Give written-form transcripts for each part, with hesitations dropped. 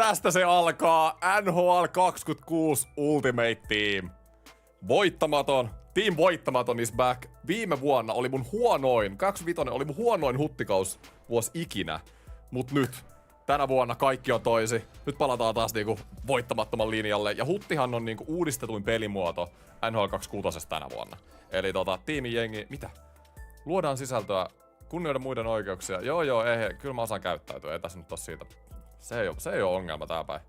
tästä se alkaa. NHL 26 Ultimate Team. Voittamaton. Team voittamaton is back. Viime vuonna oli mun huonoin, 25 oli mun huonoin huttikaus vuosi ikinä. Mut nyt, tänä vuonna kaikki on toisi. Nyt palataan taas niinku voittamattoman linjalle. Ja huttihan on niinku uudistetuin pelimuoto NHL 26 tänä vuonna. Eli tiimin jengi, mitä? Luodaan sisältöä, kunnioida muiden oikeuksia. Joo, ei, kyllä mä osaan käyttäytyä, ei tässä nyt oo siitä. Se ei oo ongelma tää päin.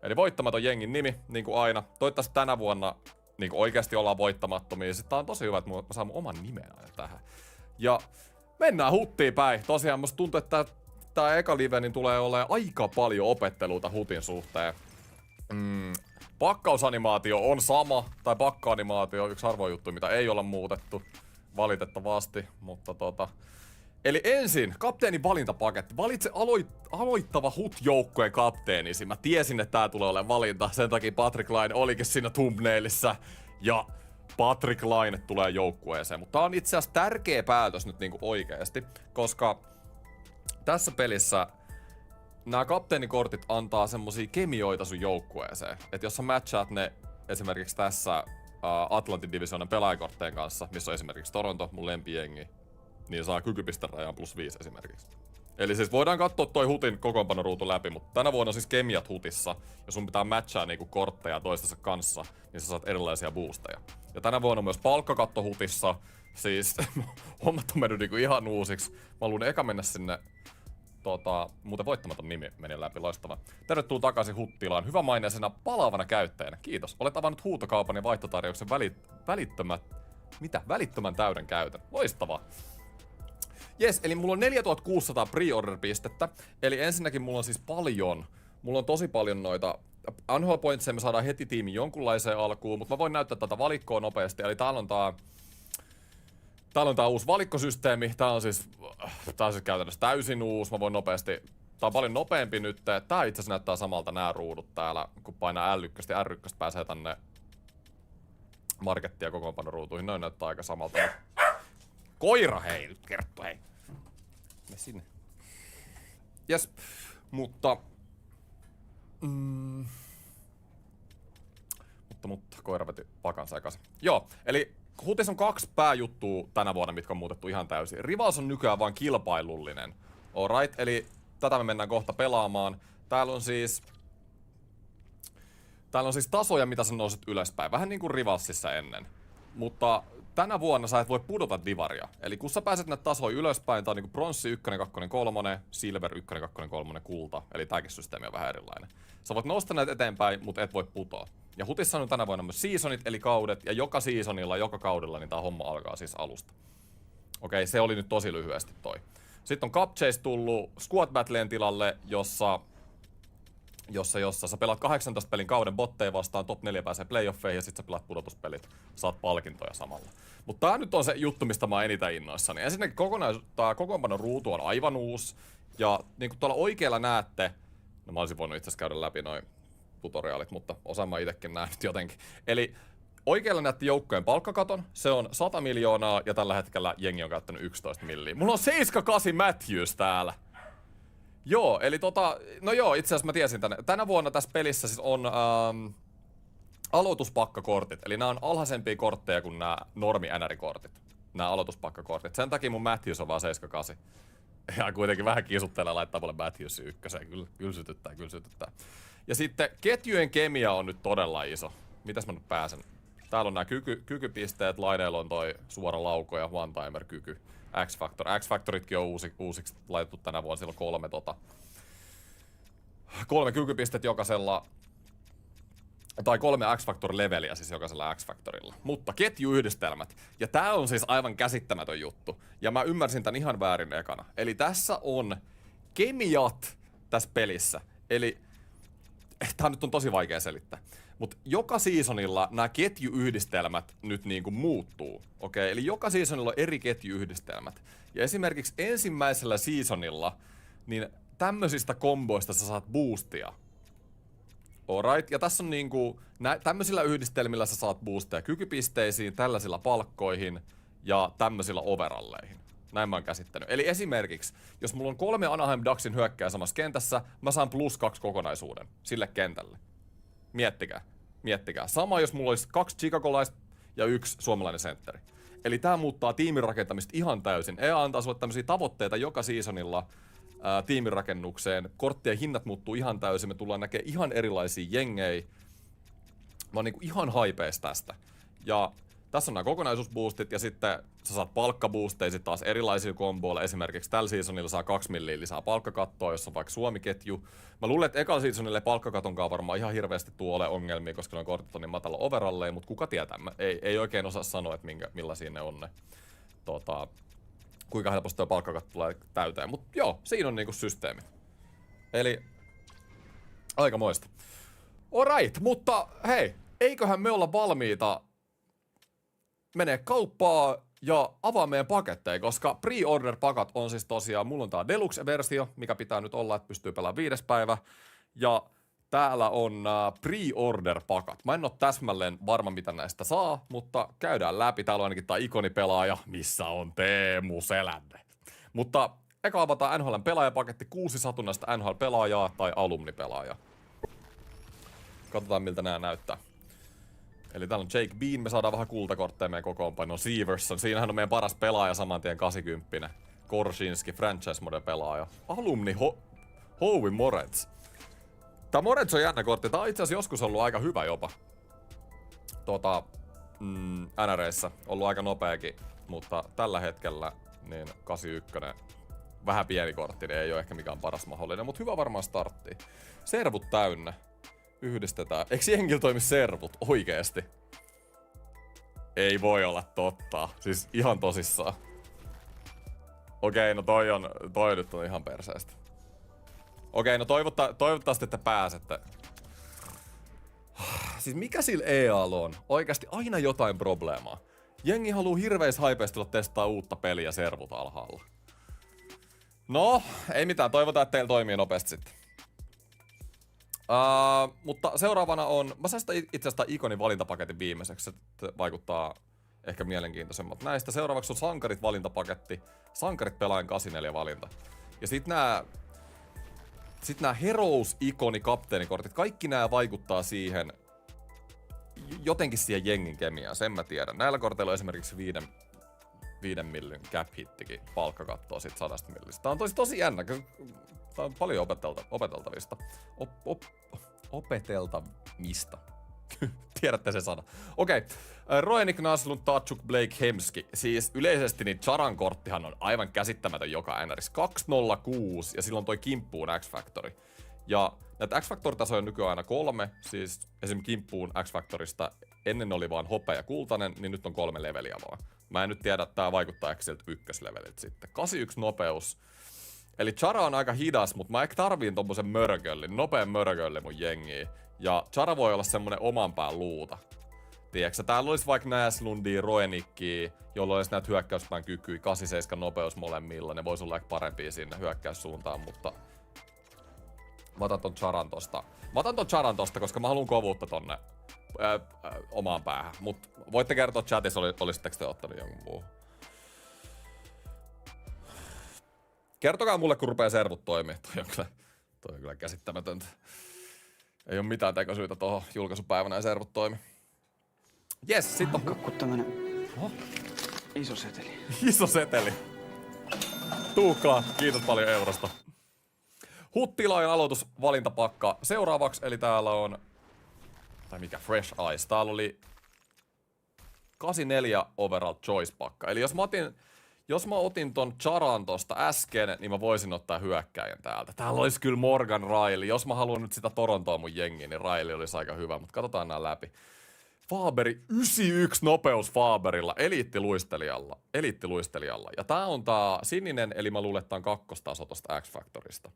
Eli voittamaton jengin nimi, niinku aina. Toivottavasti tänä vuonna niinku oikeesti ollaan voittamattomia. Sitten tää on tosi hyvä, että mä saan mun oman nimen aina tähän. Ja mennään huttiin päin. Tosiaan musta tuntuu, että tää eka live niin tulee olemaan aika paljon opetteluita hutin suhteen. Pakkausanimaatio on sama, tai pakka-animaatio, yksi harvoin juttu, mitä ei olla muutettu. Valitettavasti, mutta Eli ensin, kapteenin valintapaketti. Valitse aloittava HUT-joukkueen kapteenisi. Mä tiesin, että tää tulee olemaan valinta. Sen takia Patrick Laine olikin siinä thumbnailissa. Ja Patrick Laine tulee joukkueeseen. Mutta tää on itse asiassa tärkeä päätös nyt niinku oikeesti. Koska tässä pelissä nämä kapteenikortit antaa semmosia kemioita sun joukkueeseen. Että jos sä matchaat ne esimerkiksi tässä Atlantin divisioonan pelaajakortteen kanssa, missä on esimerkiksi Toronto, mun lempijengi, niin saa kykypisterajan +5 esimerkiksi. Eli siis voidaan katsoa toi hutin kokoonpanoruutu läpi, mutta tänä vuonna on siis kemiat hutissa, ja sun pitää matchaa niinku kortteja toistensa kanssa, niin sä saat erilaisia boosteja. Ja tänä vuonna on myös palkkakatto hutissa, siis hommat on mennyt niinku ihan uusiksi. Mä haluun eka mennä sinne, muuten voittamaton nimi meni läpi, loistava. Tervetuloa takaisin huttilaan, hyvämaineisena palaavana käyttäjänä. Kiitos, olet avannut huutokaupan ja vaihtotarjouksen välittömän täyden käytön. Loistavaa. Jes, eli mulla on 4600 pre-order-pistettä. Eli ensinnäkin mulla on siis paljon. Mulla on tosi paljon noita NHL pointseja, me saadaan heti tiimin jonkunlaiseen alkuun, mutta mä voin näyttää tätä valikkoa nopeasti. Eli täällä on tää uusi valikkosysteemi. Tää on siis käytännössä täysin uusi. Mä voin nopeasti. Tää on paljon nopeampi nyt. Tää itse asiassa näyttää samalta nää ruudut täällä. Kun painaa L1 ja R1 pääsee tänne markettia kokoonpanoruutuihin. Noin näyttää aika samalta. Koira hei nyt Kerttu hei. Me sinne. Jes, mutta koira veti pakan sekaisin. Joo, eli hutis on 2 pääjuttua tänä vuonna, mitkä on muutettu ihan täysin. Rivals on nykyään vain kilpailullinen. Alright, eli tätä me mennään kohta pelaamaan. Täällä on siis tasoja, mitä sä nouset ylöspäin. Vähän niin kuin Rivalsissa ennen. Mutta tänä vuonna sä et voi pudota divaria. Eli kun sä pääset näitä tasoja ylöspäin, tää on niinku bronssi 1, 2, 3, silver 1, 2, 3, kulta. Eli tääkin systeemi on vähän erilainen. Sä voit nousta näitä eteenpäin, mutta et voi putoa. Ja hutissa on tänä vuonna myös seasonit, eli kaudet. Ja joka seasonilla, joka kaudella, niin tää homma alkaa siis alusta. Okei, se oli nyt tosi lyhyesti toi. Sitten on Cup Chase tullut Squad Battleen tilalle, jossa sä pelaat 18 pelin kauden botteja vastaan, top 4 pääsee playoffeihin ja sit sä pelaat pudotuspelit, saat palkintoja samalla. Mutta tää nyt on se juttu, mistä mä oon eniten innoissani. Ensinnäkin tää kokoonpanon ruutu on aivan uusi, ja niin kuin tuolla oikealla näette, no mä olisin voinut itse asiassa käydä läpi noin tutoriaalit, mutta osaan mä itekin nähnyt jotenkin. Eli oikealla näette joukkojen palkkakaton, se on 100 miljoonaa ja tällä hetkellä jengi on käyttänyt 11 milliä. Mulla on 78 Matthews täällä. Joo, eli no joo, itse asiassa mä tiesin tänä vuonna tässä pelissä siis on aloituspakkakortit, eli nämä on alhaisempia kortteja kuin nämä normi NR-kortit, nämä aloituspakkakortit. Sen takia mun Matthews on vaan 78. Ja kuitenkin vähän kiisuttelee laittaa mulle Matthewsin ykköseen, kyllä sytyttää. Ja sitten ketjujen kemia on nyt todella iso. Mitäs mä nyt pääsen? Täällä on nämä kykypisteet, Laineilla on toi suora lauko ja one-timer kyky. X-Factor. X-Factoritkin on uusiksi laitettu tänä vuonna, siellä on 3 kykypistet jokaisella, tai 3 X-Factor-leveliä siis jokaisella X-Factorilla. Mutta ketjuyhdistelmät, ja tää on siis aivan käsittämätön juttu, ja mä ymmärsin tän ihan väärin ekana. Eli tässä on kemiat tässä pelissä, eli tää nyt on tosi vaikea selittää. Mutta joka seasonilla nämä ketjuyhdistelmät nyt niinku muuttuu. Okei, eli joka seasonilla on eri ketjuyhdistelmät. Ja esimerkiksi ensimmäisellä seasonilla, niin tämmöisistä komboista sä saat boostia. Alright, ja tässä on niinku, tämmöisillä yhdistelmillä sä saat boostia kykypisteisiin, tällaisilla palkkoihin ja tämmöisillä overalleihin. Näin mä oon käsittänyt. Eli esimerkiksi, jos mulla on 3 Anaheim Ducksin hyökkääjää samassa kentässä, mä saan +2 kokonaisuuden sille kentälle. Miettikää. Sama jos mulla olisi 2 chicagolaista ja 1 suomalainen sentteri. Eli tää muuttaa tiimin rakentamista ihan täysin. EA antaa sulle tämmösiä tavoitteita joka seasonilla tiimirakennukseen. Korttien hinnat muuttuu ihan täysin. Me tullaan näkemään ihan erilaisia jengejä. Mä oon niinku ihan haipeis tästä. Ja tässä on nämä kokonaisuusboostit ja sitten sä saat palkkaboosteja sit taas erilaisilla komboilla. Esimerkiksi tällä seasonilla saa 2 milliä lisää palkkakattoa, jos on vaikka Suomi-ketju. Mä luulen, että ekalla seasonille palkkakatonkaan varmaan ihan hirveästi tuo ole ongelmia, koska ne kortit on niin matala overalleen, mutta kuka tietää? Ei oikein osaa sanoa, että millaisia ne on ne. Kuinka helposti tuo palkkakatto tulee täyteen. Mutta joo, siinä on niinku systeemit. Eli aikamoista. Alright, mutta hei, eiköhän me olla valmiita menee kauppaa ja avaa meidän paketteja, koska pre-order-pakat on siis tosiaan, mulla on tää Deluxe-versio, mikä pitää nyt olla, että pystyy pelaamaan 5. päivä, ja täällä on pre-order-pakat. Mä en oo täsmälleen varma, mitä näistä saa, mutta käydään läpi. Täällä on ainakin tää ikonipelaaja, missä on Teemu Selänne. Mutta eka avataan NHL:n pelaajapaketti, 6 satunnaista NHL-pelaajaa tai alumnipelaajaa. Katsotaan, miltä nämä näyttää. Eli täällä on Jake Bean, me saadaan vähän kultakortteja meidän kokoonpanoon. Severson, siinähän on meidän paras pelaaja saman tien 80. Korsinski, franchise mode pelaaja. Alumni Howie Moretz. Tää Moretz on jännä kortti. Tää on itse asiassa joskus ollut aika hyvä jopa. NReissä. Ollut aika nopeakin, mutta tällä hetkellä niin 81. Vähän pieni kortti, niin ei ole ehkä mikään paras mahdollinen, mutta hyvä varmaan starttiin. Servut täynnä. Yhdistetään. Eikö jengillä toimi servut? Oikeesti? Ei voi olla totta. Siis ihan tosissaan. Okei, no toi nyt on ihan perseestä. Okei, no toivottavasti että pääsette. Siis mikä sillä EA:lla on? Oikeasti aina jotain probleemaa. Jengi haluu hirveis haipeasti tulla testaa uutta peliä servut alhaalla. No, ei mitään. Toivotaan, että teillä toimii nopeasti sitten. Mutta seuraavana on, mä sain itse asiassa ikonin valintapaketin viimeiseksi, se vaikuttaa ehkä mielenkiintoisemmat näistä. Seuraavaksi on sankarit valintapaketti, sankarit pelaajan 84 valinta. Ja sit nää Heroes ikoni kapteenikortit, kaikki nää vaikuttaa siihen, jotenkin siihen jengin kemiaan, sen mä tiedän. Näillä korteilla on esimerkiksi 5 millin cap-hittikin palkkakattoa sit 100 millistä. Tää on tosi jännä. Tää on paljon opeteltavista. Opeteltavista. Tiedätte se sana. Okei. Roenik Naslund, Tkachuk, Blake Hemski. Siis yleisesti niin Charan korttihan on aivan käsittämätön joka NRissä. 206 ja silloin toi kimppuun X-Factory. Ja näitä X-Factor-tasoja on nykyään aina 3. Siis esim. Kimppuun X-Factorista ennen oli vaan hopea ja kultainen, niin nyt on 3 leveliä vaan. Mä en nyt tiedä, että tää vaikuttaa ehkä siltä ykkösleveliltä sitten. 81 nopeus. Eli Chara on aika hidas, mutta mä ehkä tarviin tommosen mörköllin, nopean mörköllin mun jengiin. Ja Chara voi olla semmonen oman pään luuta. Tiedätkö, täällä olisi vaikka Näslundia, Roenikkiä, jolloin olisi näitä hyökkäyspään kykyä, 87 nopeus molemmilla, ne vois olla ehkä parempia sinne hyökkäyssuuntaan, mutta mä otan ton Charan tosta. Mä otan ton Charan tosta, koska mä haluan kovuutta tonne omaan päähän. Mut voitte kertoa chatissa, olisitteko te ottanut jonkun muuhun. Kertokaa mulle, kun rupee servut toimii. Toi on kyllä käsittämätöntä. Ei oo mitään tekosyytä tohon julkaisupäivänä ja servut toimi. Jes, sit on... Kun tämmönen iso seteli. Iso seteli. Tuukkaa, kiitos paljon eurosta. Huttilaajan aloitusvalintapakka seuraavaksi, eli täällä on... Tai mikä? Fresh Eyes. Täällä oli 84 overall choice-pakka. Eli jos mä otin ton Charan tosta äsken, niin mä voisin ottaa hyökkäjän täältä. Täällä olisi kyllä Morgan Riley. Jos mä haluan nyt sitä Torontoa mun jengiin, niin Riley olisi aika hyvä. Mutta katsotaan nää läpi. Faberi, 91 nopeus Faberilla, eliittiluistelijalla. Ja tää on tää sininen, eli mä luulen, että tää on kakkostaso tosta X-Factorista.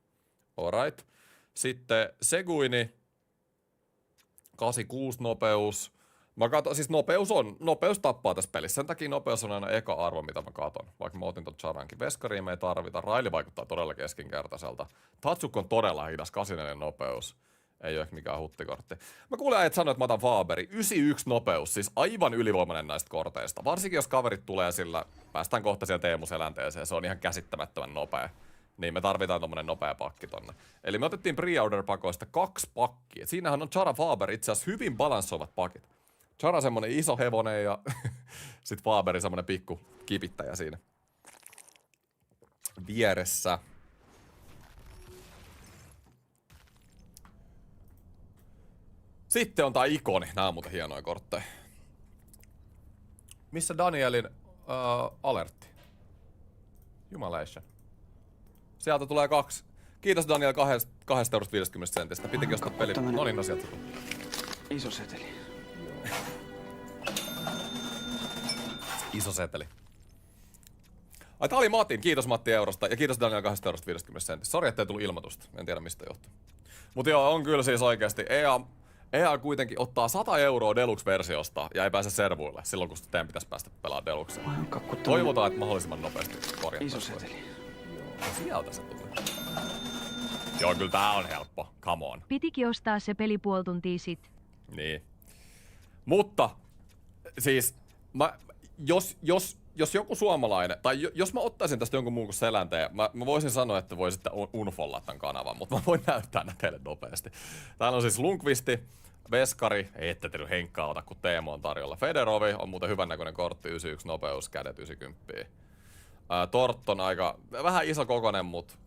Alright. Sitten Seguini, 86 nopeus. Mä katon, siis nopeus tappaa tässä pelissä. Sen takia nopeus on aina eka arvo, mitä mä katon. Vaikka mä otin ton Charankin. Veskariin me ei tarvita. Riley vaikuttaa todella keskinkertaiselta. Tkachuk on todella hidas, 84 nopeus. Ei ole ehkä mikään huttikortti. Mä kuulen äijät sanoa, että mä otan Faberi. 91 nopeus, siis aivan ylivoimainen näistä korteista. Varsinkin jos kaverit tulee sillä, päästään kohta siellä Teemu selänteeseen, se on ihan käsittämättömän nopea. Niin me tarvitaan tommonen nopea pakki tonne. Eli me otettiin pre-order-pakoista 2 pakkia. Siinähän on Chara Faber itse asiassa hyvin balanssoivat pakit. Chara semmonen iso hevonen ja sit Faberi semmonen pikku kipittäjä siinä vieressä. Sitten on tää ikoni. Nää on muuten hienoja kortteja. Missä Danielin alertti? Jumalation. Sieltä tulee 2. Kiitos Daniel 2,50 €. Pitikin ostaa peli. No niin, no sieltä se tuli. Iso seteli. Iso seteli. Ai tää oli Matin. Kiitos Matti eurosta. Ja kiitos Daniel 2,50 €. Sori ettei tullut ilmoitusta. En tiedä mistä johtuu. Mut joo, on kyllä siis oikeesti. EA kuitenkin ottaa 100 € Deluxe-versiosta ja ei pääse servuille silloin, kun teidän pitäisi päästä pelaamaan Deluxeen. Toivotaan, että mahdollisimman nopeasti korjataan. Iso seteli. Ja sieltä se tuli. Joo, kyllä tää on helppo. Come on. Pitikin ostaa se peli puoli tuntia sit. Niin. Mutta, siis, jos joku suomalainen, tai jos mä ottaisin tästä jonkun muun kuin selänteen, mä voisin sanoa, että voisitte unfollaa tämän kanavan, mutta mä voin näyttää nää teille nopeasti. Täällä on siis Lundqvisti, Veskari, ei ette tehnyt Henkkaa ota, kun Teemu on tarjolla. Federovi on muuten hyvän näköinen kortti, 91 nopeus, kädet 90. Torton aika, vähän iso kokonen, mut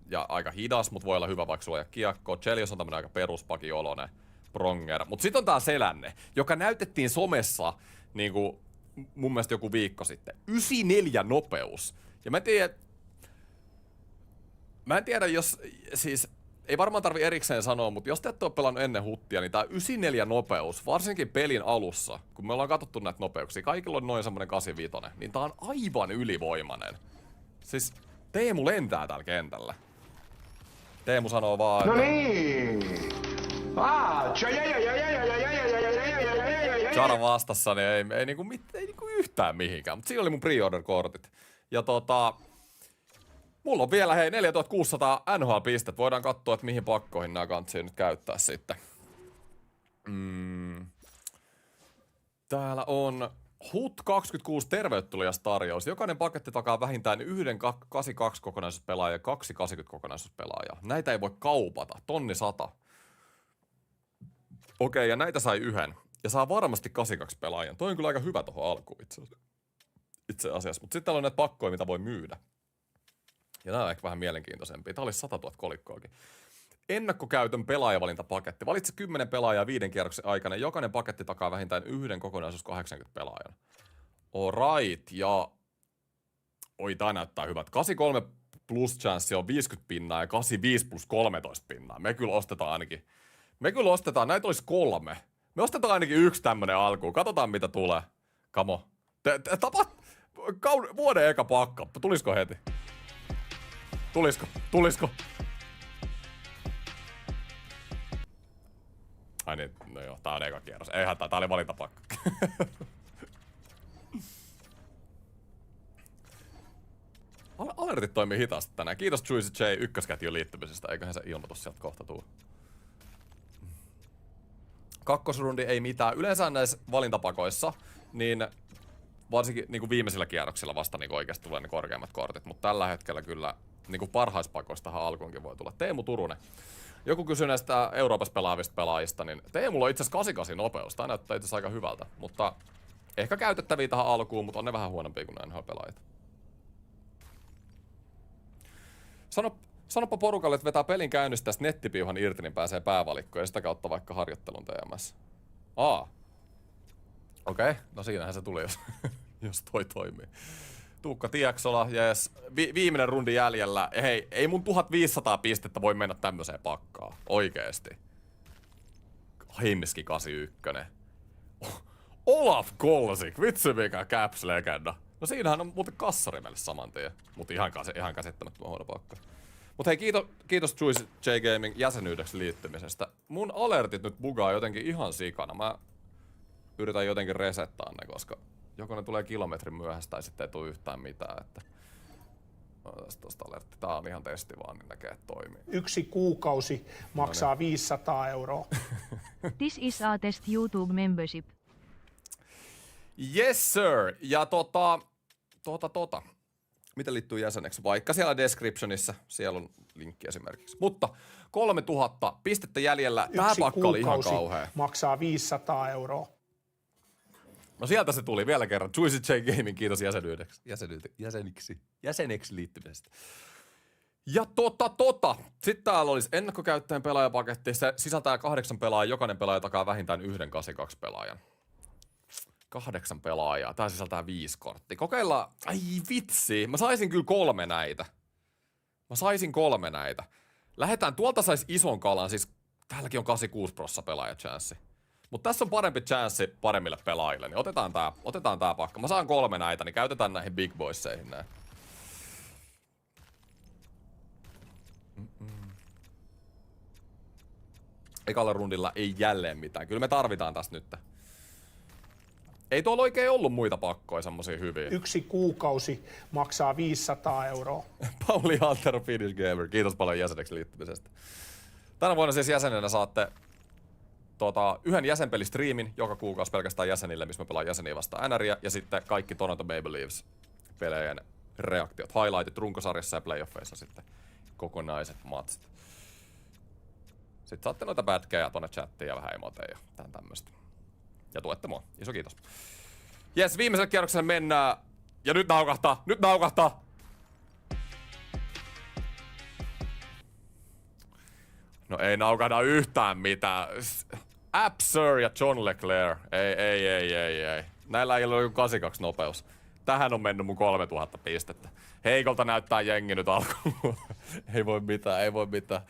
ja aika hidas, mut voi olla hyvä vaikka suoja kiekko. Chelios on tämmönen aika peruspakiolonen. Pronger. Mut sit on tää selänne, joka näytettiin somessa niinku mun mielestä joku viikko sitten. 94 nopeus. Ja mä en tiedä jos, siis ei varmaan tarvi erikseen sanoa, mutta jos te ette ole pelannut ennen huttia, niin tää 94 nopeus, varsinkin pelin alussa, kun me ollaan katsottu näitä nopeuksia, kaikilla on noin semmonen 85, niin tää on aivan ylivoimainen. Siis Teemu lentää täällä kentällä. Teemu sanoo vaan, No niin! Chara vastassa, niin ei niinku yhtään mihinkään. Mutta siinä oli mun pre-order-kortit. Ja mulla on vielä 4600 NHL-pistet. Voidaan katsoa, että mihin pakkoihin nämä kantsii nyt käyttää sitten. Täällä on HUT 26 terveettulias-tarjous. Jokainen paketti takaa vähintään yhden 82 kokonaisuuspelaajaa ja 2 80 kokonaisuuspelaajaa. Näitä ei voi kaupata. 100 000. Okei, ja näitä sai yhden. Ja saa varmasti 82 pelaajan. Toi on kyllä aika hyvä tohon alkuun itse asiassa. Mutta sitten täällä on näitä pakkoja, mitä voi myydä. Ja nämä on ehkä vähän mielenkiintoisempia. Tää olisi 100 000 kolikkoakin. Ennakkokäytön pelaajavalintapaketti. Valitse 10 pelaajaa 5 kierroksen aikana. Jokainen paketti takaa vähintään yhden kokonaisuus 80 pelaajan. Alright, ja oi, tää näyttää hyvät. 83 plus chance on 50 pinnaa ja 85 plus 13 pinnaa. Me kyllä ostetaan, näitä olisi 3. Me ostetaan ainakin 1 tämmönen alkuun. Katsotaan mitä tulee. Kamo. Vuoden eka pakka. Tulisko heti? Tulisko? Ai niin, no joo, tää on eka kierros. Eihän tää oli valintapakka. Alertit toimii hitaasti tänään. Kiitos Juicy J ykkösketjun liittymisestä. Eiköhän se ilmoitus sieltä kohta tuu. Kakkosrundi ei mitään. Yleensä näissä valintapakoissa, niin varsinkin niin kuin viimeisillä kierroksilla vasta niin oikeasti tulee ne korkeimmat kortit. Mutta tällä hetkellä kyllä niin parhaispakoistahan alkuunkin voi tulla. Teemu Turunen. Joku kysyy näistä Euroopassa pelaavista pelaajista, niin Teemulla on itse asiassa 88 nopeus. Tää näyttää itse asiassa aika hyvältä. Mutta ehkä käytettäviä tähän alkuun, mutta on ne vähän huonompia kuin nämä pelaajat. Sanoppa porukalle, että vetää pelin käynnistä tästä nettipiuhan irti, niin pääsee päävalikkoon ja sitä kautta vaikka harjoittelun TMS. Okei, no siinähän se tuli, jos toi toimii. Tuukka Tiaksola, jees. Viimeinen rundi jäljellä. Hei, ei mun 1500 pistettä voi mennä tämmöiseen pakkaan. Oikeesti. Heimski 81. Olaf Kolsik, vitsi mikä Caps-legenda. No siinähän on muuten kassari meille saman tien. Mut ihan käsittämättömän huono pakka. Mut hei, kiitos Juice J Gaming jäsenyydeksi liittymisestä. Mun alertit nyt bugaa jotenkin ihan sikana. Mä yritän jotenkin resettaa ne, koska joko ne tulee kilometrin myöhässä tai sitten ei tule yhtään mitään. Että Tuosta alertti. Tää on ihan testi vaan, niin näkee, että toimii. 1 kuukausi maksaa 500 €. This is a test YouTube membership. Yes sir! Ja miten liittyy jäseneksi? Vaikka siellä descriptionissa, siellä on linkki esimerkiksi. Mutta 3000 pistettä jäljellä. Tää 1 pakka oli ihan kuukausi kauhea. maksaa 500 €. No sieltä se tuli vielä kerran. Juicy J Gaming, kiitos jäseneksi liittymisestä. Ja Sitten täällä olisi ennakkokäyttäjän pelaajapaketti. Se sisältää 8 pelaajaa. Jokainen pelaaja takaa vähintään 1 pelaajan. 8 pelaajaa. Tää sisältää 5 korttia. Kokeillaan. Ai vitsi. Mä saisin kyllä 3 näitä. Lähetään. Tuolta sais ison kalan. Siis täälläkin on 86% pelaajachanssi. Mutta tässä on parempi chanssi paremmille pelaajille. Niin otetaan tää pakka. Mä saan 3 näitä, niin käytetään näihin big boysseihin nää. Ekalla rundilla ei jälleen mitään. Kyllä me tarvitaan tästä nyt. Ei tuolla oikein ollut muita pakkoja semmosia hyviä. 1 kuukausi maksaa 500 €. Pauli Hunter Finnish Gamer. Kiitos paljon jäseneksi liittymisestä. Tänä vuonna siis jäsenenä saatte yhden jäsenpelistriimin joka kuukausi pelkästään jäsenille, missä mä pelaan jäseniä vastaan NRiä, ja sitten kaikki Toronto Maple Leafs -pelejen reaktiot, highlightit runkosarjassa ja playoffeissa sitten kokonaiset matsit. Sitten saatte noita badgeja tonne chattiin ja vähän emoteja ja tän tämmöstä. Ja tuette mua. Iso kiitos. Jes, viimeiselle kierrokselle mennään. Ja nyt naukahtaa! No ei naukahda yhtään mitään. Absur ja John Leclerc. Ei. Näillä ei ole 82 nopeus. Tähän on mennyt mun 3000 pistettä. Heikolta näyttää jengi nyt alkuun. Ei voi mitään.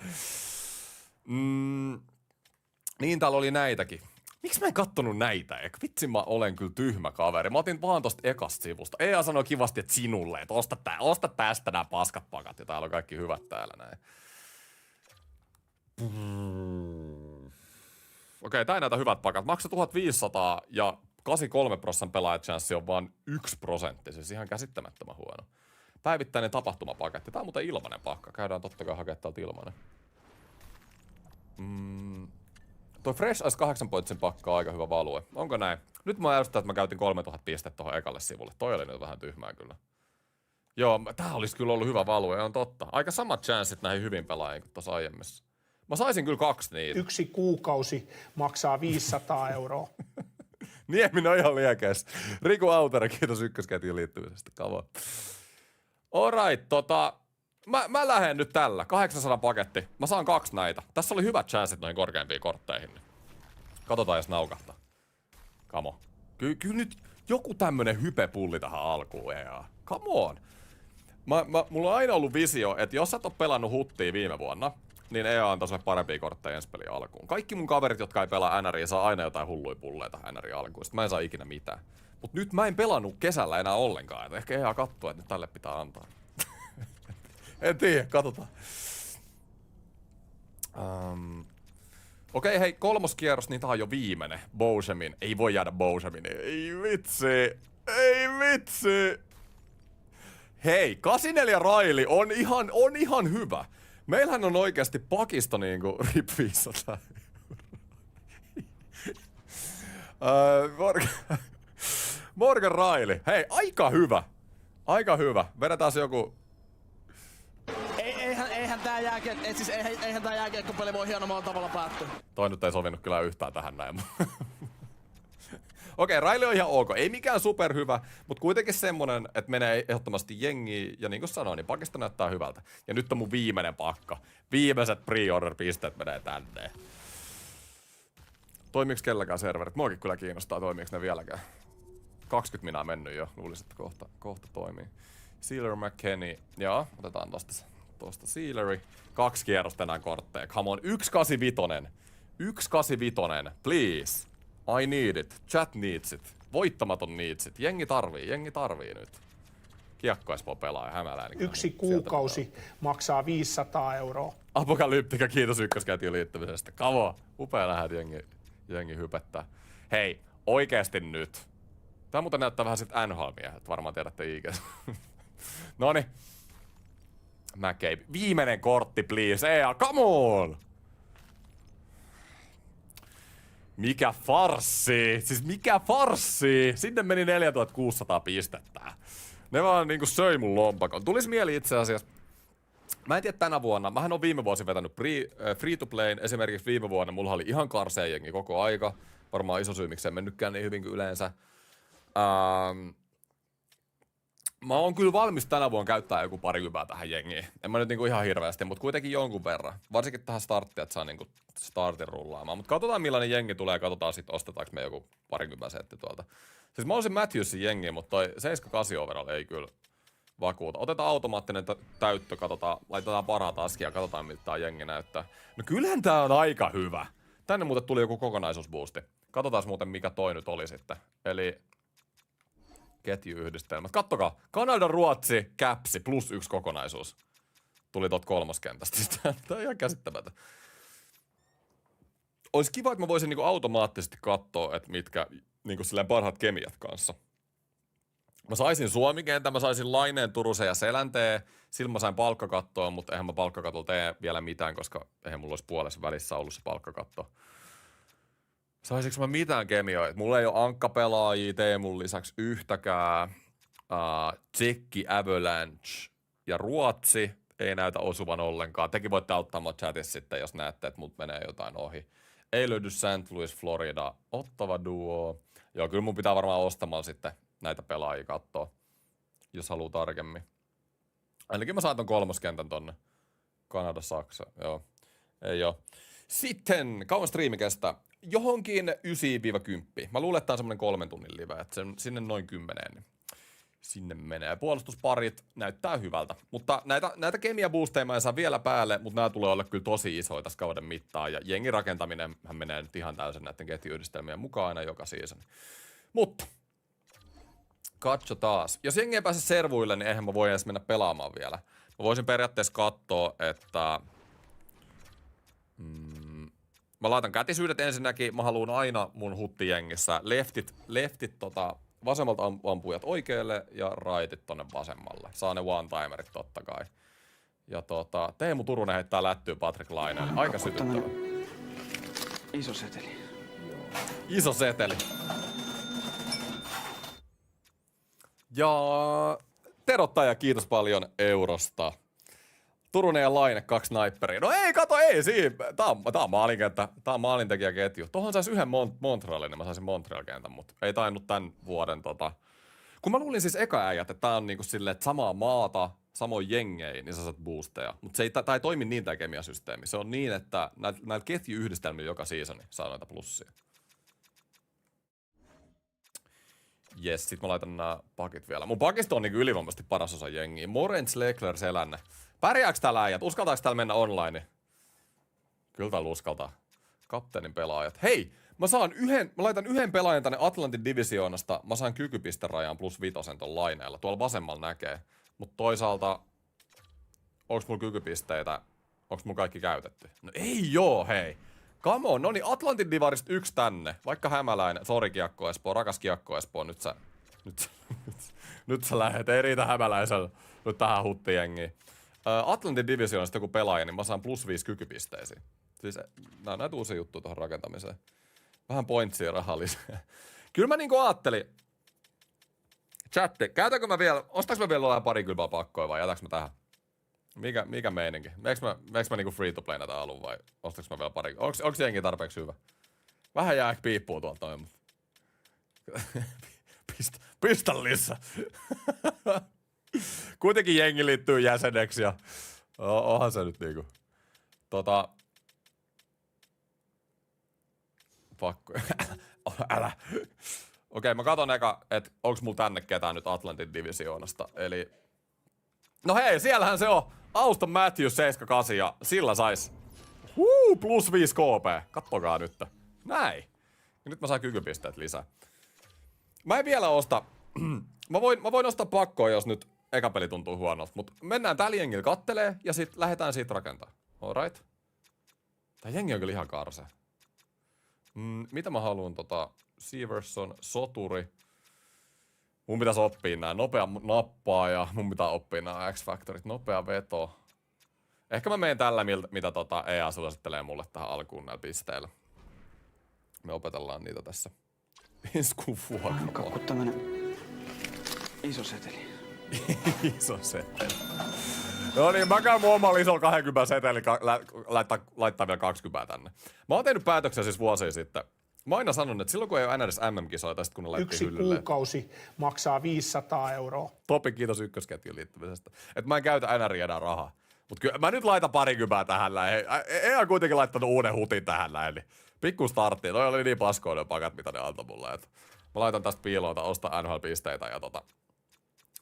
Niin täällä oli näitäkin. Miksi mä en kattonut näitä? Vitsi, mä olen kyllä tyhmä kaveri. Mä otin vaan tosta ekasta sivusta. EA sanoi kivasti, että sinulle, että osta tästä nämä paskat pakat. Ja täällä on kaikki hyvät täällä näin. Okei, tää ei näytä hyvät pakat. Maksa 1500 ja 83% pelaajachanssi on vaan 1%. Siis ihan käsittämättömän huono. Päivittäinen tapahtumapaketti. Tää on muuten ilmanen pakka. Käydään totta kai hakemaan täältä ilmanen. Toi Fresh Ice 8 pointsin pakka on aika hyvä value. Onko näin? Nyt mä ärsytän, että mä käytin 3000 pistettä tohon ekalle sivulle. Toi oli nyt vähän tyhmää kyllä. Joo, tää olisi kyllä ollut hyvä value, on totta. Aika samat chanssit näihin hyvin pelaajiin kuin tossa aiemmissa. Mä saisin kyllä 2 niitä. 1 kuukausi maksaa 500 €. Nieminen on ihan liekeis. Riku Autere, kiitos ykkösketjun liittymisestä. Kava. Alright, Mä lähden nyt tällä. 800 paketti. Mä saan 2 näitä. Tässä oli hyvät chanssit noihin korkeampiin kortteihin. Katsotaan, jos naukahtaa. Kamo. Kyllä nyt joku tämmönen hypepulli tähän alkuun, EA. Come on. Mulla on aina ollut visio, että jos sä et oo pelannut huttia viime vuonna, niin EA antaa sulle parempia kortteja ensi pelin alkuun. Kaikki mun kaverit, jotka ei pelaa NRiä, saa aina jotain hulluja pulleja tähän NRiä alkuun. Sitten mä en saa ikinä mitään. Mut nyt mä en pelannut kesällä enää ollenkaan. Et ehkä EA kattoo, että nyt tälle pitää antaa. En tiedä, katsotaan. Okei, hei, 3. kierros, niin tää on jo viimeinen. Bouchemin. Ei voi jäädä Bouchemin. Ei vitsi. Hei, 84 Raili on ihan hyvä. Meillähän on oikeasti pakista niinku RIP 500. Morgan Raili. Hei, aika hyvä. Vedetään se joku... Eihän tää jääkiekkopeli voi hienommalla tavalla päättyä. Toi nyt ei sovinut kyllä yhtään tähän näin. Okei, Raili on ihan ok. Ei mikään superhyvä, mutta kuitenkin semmonen, että menee ehdottomasti jengiin. Ja niin kuin sanoin, niin pakista näyttää hyvältä. Ja nyt on mun viimeinen pakka. Viimeiset pre-order-pisteet menee tänne. Toimiks kelläkään serverit? Muakin kyllä kiinnostaa, toimiks ne vieläkään. 20 minaa mennyt jo. Luulisin, että kohta toimii. Sealer McKenny. Joo, otetaan tosta Sealery. 2 kierrosta enää kortteja. Come on, 185. 185, please. I need it. Chat needs it. Voittamaton needs it. Jengi tarvii nyt. Kiekko Espoo pelaa ja hämäläinen. 1 kuukausi maksaa 500 €. Apokalyptika, kiitos ykkösketjun liittymisestä. Kavo, upea nähdä, että jengi hypettää. Hei, oikeesti nyt. Tää muuten näyttää vähän sit NHL-miehet, varmaan tiedätte IGS. Noni. McCabe. Viimeinen kortti, please. Ea, come on! Mikä farssi? Siis mikä farssi? Sinne meni 4600 pistettä. Ne vaan niinku söi mun lompakon. Tulis mieli itse asiassa. Mä en tiedä tänä vuonna. Mähän on viime vuosi vetänyt free to playn. Esimerkiksi viime vuonna mulla oli ihan karsea jengi koko aika. Varmaan iso syy, miksi en mennytkään niin hyvin kuin yleensä. Mä oon kyllä valmis tänä vuonna käyttää joku parikymmentä tähän jengiin. En mä nyt niinku ihan hirveästi, mutta kuitenkin jonkun verran. Varsinkin tähän starttiin, että saa niinku startin rullaamaan. Mutta katsotaan millainen jengi tulee ja katsotaan sit ostetaanko me joku parikymmentä setti tuolta. Siis mä olisin Matthewsin jengi, mutta toi 7-8 overall ei kyllä vakuuta. Otetaan automaattinen täyttö, katsotaan, laitetaan parhaat askia ja katsotaan miltä tää jengi näyttää. No kyllähän tää on aika hyvä. Tänne muuten tuli joku kokonaisuusboosti. Katsotaan muuten mikä toi nyt oli sitten. Eli ketjuyhdistelmät. Kattokaa, Kanada, Ruotsi, Käpsi, +1 kokonaisuus. Tuli tuolta kolmoskentästä. Tää on ihan käsittämätön. Ois kiva, että mä voisin niinku automaattisesti katsoa, että mitkä niinku silleen parhaat kemiat kanssa. Mä saisin Suomi-kentän, mä saisin Laineen, Turusen ja Selänteen. Silloin mä sain palkkakattoa, mutta eihän mä palkkakatolla tee vielä mitään, koska eihän mulla olisi puolessa välissä ollut se palkkakatto. Saisinko mä mitään kemioita? Mulla ei ole ankkapelaajia Teemun lisäksi yhtäkään. Tsekki, Avalanche ja Ruotsi ei näytä osuvan ollenkaan. Tekin voitte auttaa mua chatissa sitten, jos näette, että mut menee jotain ohi. Ei löydy St. Louis, Florida, Ottawa Duo. Joo, kyllä mun pitää varmaan ostamaan sitten näitä pelaajia katsoa, jos haluaa tarkemmin. Ainakin mä saan ton kolmoskentän tonne. Kanada, Saksa, joo. Ei oo. Sitten, kauan striimi kestää. Johonkin 9-10. Mä luulen, että tää on semmonen 3 tunnin live, että sinne noin 10. Niin sinne menee. Puolustusparit näyttää hyvältä. Mutta näitä kemia-boosteja mä en saa vielä päälle, mutta nämä tulee olla kyllä tosi isoja tässä kauden mittaan. Ja jengin rakentaminen menee nyt ihan täysin näiden ketjuyhdistelmien mukaan aina joka season. Mutta katso taas. Jos jengi ei pääse servuille, niin eihän mä voi edes mennä pelaamaan vielä. Mä voisin periaatteessa katsoa, että mä laitan kätisyydet ensinnäkin. Mä haluan aina mun huttijengissä leftit vasemmalta ampujat oikealle ja rightit tonne vasemmalle. Saa ne one-timerit totta kai. Ja Teemu Turunen heittää lättyä Patrick Laineelle. Aika sytyttävä. Iso seteli. Iso seteli. Ja terottaja, kiitos paljon eurosta. Turunen ja Laine, 2 sniperia. No ei, kato, ei siinä. Tää on maalinkenttä. Tää on maalintekijäketju. Tohon sais yhden Montrealin, niin mä saisin Montreal-kentän, mutta ei tainnut tän vuoden Kun mä luulin siis eka äijät, että tää on niinku silleen, että samaa maata, samoin jengei, niin sä saat boosteja. Mutta tää ei toimi niin tää kemiasysteemi. Se on niin, että näillä ketjuyhdistelmillä joka seasoni saa noita plussia. Jes, sit mä laitan nää pakit vielä. Mun pakista on niinku ylivoimaisesti paras osa jengiä. Morens, Leclerc, Selänne. Pärjääks täällä äijät? Uskaltaaks täällä mennä online? Kyllä täällä uskaltaa. Kapteenin pelaajat. Hei! Mä laitan yhden pelaajan tänne Atlantin divisioonasta. Mä saan kykykisterajan +5 ton Laineella. Tuolla vasemmalla näkee. Mut toisaalta, onks mulla kykypisteitä? Onks mulla kaikki käytetty? No ei joo, hei! Come on, no niin, Atlantin divarista 1 tänne. Vaikka Hämäläinen, sori Kiekko Espoo, rakas Kiekko Espoo, nyt sä lähet, ei riitä Hämäläisellä nyt tähän huttijengiin. Atlantin divisioonasta joku pelaaja, niin mä saan +5 kykypisteisiin. Siis nää on näitä uusia juttuja tuohon rakentamiseen. Vähän pointsia rahaa lisää. Kyllä mä niinku ajattelin. Chatti, käytänkö mä vielä, ostaks mä vielä pari kylpää pakkoja vai jätäks mä tähän? Mikä meininki? Meeks mä niinku free to play näitä alun vai ostaks mä vielä pari? Onks jengi tarpeeksi hyvä? Vähän jää ehkä piippuu tuolta noin, mutta pistä lisää. Kuitenkin jengi liittyy jäseneksi ja onhan se nyt niinku. Pakko. Älä. Okei, mä katon eka, että onks mulla tänne ketään nyt Atlantin divisioonasta. Eli no hei, siellähän se on. Auston Matthews 78 ja sillä sais +5 KP. Kattokaa nyt. Näin. Ja nyt mä saan kykypisteet lisää. Mä en vielä osta. Mä voin ostaa pakkoa, jos nyt eka peli tuntuu huonolta. Mut mennään täällä jengillä kattelee ja sit lähdetään siitä rakentaa. Alright. Tää jengi on kyllä ihan karse. Mitä mä haluun Severson, Soturi. Mun pitäis oppii nää nopea nappaa ja mun pitää oppii nää X-Factorit. Nopea veto. Ehkä mä menen tällä, mitä EA suosittelee mulle tähän alkuun näillä pisteillä. Me opetellaan niitä tässä. Insku vuokra. Kun tämmönen iso seteli. Iso seteli. No niin, mä käyn mun omalla isolla 20 seteli laittaa vielä 20 tänne. Mä oon tehnyt päätöksen siis vuosia sitten. Mä oon aina sanonut, että silloin kun ei ole NRS MM-kisoja, tai sitten kun ne laitettiin Yksi hyllylle. kuukausi maksaa 500 €. Topi, kiitos ykkösketjun liittymisestä. Että mä en käytä NRI enää rahaa. Mut kyllä mä nyt laitan parikymää tähän näin. Ei ole kuitenkin laittanut uuden hutin tähän näin. Niin pikku starttiin. Toi oli niin paskoinen pakat, mitä ne antoi mulle. Et mä laitan tästä piiloota, ostan NHL-pisteitä ja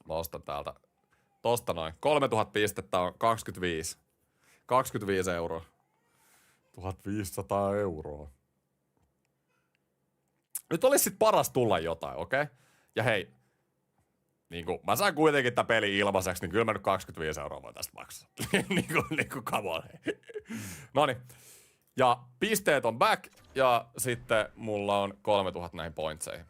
mä ostan täältä. Tosta noin. 3000 pistettä on 25. 25 €. 1500 €. Nyt olisi sit paras tulla jotain, okei? Okay? Ja hei, niinku, mä saan kuitenkin tää peli ilmaiseksi, niin kyllä mä nyt 25 € voin tästä maksaa. niinku, come on. Noniin. Ja pisteet on back, ja sitten mulla on 3000 näihin pointseihin.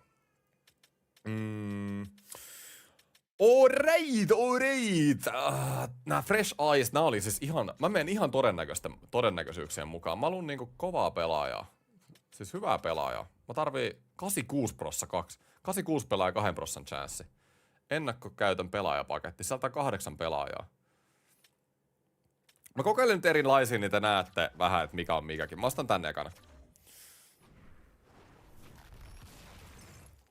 Alright. Nää Fresh Eyes, nää oli siis ihan, mä menen ihan todennäköisyyksien mukaan. Mä haluun niinku kovaa pelaajaa. Siis hyvää pelaajaa. Mä tarvii 86 pelaajaa 2% chanssi. Ennakkokäytön pelaajapaketti, 108 pelaajaa. Mä kokeilen nyt erilaisia, niin te näette vähän, että mikä on mikäkin. Mä ostan tänne ekana.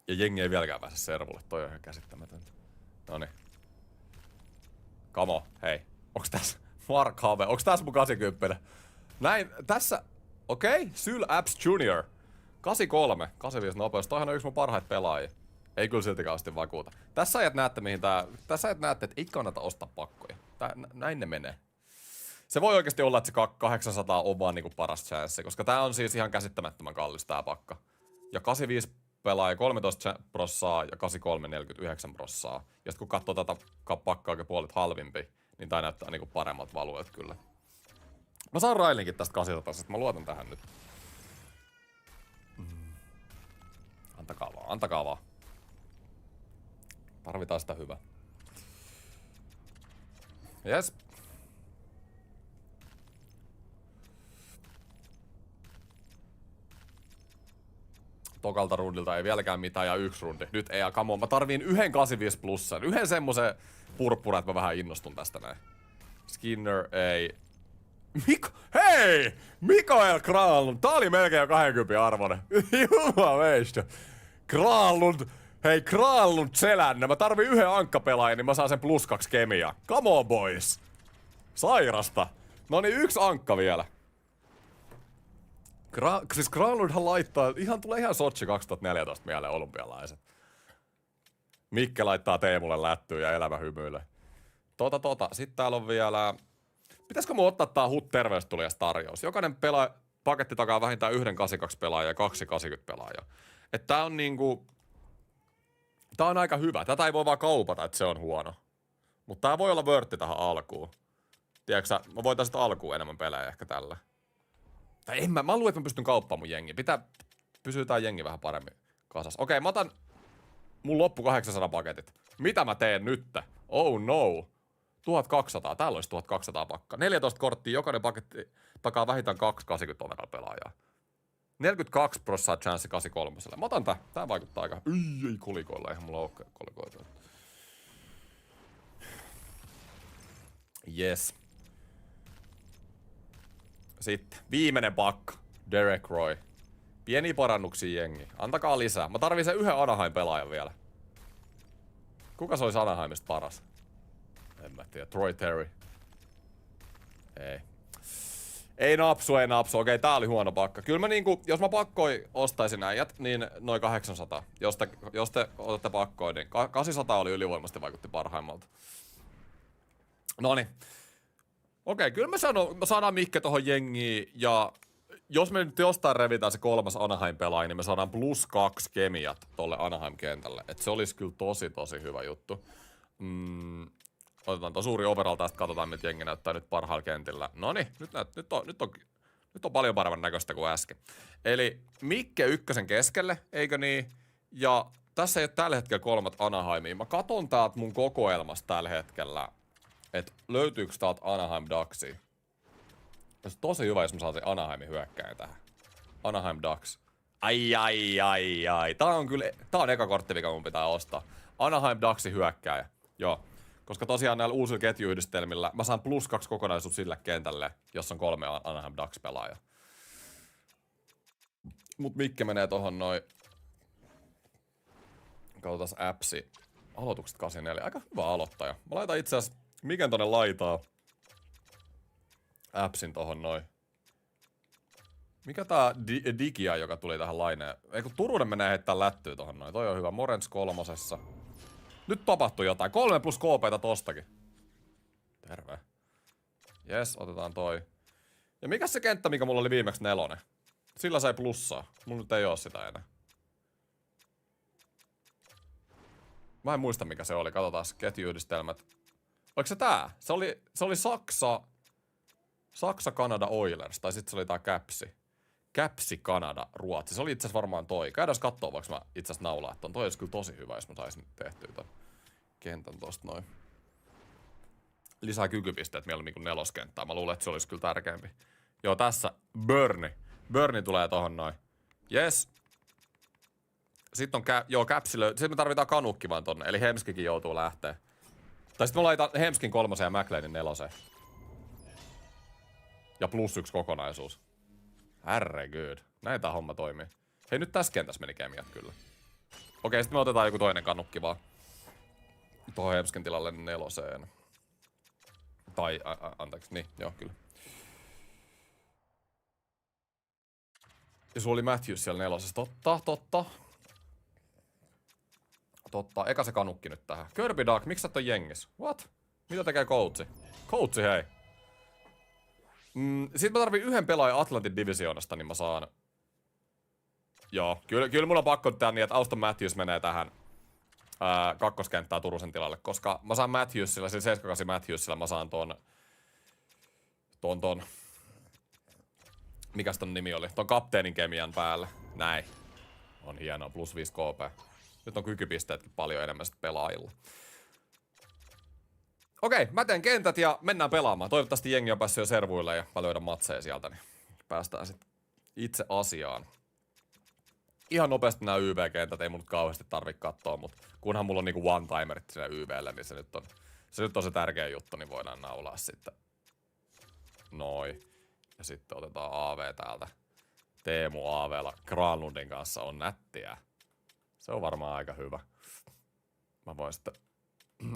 Ja jengi ei vieläkään pääse servulle, toi on ihan käsittämätöntä. Noniin. Come on, hei. Onks tässä Mark Have? Onks tässä mun 80? Näin, tässä, okei, Syl Apps Junior. 83, 85 nopeus. Toihan on yksi mun parhaita pelaajia. Ei kyllä siltikään asti vakuuta. Tässä ajat näette, että ei kannata ostaa pakkoja. Näin ne menee. Se voi oikeasti olla, että se 800 on vaan niinku paras chanssi, koska tää on siis ihan käsittämättömän kallis tää pakka. Ja 85 pelaaja 13% ja 83 49%. Ja sit kun katsoo tätä pakkaa oikein puolet halvimpi, niin tää näyttää niinku paremmat valueet kyllä. Mä saan Railinkin tästä 800, mä luotan tähän nyt. Antakaa vaan. Tarvitaan sitä hyvää. Jes. Tokalta rundilta ei vieläkään mitään ja 1 rundi. Nyt ei, come on. Mä tarviin yhden 85 plussan. Yhden semmosen purppura, että mä vähän innostun tästä näin. Skinner ei. Hei! Mikael Granlund. Tää oli melkein jo 20 arvoinen. Jumalauta. Granlund. Hei, Granlund selännä. Mä tarviin yhden ankkapelaajan, niin mä saan sen +2 kemiaa. Come on, boys. Sairasta. Noniin, 1 ankka vielä. Siis Granlundhan laittaa, tulee ihan Sochi 2014 mieleen olympialaiset. Mikke laittaa Teemulle lättyyn ja elämä hymyilee. Sitten täällä on vielä. Pitäisikö mun ottaa tää HUT terveystulijas tarjous? Jokainen paketti takaa vähintään 1 82 pelaaja ja 2 80 pelaajaa. Et tää on niinku. Tää on aika hyvä. Tätä ei voi vaan kaupata, että se on huono. Mutta tää voi olla vörtti tähän alkuun. Tiedätkö mä voitais alkuun enemmän pelejä ehkä tällä. Tai mä luulen, että mä pystyn kauppaamaan mun jengi. Pysyy tää jengi vähän paremmin kasas. Okei, mä otan mun loppu 800 paketit. Mitä mä teen nyt? Oh no. 1200. Täällä olisi 1200 pakkaa. 14 korttia. Jokainen paketti takaa vähintään 2 80 overall pelaajaa. 42% chanssi 83. Mä otan tää. Tää vaikuttaa aika. Ei kolikoilla. Eihän mulla ole kolikoita. Yes. Sitten viimeinen pakka. Derek Roy. Pieniä parannuksia jengi. Antakaa lisää. Mä tarvitsen yhden Anaheim-pelaajan vielä. Kuka se olisi Anaheimista paras? En mä tiedä. Troy Terry. Ei. Ei napsu. Okei, tää oli huono pakka. Kyllä mä niinku, jos mä pakkoi ostaisin äijät, niin noin 800. Jos te otatte pakkoin, niin 800 oli ylivoimasti vaikutti parhaimmalta. Noniin. Okei, kyllä me saadaan Mikke tohon jengiin, ja jos me nyt jostain revitään se 3. Anaheim-pelaaja, niin me saadaan +2 kemiat tolle Anaheim-kentälle. Et se olisi kyllä tosi hyvä juttu. Otetaan tuo suuri overall tästä, katsotaan mitä jengi näyttää nyt parhaalla kentillä. Noniin, nyt on paljon paremman näköistä kuin äsken. Eli Mikke 1 keskelle, eikö niin? Ja tässä ei ole tällä hetkellä 3 Anaheimia. Mä katon täältä mun kokoelmasta tällä hetkellä, että löytyykö täältä Anaheim Ducksia. Se on tosi hyvä, jos mä saisin Anaheimin hyökkäin tähän. Anaheim Ducks. Ai. Tää on eka kortti, mikä mun pitää ostaa. Anaheim Ducksin hyökkääjä. Joo. Koska tosiaan näillä uusilla ketjuyhdistelmillä mä saan +2 kokonaisuus sille kentälle, jos on 3 Anaheim Ducks-pelaajaa. Mut Mikke menee tohon noin. Katsotaan appsi. Aloitukset 84. Aika hyvä aloittaja. Mä laitan itse asiassa Miken tonne laitaa. Appsin tohon noin. Mikä tää Digia, joka tuli tähän laineen? Ei kun Turunen menee heittää lättyä tohon noin. Toi on hyvä. Morens 3. Nyt tapahtui jotain. 3 plus KP:tä tostakin. Terve. Jes, otetaan toi. Ja mikä se kenttä, mikä mulla oli viimeksi 4? Sillä sai plussaa. Mulla nyt ei oo sitä enää. Mä en muista mikä se oli. Katsotaan ketjuyhdistelmät. Oliko se tää? Se oli Saksa, Kanada, Oilers. Tai sit se oli tää Capsi, Kanada, Ruotsi. Se oli itse asiassa varmaan toi. Käydään kattoo, voiko mä itse asiassa naulaa, että toi olisi kyllä tosi hyvä, jos mä saisin tehtyä ton kentän tosta noin. Lisää kykypisteet mieluummin kuin 4-kenttää. Mä luulen, että se olisi kyllä tärkeämpi. Joo, tässä Burni tulee tohon noin. Yes. Sitten on Capsilö. Sitten me tarvitaan Kanukki vaan tonne. Eli Hemskikin joutuu lähteä. Tai sitten mä laitan Hemskin 3 ja McLeanin 4. Ja +1 kokonaisuus. Herregud. Näin tää homma toimii. Hei, nyt tässä kentässä meni kemiat kyllä. Okei, sitten me otetaan joku toinen Kanukki vaan. Tuohon Hemskin tilalle 4. Tai, anteeksi, niin, joo, kyllä. Ja sulla oli Matthews siellä 4. Totta, eka se Kanukki nyt tähän. Kirby Duck, miksi sä et on jengis? What? Mitä tekee coachi? Coachi, hei. Sitten mä tarvin yhden pelaajan Atlantin divisioonasta, niin mä saan... Joo, kyllä mun on pakko tehdä niin, että Auston Matthews menee tähän kakkoskenttää Turusen tilalle, koska mä saan Matthewsilla, sillä 78 Matthewsilla mä saan ton... Mikäs ton nimi oli? Ton kapteenin kemian päälle. Näin. On hienoa, +5 KP. Nyt on kykypisteetkin paljon enemmän sit pelaajilla. Okei, mä teen kentät ja mennään pelaamaan. Toivottavasti jengi on päässyt jo servuille ja mä löydän matseja sieltä, niin päästään sit itse asiaan. Ihan nopeasti nämä YV-kentät, ei mun nyt kauheasti tarvitse katsoa, mutta kunhan mulla on niinku one-timerit sinne YVlle, niin se nyt on se tärkeä juttu, niin voidaan naulaa sitten. Noi. Ja sitten otetaan AV täältä. Teemu AVlla Granlundin kanssa on nättiä. Se on varmaan aika hyvä. Mä voin sitten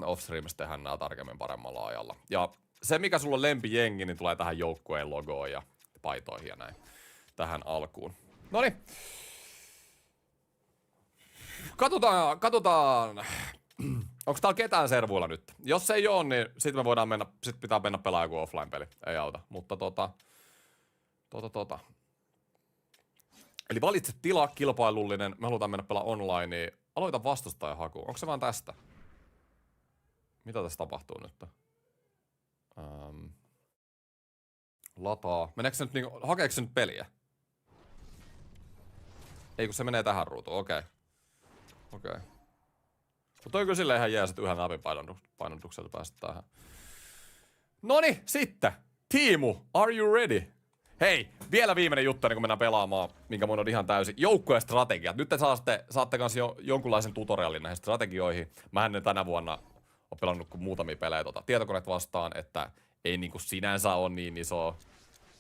off-streamissa tehdä nää tarkemmin paremmalla ajalla. Ja se, mikä sulla on lempijengi, niin tulee tähän joukkueen logoon ja paitoihin ja näin. Tähän alkuun. Noniin. Katsotaan. Onko täällä ketään servuilla nyt? Jos ei oo, niin sit me voidaan mennä, sit pitää mennä pelaa joku offline-peli. Ei auta. Mutta Eli valitse tila, kilpailullinen. Me halutaan mennä pelaa online, niin aloita vastustajan haku. Onko se vaan tästä? Mitä tässä tapahtuu nyt? Lataa. Meneekö se nyt niinku, hakeeko se nyt peliä? Ei kun se menee tähän ruutuun, okei. Mutta on kyllä silleen ihan jees, että yhden napin painontukselta päästä tähän. Noni, sitten. Tiimu, are you ready? Hei, vielä viimeinen juttu, niin kun mennään pelaamaan, minkä mun on ihan täysin. Joukkojen strategiat. Nyt te saatte kanssa jonkunlaisen tutorialin näihin strategioihin. Mähän en tänä vuonna ole pelannut kuin muutamia pelejä tietokoneet vastaan, että ei niinku sinänsä ole niin iso.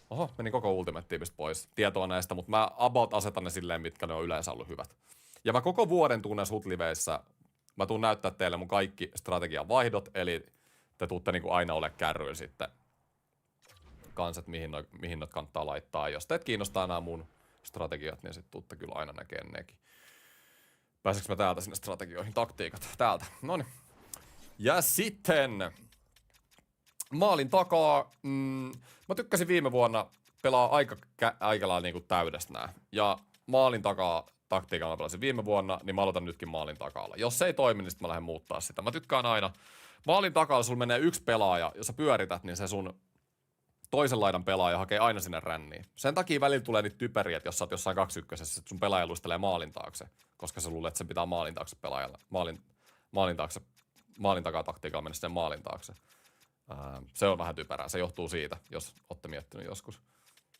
Oho, meni koko Ultimate Teamista pois tietoa näistä, mutta mä about asetan ne silleen, mitkä ne on yleensä ollut hyvät. Ja mä koko vuoden tuun näissä HUT-liveissä, mä tuun näyttää teille mun kaikki strategian vaihdot, eli te tuutte niinku aina ole kärryillä sitten kans, että mihin noit kannattaa laittaa. Jos teet kiinnostaa nämä mun strategiat, niin sit tuutte kyllä aina näkeen nekin. Pääseekö mä täältä sinne strategioihin? Taktiikat. Täältä. Noniin. Ja sitten maalin takaa. Mä tykkäsin viime vuonna pelaa aika lailla niinku täydestä nää. Ja maalin takaa taktiikalla mä pelasin viime vuonna, niin mä aloitan nytkin maalin takalla. Jos se ei toimi, niin sit mä lähden muuttaa sitä. Mä tykkään aina. Maalin takalla sulla menee yksi pelaaja, jos sä pyörität, niin se sun toisen laidan pelaaja hakee aina sinne ränniin. Sen takia välillä tulee niitä typeriä, että jos sä oot jossain 2-1, että sun pelaaja luistelee maalin taakse, koska sä luulet, että se pitää maalin taakse pelaajalle. Maalin takaa taktiikalla mennä sinne maalin taakse. Se on vähän typerää. Se johtuu siitä, jos olette miettinyt joskus.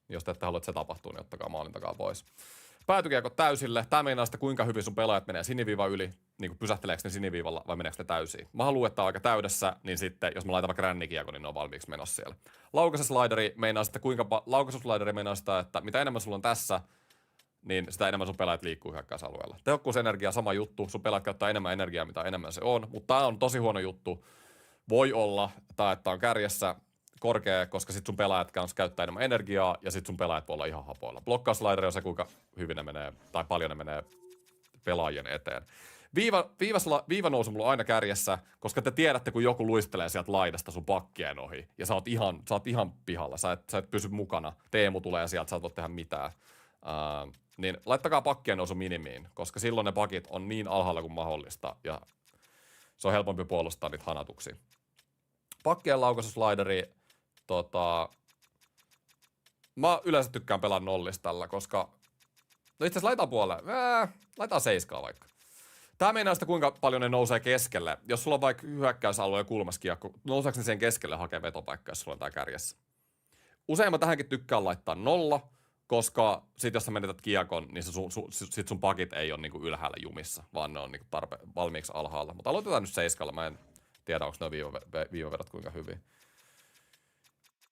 Jos te ette halua, että se tapahtuu, niin ottakaa maalin takaa pois. Päätykiekko täysille. Tää meinaa sitä, kuinka hyvin sun pelaajat menee siniviivan yli. Niin kuin pysähteleekö ne siniviivalla vai meneekö ne täysiin. Mä haluan, että on aika täydessä, niin sitten jos mä laitan vaikka rännikiekko, niin ne on valmiiksi menossa siellä. Laukaisuslaideri meinaa sitä, että mitä enemmän sulla on tässä, niin sitä enemmän sun pelaajat liikkuu hyökkäysalueella. Tehokkuusenergia sama juttu. Sun pelaajat käyttää enemmän energiaa, mitä enemmän se on. Mutta tää on tosi huono juttu. Voi olla, että on kärjessä korkea, koska sit sun pelaajat kanssa käyttää enemmän energiaa ja sit sun pelaajat voi olla ihan hapoilla. Blokkauslaideri on se, kuinka hyvin ne menee, tai paljon ne menee pelaajien eteen. Viivanousu mulla on aina kärjessä, koska te tiedätte, kun joku luistelee sieltä laidasta sun pakkien ohi, ja sä oot ihan pihalla, sä et pysy mukana. Teemu tulee sieltä, sä et voi tehdä mitään. Niin laittakaa pakkien nousu minimiin, koska silloin ne pakit on niin alhaalla kuin mahdollista, ja se on helpompi puolustaa niitä hanatuksia. Pakkien laukaisuslaideri, mä yleensä tykkään pelaa nollista tällä, koska no itse asiassa laitaan puolelle, laitaan 7 vaikka. Tää meinaa sitä, kuinka paljon ne nousee keskelle. Jos sulla on vaikka hyökkäysalueen kulmaskiekko, nouseeko ne sen keskelle hakee vetopaikkaa, jos sulla on tää kärjessä? Usein mä tähänkin tykkään laittaa 0, koska sit jos sä menetät kiekon, niin sit sun pakit ei ole niinku ylhäällä jumissa, vaan ne on niinku valmiiksi alhaalla. Mutta aloitetaan nyt 7, mä en tiedä, onko ne viivavedot kuinka hyvin.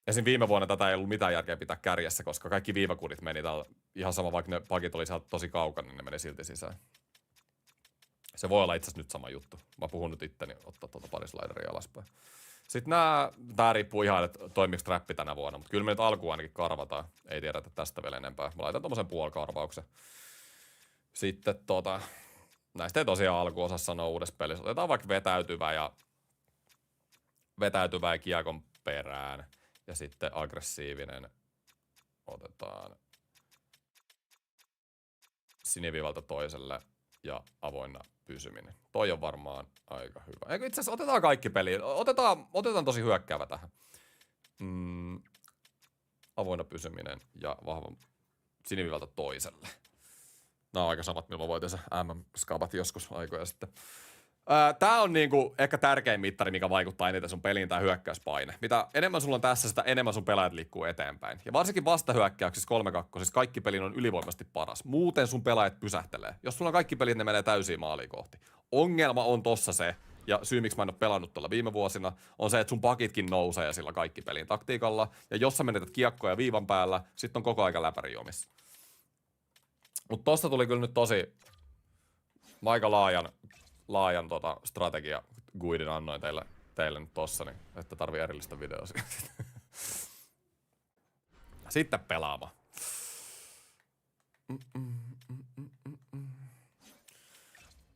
Esim. Viime vuonna tätä ei ollut mitään järkeä pitää kärjessä, koska kaikki viivakudit meni täällä ihan sama, vaikka ne pakit oli sieltä tosi kaukana, niin ne meni silti sisään. Se voi olla itse asiassa nyt sama juttu. Mä puhun nyt itteni ottaa pari slideria alaspäin. Sitten tää riippuu ihan, että toimiiko trappi tänä vuonna, mutta kyllä me nyt alkuun ainakin karvataan. Ei tiedetä tästä vielä enempää. Mä laitan tommosen puolikarvauksen. Sitten näistä ei tosiaan alkuun osaa sanoa uudessa pelissä. Otetaan vaikka vetäytyvä ja kiekon perään. Ja sitten aggressiivinen otetaan sinivivalta toiselle ja avoinna pysyminen. Toi on varmaan aika hyvä. Eikö itse asiassa otetaan kaikki peliin? Otetaan tosi hyökkäävä tähän. Avoinna pysyminen ja vahva sinivivalta toiselle. Nämä on aika samat, milloin voitiin se MM-skabat joskus aikoja sitten. Tää on niinku ehkä tärkein mittari, mikä vaikuttaa eniten sun peliin, tää hyökkäyspaine. Mitä enemmän sulla on tässä, sitä enemmän sun pelaajat liikkuu eteenpäin. Ja varsinkin vastahyökkäyksissä 3-2, kaikki pelin on ylivoimaisesti paras. Muuten sun pelaajat pysähtelee. Jos sulla on kaikki pelit, ne menee täysiin maaliin kohti. Ongelma on tossa se, ja syy miksi mä en ole pelannut tuolla viime vuosina, on se, että sun pakitkin nousee sillä kaikki pelin taktiikalla. Ja jos sä menetät kiekkoja viivan päällä, sit on koko aika läpäri jomissa. Mut tosta tuli kyllä nyt tosi aika laajan strategia guidin annoin teille nyt tossa, niin että tarvii erillistä videoa siitä. Sitten pelaamaan.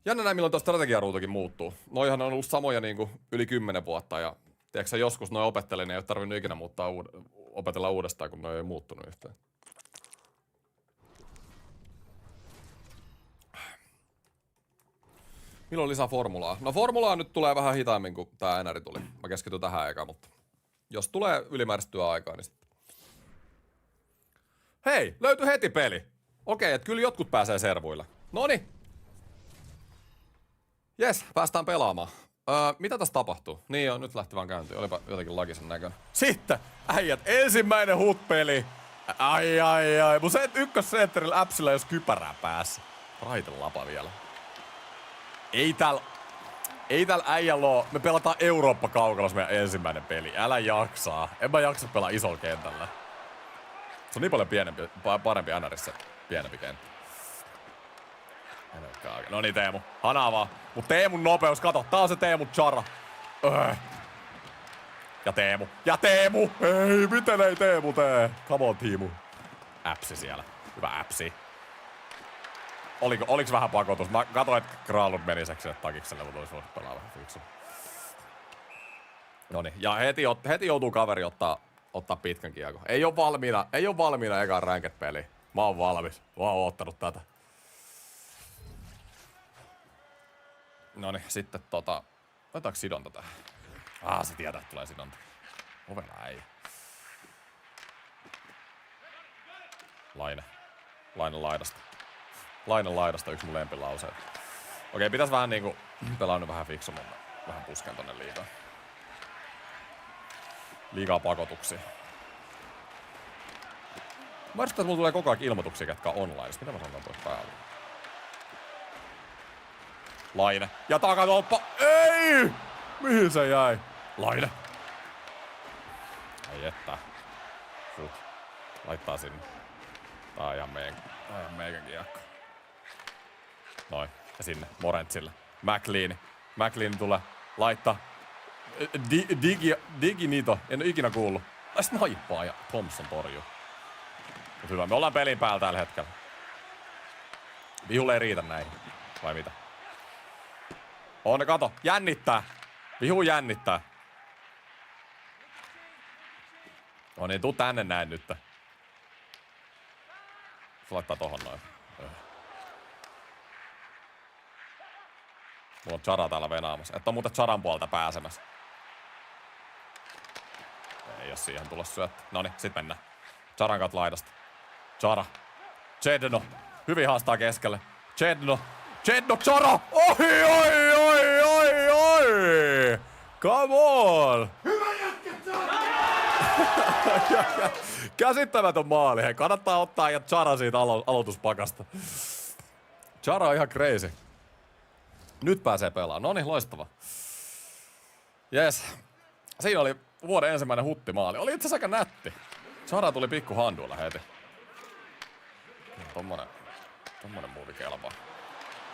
Jännä näin, milloin tuo strategiaruutukin muuttuu. Noihan on ollut samoja niinku yli 10 vuotta ja tiedätkö joskus noi opettelin, ei ole tarvinnut ikinä opetella uudestaan, kun noi ei muuttunut yhtään. Milloin lisää formulaa? No formulaa nyt tulee vähän hitaammin, kun tää NR tuli. Mä keskityn tähän eka, mutta jos tulee ylimääräistä työaikaa, niin sitten. Hei, löytyi heti peli. Okei, että kyllä jotkut pääsee servuille. Noniin. Jes, päästään pelaamaan. Mitä tässä tapahtuu? Niin joo, nyt lähti vaan käyntiin. Olipa jotenkin lagisen näköinen. Sitten, äijät, ensimmäinen HUT-peli. Ai. Mun ykkössentterillä äpsillä jos kypärää päässä. Raitelapa vielä. Ei täällä äijällä oo. Me pelataan Eurooppa-kaukalossa meidän ensimmäinen peli. Älä jaksaa. En mä jaksa pelaa isolla kentällä. Se on niin paljon parempi NRissä pienempi kenttä. No niin Teemu, hanaa vaan. Mut Teemun nopeus, kato, tää on se Teemun chara. Ja Teemu! Ei, miten ei Teemu tee? Come on, Tiimu. Äpsi siellä. Hyvä äpsi. Oliks vähän pakotus? Mä katsoin, että Kralund meni seksille takikselle, mutta olisi voinut pelaa vähän fiksu. Noniin, ja heti joutuu kaveri ottaa pitkän kiekon. Ei oo valmiina ekaan ranked-peli. Mä oon valmis. Mä oon ottanut tätä. Noniin, sitten otetaanko sidonta tähän? Se tietää, että tulee sidonta. Ovela äijä. Laine laidasta. Lainan laidasta yksi mun lempilauseet. Okei, pitäis vähän niinku pelaa nyt vähän fiksummin. Vähän pusken tonne liikaa. liikaa pakotuksia. Mä ajattelin, että mulla tulee koko ajan ilmoituksia, ketkä on online. Mitä mä sanon tuossa päälle? Laine. Ja takatolppa. Ei! Mihin se jäi? Laine. Ei että. Fut. Laittaa sinne. Tää on ihan meikän kiekko. Noin. Ja sinne. Morentsille. McLean tulee. Laittaa. Diginito. En oo ikinä kuullut. Snaippaa ja Thompson torjuu. Mut hyvä. Me ollaan pelin päällä tällä hetkellä. Vihulle ei riitä näihin. Vai mitä? On, kato. Jännittää. Vihu jännittää. No niin, tuu tänne näin nyt. Se laittaa tohon noin. Mulla on Chara täällä venaamassa. Et on muuten Charan puolta pääsemässä. Ei oo siihen tulla syöttä. Noniin, sit mennään. Charan kat laidasta. Chara. Chedno. Hyvin haastaa keskelle. Chedno, Chara! Ohi, oi! Come on! Hyvä jätkä, käsittämätön maali. Hei, kannattaa ottaa ja Chara siitä aloituspakasta. Chara on ihan crazy. Nyt pääsee pelaamaan. Noniin, loistava. Jes. Siinä oli vuoden ensimmäinen huttimaali. Oli itse asiassa aika nätti. Chara tuli pikku handuilla heti. Tommonen muuvi kelpaa.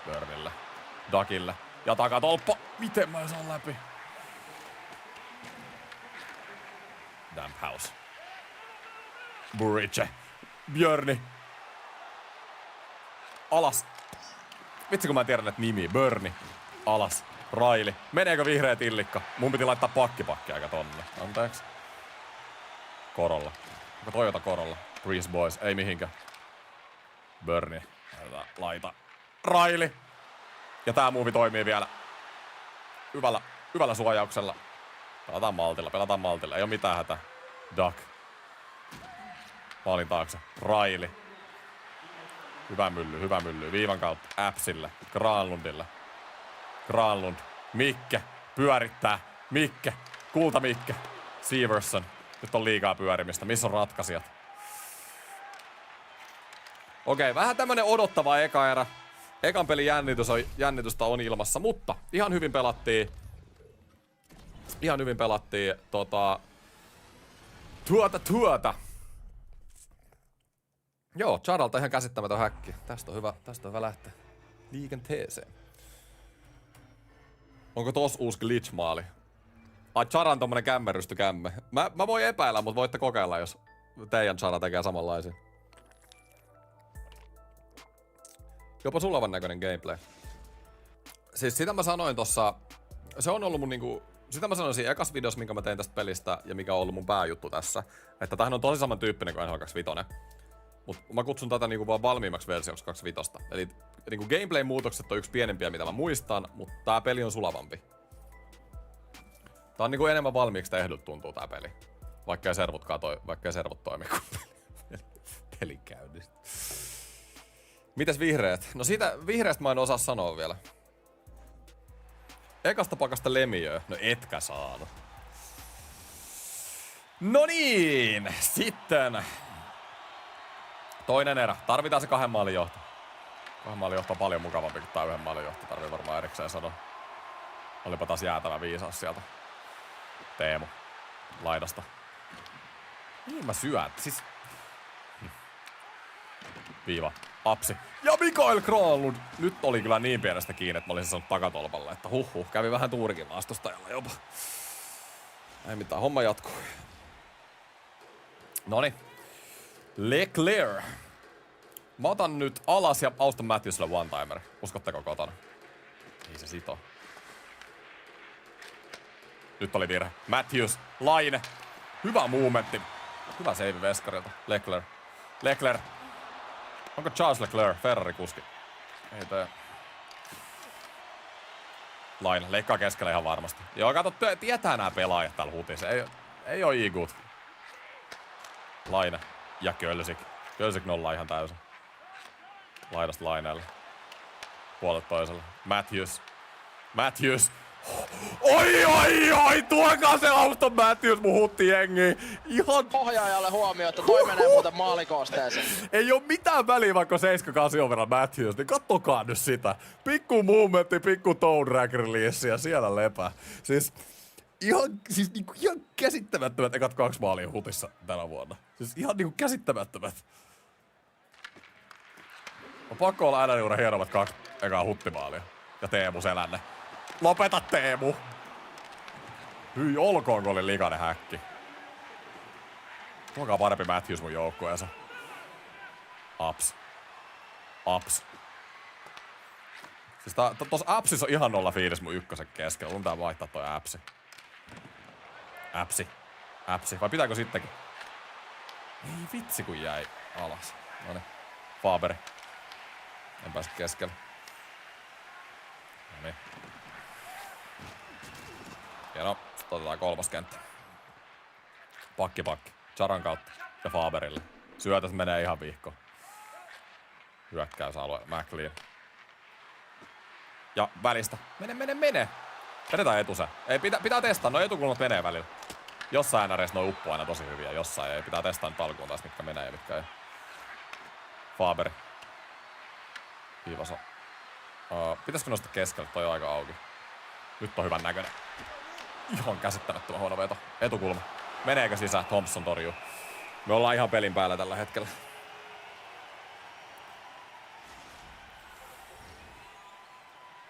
Burnille. Dakille. Ja takatolppa. Miten mä en saa läpi? Damn house. Burice. Björni. Alas. Vitsi kun mä tiedän näitä nimiä. Börni. Alas. Raili. Meneekö vihreä tillikka? Mun piti laittaa pakkipakki aika tonne. Anteeksi. Korolla. Onko Toyota Korolla? Breeze Boys. Ei mihinkään. Börni. Laita. Raili. Ja tää muuvi toimii vielä. Hyvällä suojauksella. Pelataan maltilla. Ei oo mitään hätää. Duck. Maalin taakse. Raili. Hyvä mylly. Viivan kautta. Appsille. Granlund. Mikke. Pyörittää. Mikke. Kulta Mikke. Severson. Nyt on liikaa pyörimistä. Missä on ratkaisijat? Okei, vähän tämmönen odottava eka erä. Ekan pelin jännitystä on ilmassa, mutta ihan hyvin pelattiin tuota. Joo, Charalta ihan käsittämätön häkki. Tästä on hyvä lähteä liikenteeseen. Onko tos uusi glitch-maali? Ai, Charan tommonen kämmerysty-kämme. Mä voin epäillä, mutta voitte kokeilla, jos teidän Chara tekee samanlaisia. Jopa sulavan näköinen gameplay. Siis sitä mä sanoin tossa, se on ollut mun niinku, sitä mä sanoin siinä ekas videossa, minkä mä tein tästä pelistä ja mikä on ollut mun pääjuttu tässä. Että tämähän on tosi samantyyppinen kuin NHL 25. Mut mä kutsun tätä niinku vaan valmiimmaksi versioksi 25. Eli niinku gameplay-muutokset on yksi pienempiä mitä mä muistan, mutta tää peli on sulavampi. Tää on niinku enemmän valmiiksi tehdyt tuntuu tää peli. Vaikka ei servot toimi kun peli käynnistä. Mites vihreät? No siitä vihreästä mä en osaa sanoa vielä. Ekasta pakasta Lemieux. No etkä saanut. No niin, sitten. Toinen erä. Tarvitaan se 2 maalin johto. 2 maalin johto on paljon mukavampi kuin tää 1 maalin johto. Tarvii varmaan erikseen sanoa. Olipa taas jäätävä viisaus sieltä. Teemu. Laidasta. Niin mä syön. Siis... Viiva. Apsi. Ja Mikael Granlund. Nyt oli kyllä niin pienestä kiinni, että mä olisin sanonut takatolpalle, että kävi vähän tuurikin vastustajalla jopa. Ei mitään, homma jatkuu. Noniin. Leclerc. Mä otan nyt alas ja Auston Matthewsille one-timer. Uskotteko kotona? Ei se sitoo. Nyt oli virhe. Matthews. Laine. Hyvä movementti. Hyvä save veskarilta. Leclerc. Onko Charles Leclerc, Ferrari-kuski? Ei tee. Laine, leikkaa keskellä ihan varmasti. Joo, kato, tietää nää pelaajat täällä hutissa. Ei oo igut. Laine ja Kölsik. Kölsik nollaa ihan täysin. Laidasta Laineelle. Puolet toiselle. Matthews. Oi, tuokaa se Auston Matthews mun hutti jengi. Ihan Ohjaajalle huomio, että toi menee muuten maalikoosteeseen. ei oo mitään väliä vaikka 7-8 on verran Matthews, niin kattokaa nyt sitä. Pikku movementti, pikku toe drag release ja siellä lepää. Siis ihan käsittämättömät ekat 2 maalia hutissa tänä vuonna. Siis ihan niinku käsittämättömät. On pakko olla NR-juuren hienommat 2 ekaa huttimaalia. Ja Teemu selänne. Lopeta Teemu! Hyi olkoon, kun oli likainen häkki. Kuinka parempi Matthews mun joukkueensa. Ups. Siis tossa appsissa on ihan 0 fiilis mun ykkösen keskellä. Mun tää vaihtaa toi appsi. Appsi. Vai pitääkö sittenkin? Ei vitsi kun jäi alas. Noniin. Faberi. En päässyt keskelle. Noniin. Hieno. Sitten otetaan 3. kenttä. Pakki. Charan kautta. Ja Faberille. Syötäs menee ihan vihkoon. Hyökkäysalue. McLean. Ja välistä. Mene. Vedetään etusä. Ei, pitää testaa. No etukulmat menee välillä. Jossain NRS noi uppoo aina tosi hyviä. Jossain ei. Pitää testaa nyt alkuun taas, mitkä menee ja mitkä ei. Faberi. Hiivaso. Pitäisikö nostaa keskelle? Toi on aika auki. Nyt on hyvän näköinen. Ihan käsittämättömän huono veto. Etukulma. Meneekö sisään? Thompson torjuu. Me ollaan ihan pelin päällä tällä hetkellä.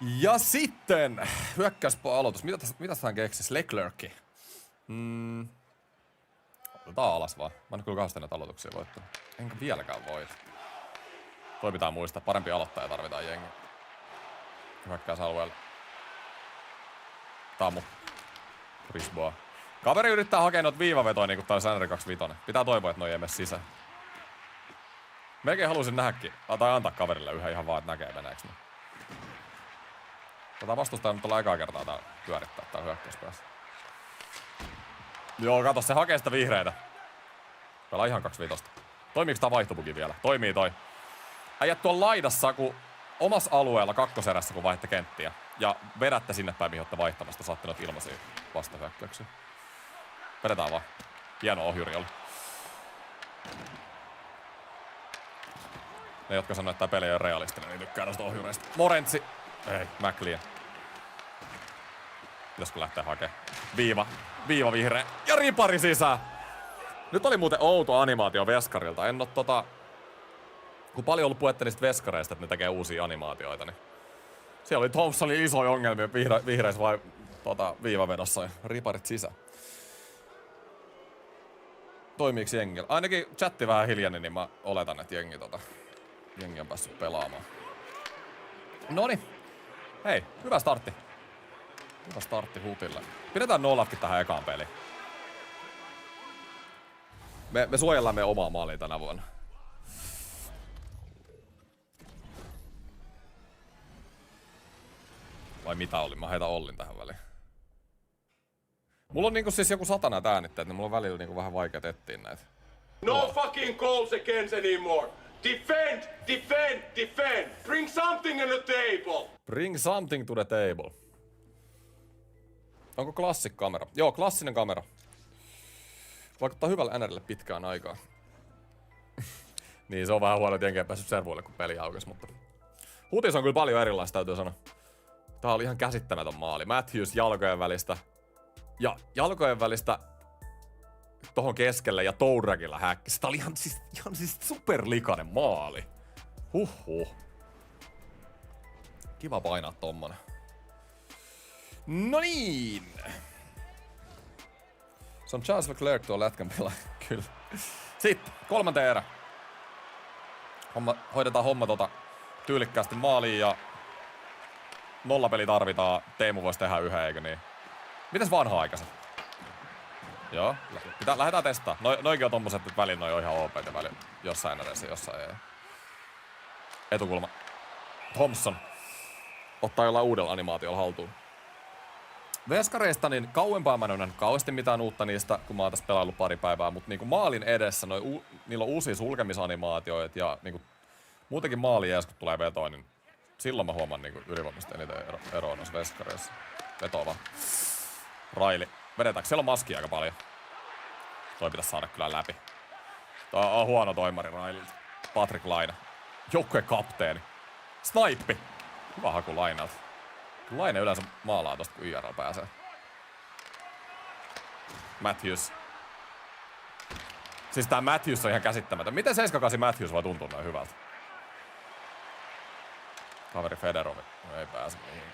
Ja sitten hyökkäyspää aloitus. Mitä hän keksis? Leclerc. Otetaan alas vaan. Mä en ole kyllä kauheasti näitä aloituksia voittanut. Enkä vieläkään voi. Toi pitää muistaa. Parempi aloittaja tarvitaan jengi. Hyökkäysalueelle. Tamu. Risboa. Kaveri yrittää hakea noita viivavetoja niinku tää olisi NR25. Pitää toivoa, että noi ei mene sisään. Melkein halusin nähdäkin. Tai antaa kaverille yhden ihan vaan, että näkee meneeks. Tätä vastustaa nyt olla ekaa kertaa tää pyörittää tää hyökkäyspäässä. Joo, kato, se hakee sitä vihreitä. Pelaa ihan 25. Toimiiks tää vaihtopuki vielä? Toimii toi. Äijät tuolla laidassa, kun omassa alueella kakkoserässä, kun vaihdatte kenttiä. Ja vedätte sinne päin, mihin olette vaihtamasta. Saatte noita ilmaisia vastahyökkäyksiä. Vedetään vaan. Hieno ohjuri oli. Ne, jotka sanoo, että tää peli on realistinen, niin tykkää noista ohjureista. Morentsi. Ei, McLean. Pitäisikö lähteä hakemaan? Viiva vihreä. Ja ripari sisään! Nyt oli muuten outo animaatio Veskarilta. En oo kun paljon ollut puhetta niistä veskareista, että ne tekee uusia animaatioita, niin siellä oli Thompsonin isoja ongelmia vihreissä vai viivavedossa ja riparit sisään. Toimiiks jengillä? Ainakin chatti vähän hiljainen, niin mä oletan, että jengi on päässyt pelaamaan. Noniin. Hei, hyvä startti. Hyvä startti hutille. Pidetään nollatkin tähän ekaan peliin. Me suojellaan meidän omaa maalia tänä vuonna. Vai mitä oli? Mä heitän Ollin tähän väliin. Mulla on niinku siis joku 100 näitä äänitteet, niin mulla on välillä niinku vähän vaikea etsiä näitä. No fucking calls against anymore. Defend. Bring something to the table. Bring something to the table. Onko classic kamera? Joo, klassinen kamera. Vaikuttaa hyvälle NRille pitkään aikaa. Niin, se on vähän huono, että jenki ei päässyt servuille, kun peli aukesi, mutta hutis on kyllä paljon erilaista, täytyy sanoa. Tää oli ihan käsittämätön maali. Matthews jalkojen välistä. Ja jalkojen välistä tohon keskelle ja Touragilla häkkisi. Tää oli ihan siis superlikainen maali. Huhhuh. Kiva painaa tommonen. No niin. Se on Charles Leclerc tuo lätkän pelaaja. Kyllä. Sitten 3. erä. Hoidetaan homma tyylikkäästi maaliin ja nollapeli tarvitaan. Teemu voisi tehdä yhden, eikö niin? Mitäs vanha-aikaiset? Joo, lähdetään testaa. Noikin on tommoset, että välillä noi on ihan OP ja välillä jossain edessä, jossain ei. Etukulma. Thompson ottaa jollain uudella animaatiolla haltuun. Veskareista niin kauempaa mä en ole nähnyt kauheasti mitään uutta niistä, kun mä oon tässä pelaillut pari päivää, mutta niinku maalin edessä niillä on uusia sulkemisanimaatioita ja niinku muutenkin maalin edes, kun tulee vetoa, niin Silloin mä huomaan niinku ylivoimasta eniten eroa noissa veskareissa. Vetoo vaan. Raili. Vedetäänkö? Siellä on maskia aika paljon. Toi pitäisi saada kyllä läpi. Tää on huono toimari Raililta. Patrick Laine. Joukkueen kapteeni. Snaippi. Hyvä haku Lainelta. Laine yleensä maalaa tosta, kun IRL pääsee. Matthews. Siis tää Matthews on ihan käsittämätön. Miten 7-8 Matthews voi tuntua noin hyvältä? Kaveri Federovi. No ei pääse mihinkään.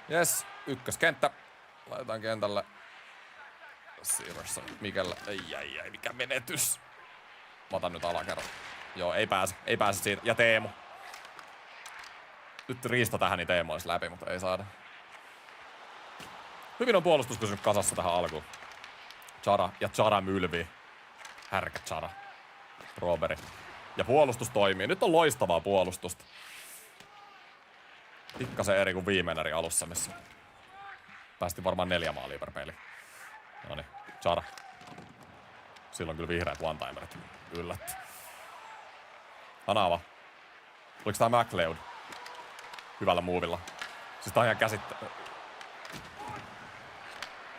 Jes, ykköskenttä. Laitetaan kentälle. Severson, Mikellä. Ei, mikä menetys. Mä otan nyt alakerran. Joo, ei pääse siitä. Ja Teemu. Nyt Riista tähän, niin Teemu olisi läpi, mutta ei saada. Hyvin on puolustus pysynyt kasassa tähän alkuun. Chara mylvii. Härkä Chara. Roberi. Ja puolustus toimii. Nyt on loistavaa puolustusta. Pikkasen eri kuin viimeinen eri alussa, missä päästi varmaan 4 maalia per peli. Noniin, Chara. Silloin kyllä vihreät one-timerit. Yllätty. Hanava. Oliko tää McLeod? Hyvällä muuvilla. Siis tää on ihan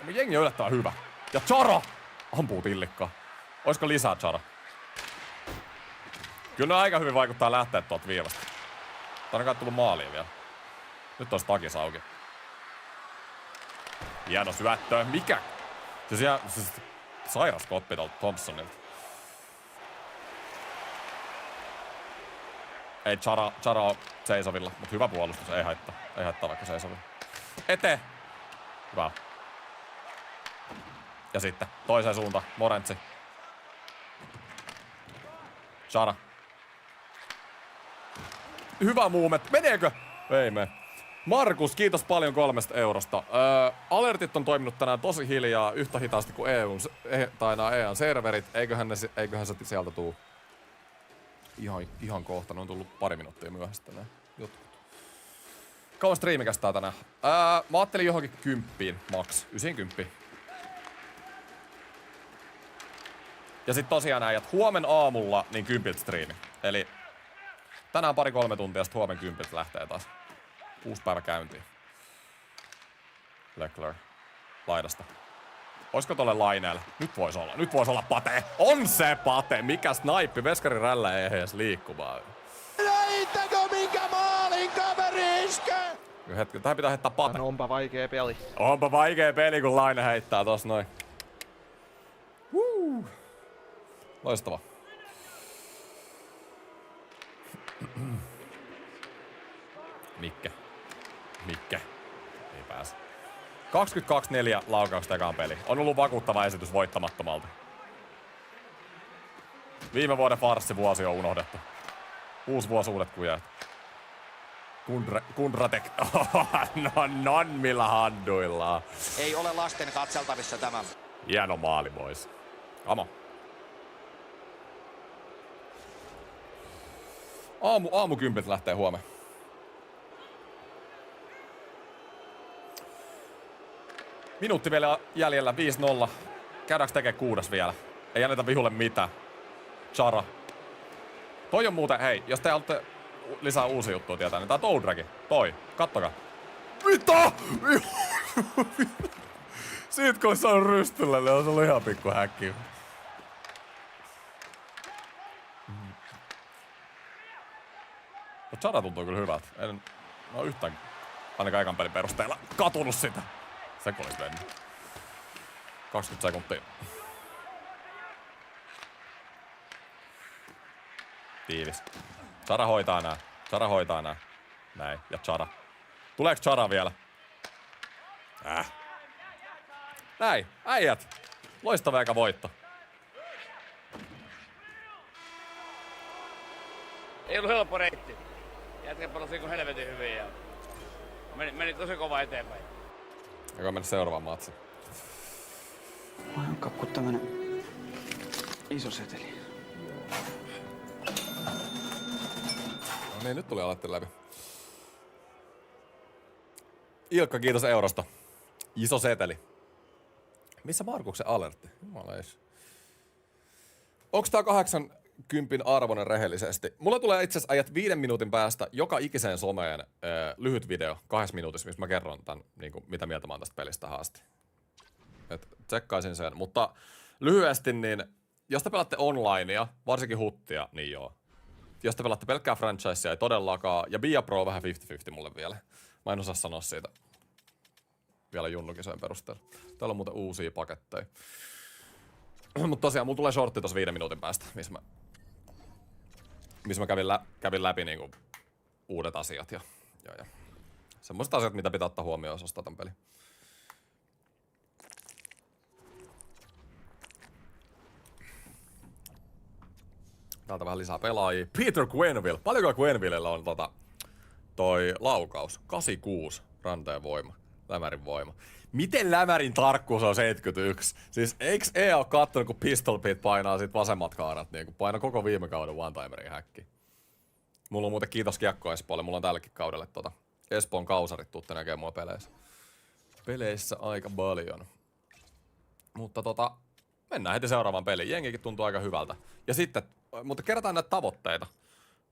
jengi on yllättävän hyvä. Ja Chara! Ampuu tillikkaa. Oisko lisää Chara? Kyllä ne aika hyvin vaikuttaa lähteä tuolta viivasta. Tää on kai tullut maaliin vielä. Nyt olisi takis auki. Hieno syöttö. Mikä? Siis sairas koppi tuolta Thompsonilta. Ei Chara on seisovilla, mutta hyvä puolustus. Ei haittaa. Ei haittaa vaikka seisovilla. Eteen! Hyvä. Ja sitten toiseen suuntaan. Morentsi. Chara. Hyvä movement. Meneekö? Ei mene. Markus, kiitos paljon 3 eurosta. Alertit on toiminut tänään tosi hiljaa, yhtä hitaasti kuin EA:n serverit. Eiköhän se sieltä tuu ihan kohta. Ne on tullut pari minuuttia myöhäistä tänään. Jotkut. Kauan striimi kestää tänään? Mä ajattelin johonkin 10 max. 90. Ja sit tosiaan äijät, huomen aamulla niin 10 striimi. Eli tänään 2-3 tuntia, sit huomen 10 lähtee taas. 6 päivä käyntiin. Leclerc. Laidasta. Oisko tolle Laineelle? Nyt vois olla Pate. On se Pate! Mikä snaippi? Veskarin rällä ei edes liikkumaan. Näittekö minkä maalin kaveri iskee? Hetki, tähän pitää heittää Pate. Onpa vaikea peli. Onpa vaikea peli, kun Laine heittää tossa noin. Loistava. Mikke. Ei pääse. 22-4 laukausta ekaan peli. On ollut vakuuttava esitys voittamattomalta. Viime vuoden farssivuosi on unohdettu. Uusi vuosi uudet kujat. Kundratek. Non millä handuillaan. Ei ole lasten katseltavissa tämä. Hieno maali, boys. Amo. Aamukympit lähtee huomenna. Minuutti vielä jäljellä, 5-0. Käydäänkö tekee 6 vielä? Ei anneta vihulle mitään. Chara. Toi on muuten, hei, jos te haluatte lisää uusia juttuja tietää, niin tää Toe Dragi. Toi, kattokaa. Mitä? Siitä kun se on rystyllä, niin on ollut ihan pikku häkki. No Chara tuntuu kyllä hyvältä. En ole yhtään, ainakaan ekan pelin perusteella, katunut sitä. Se kun olisi mennyt. 20 sekuntia. Tiivis. Chara hoitaa nää. Näin. Ja Chara. Tuleeko Chara vielä? Näin. Äijät. Loistava eka voitto. Ei ollut helppo reitti. Jätkä pelasi kuin helvetin hyvin ja meni tosi kova eteenpäin. Joka mennä seuraavaan matsiin. Mä oon kapku tämmönen iso seteli. No niin, nyt tuli aloitteen läpi. Ilkka, kiitos eurosta. Iso seteli. Missä Markuksen alertti? Jumalais. Onks tää kympin arvoinen rehellisesti. Mulla tulee itse asiassa ajat 5 minuutin päästä joka ikiseen someen lyhyt video 2 minuutissa, missä mä kerron tämän, niin kuin, mitä mieltä mä oon tästä pelistä haasti. Et tsekkaisin sen, mutta lyhyesti niin, jos te pelaatte onlinea, varsinkin huttia, niin joo. Jos te pelaatte pelkkää franchisea, ei todellakaan, ja Bia Pro vähän 50-50 mulle vielä. Mä en osaa sanoa siitä vielä junnukisojen perusteella. Täällä on muuten uusia paketteja. Mutta tosiaan, mulla tulee shortti tossa 5 minuutin päästä, missä mä kävin läpi niinku uudet asiat ja semmoiset asiat, mitä pitää ottaa huomioon, jos ostaa tämän pelin. Täältä vähän lisää pelaajia. Peter Quenneville. Paljonko Quennevillellä on toi laukaus? 86 ranteen voima. Lämärin voima. Miten lämärin tarkkuus on 71? Siis eiks EA oo kattonut, kun Pistol Pete painaa sit vasemmat kaarat, niin kun painaa koko viime kauden one-timerin häkki. Mulla on muuten kiitos Kiekko Espoolle, mulla on tälläkin kaudelle Espoon kausarit tuutte näkee mua peleissä. Peleissä aika paljon. Mutta mennään heti seuraavaan peliin. Jengikin tuntuu aika hyvältä. Ja sitten, mutta kerätään näitä tavoitteita.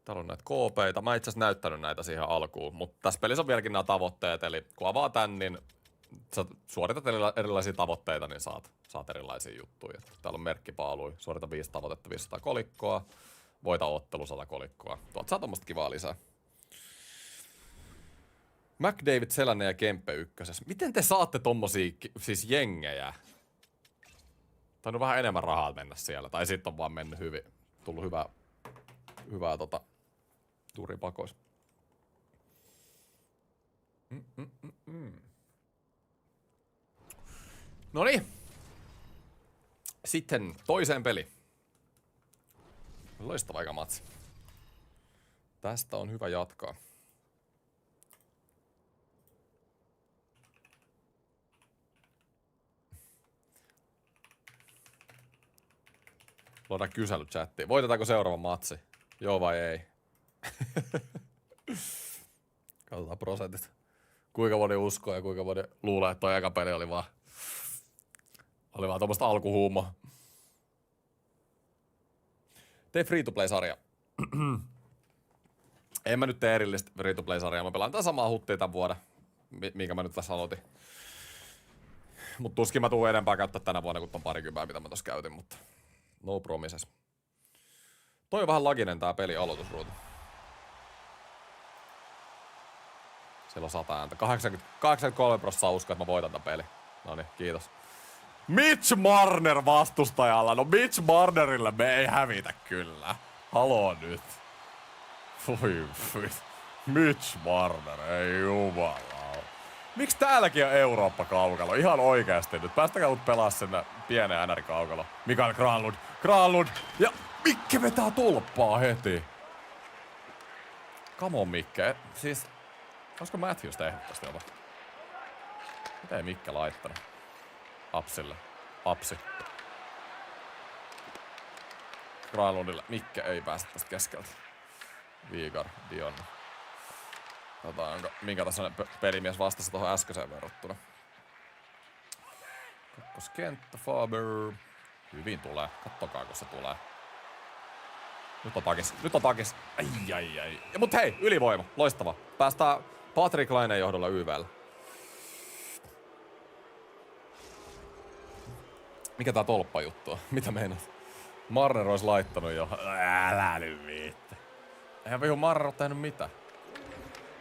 Täällä on näitä KP:itä. Mä itse asiassa näyttänyt näitä siihen alkuun, mutta tässä pelissä on vieläkin nämä tavoitteet. Eli kun avaa tän, niin sä suoritat erilaisia tavoitteita, niin saat erilaisia juttuja. Täällä on merkkipaalui. Suorita 5 tavoitetta, 500 kolikkoa. Voita ottelu 100 kolikkoa. Tuolta saa tommoista kivaa lisää. McDavid, Selänne ja Kempe ykkösessä. Miten te saatte tommosia siis jengejä? Tainnut vähän enemmän rahaa mennä siellä. Tai sit on vaan mennyt hyvin. Tullut hyvää turipakois. Noniin. Sitten toiseen peliin. Loistava aika matsi. Tästä on hyvä jatkaa. Luodaan kysely chattiin. Voitetaanko seuraava matsi? Joo vai ei? Katsotaan prosentit. Kuinka moni uskoo ja kuinka moni luulee, että toi eka peli oli vaan tommoista alkuhuumoa. Tee free-to-play-sarja. En mä nyt tee erillistä free-to-play-sarjaa. Mä pelaan tätä samaa huttia tämän vuoden, minkä mä nyt tässä aloitin. Mut tuskin mä tuun enempää käyttää tänä vuonna, kun ton parikymppää, mitä mä tossa käytin, mutta no promises. Toi on vähän laginen tää peli aloitusruutu. Siellä on 100 ääntä. 83% uskoo, että mä voitan tän peli. Noniin, kiitos. Mitch Marner vastustajalla. No Mitch Marnerille me ei hävitä kyllä. Haloo nyt. Voi. Mitch Marner, ei jumala. Miksi täälläkin on Eurooppa-kaukalo? Ihan oikeasti nyt. Päästäkää mut pelaa sinne pieneen NR-kaukalo. Mikael Granlund. Ja Mikke vetää tolppaa heti. Come on, Mikke. Siis, olisiko Matthews tehnyt tästä jotain? Mitä ei Mikke laittanut? Apsi. Granlundille. Mikke ei pääse tästä keskeltä. Viikar, Dion. Minkä tasoinen pelimies vastasi tuohon äskeiseen verrattuna. Kakkoskenttä, Faber. Hyvin tulee. Kattokaa, kun se tulee. Nyt on takis. Ai. Mut hei, ylivoima. Loistava. Päästään Patrick Laineen johdolla YV:llä. Mikä tää tolppajuttu on? Mitä meinaat? Marner ois laittanut jo. Älä nyt viitte. Eihän vihu Marner oo tehnyt mitään.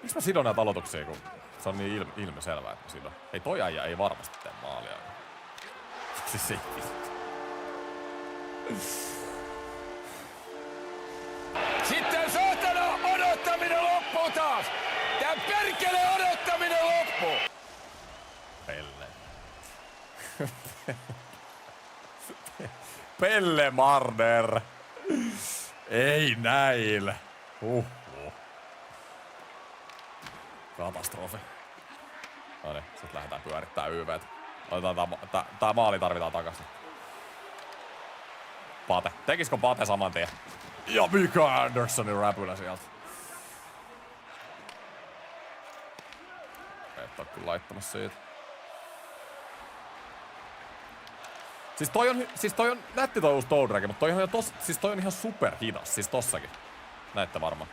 Miksi mä sidon näitä aloituksia, kun se on niin ilmiselvää, että mä sidon? Hei, toi äijä ei varmasti tee maalia. Siis ei. Sitten saatana odottaminen loppuu taas! Tää perkele odottaminen loppuu! Pelle Marner. Ei näin. Katastrofi. Noniin, sit lähdetään pyörittää YV:tä. Otetaan tää maali tarvitaan takaisin. Pate. Tekisikö Pate saman tien? Ja Mika Andersonin räpylä sieltä. Et oo kyllä laittamassa siitä. Siis toi on nätti toi uusi Toe Drag, mutta toi on ihan super hidas. Siis tossakin. Näette varmaan.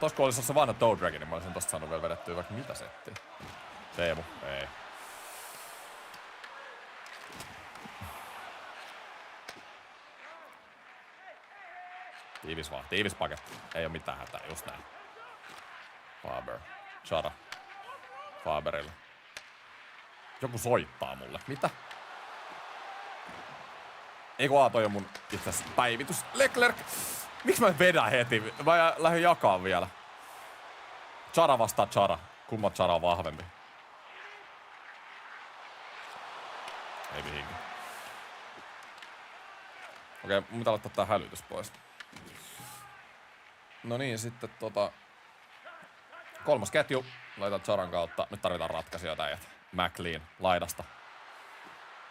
Tosko olisi se vanha Toe Drag, niin mä olisin tosta saanut vielä vedettyä vaikka mitä settiä. Teemu, ei. Tiivis vaan, tiivis paketti. Ei oo mitään hätää, just näin. Faber. Chara. Faberille. Joku soittaa mulle. Mitä? Eiku toi on mun itseasiassa päivitys. Leclerc! Miksi mä vedän heti? Mä lähdin jakaa vielä. Chara vastaa Chara. Kummat Chara on vahvempi? Ei mihinkään. Okei, mun pitää laittaa tää hälytys pois. No niin, sitten kolmas ketju. Laitan Charan kautta. Nyt tarvitaan ratkaisijoita äijät. McLean laidasta.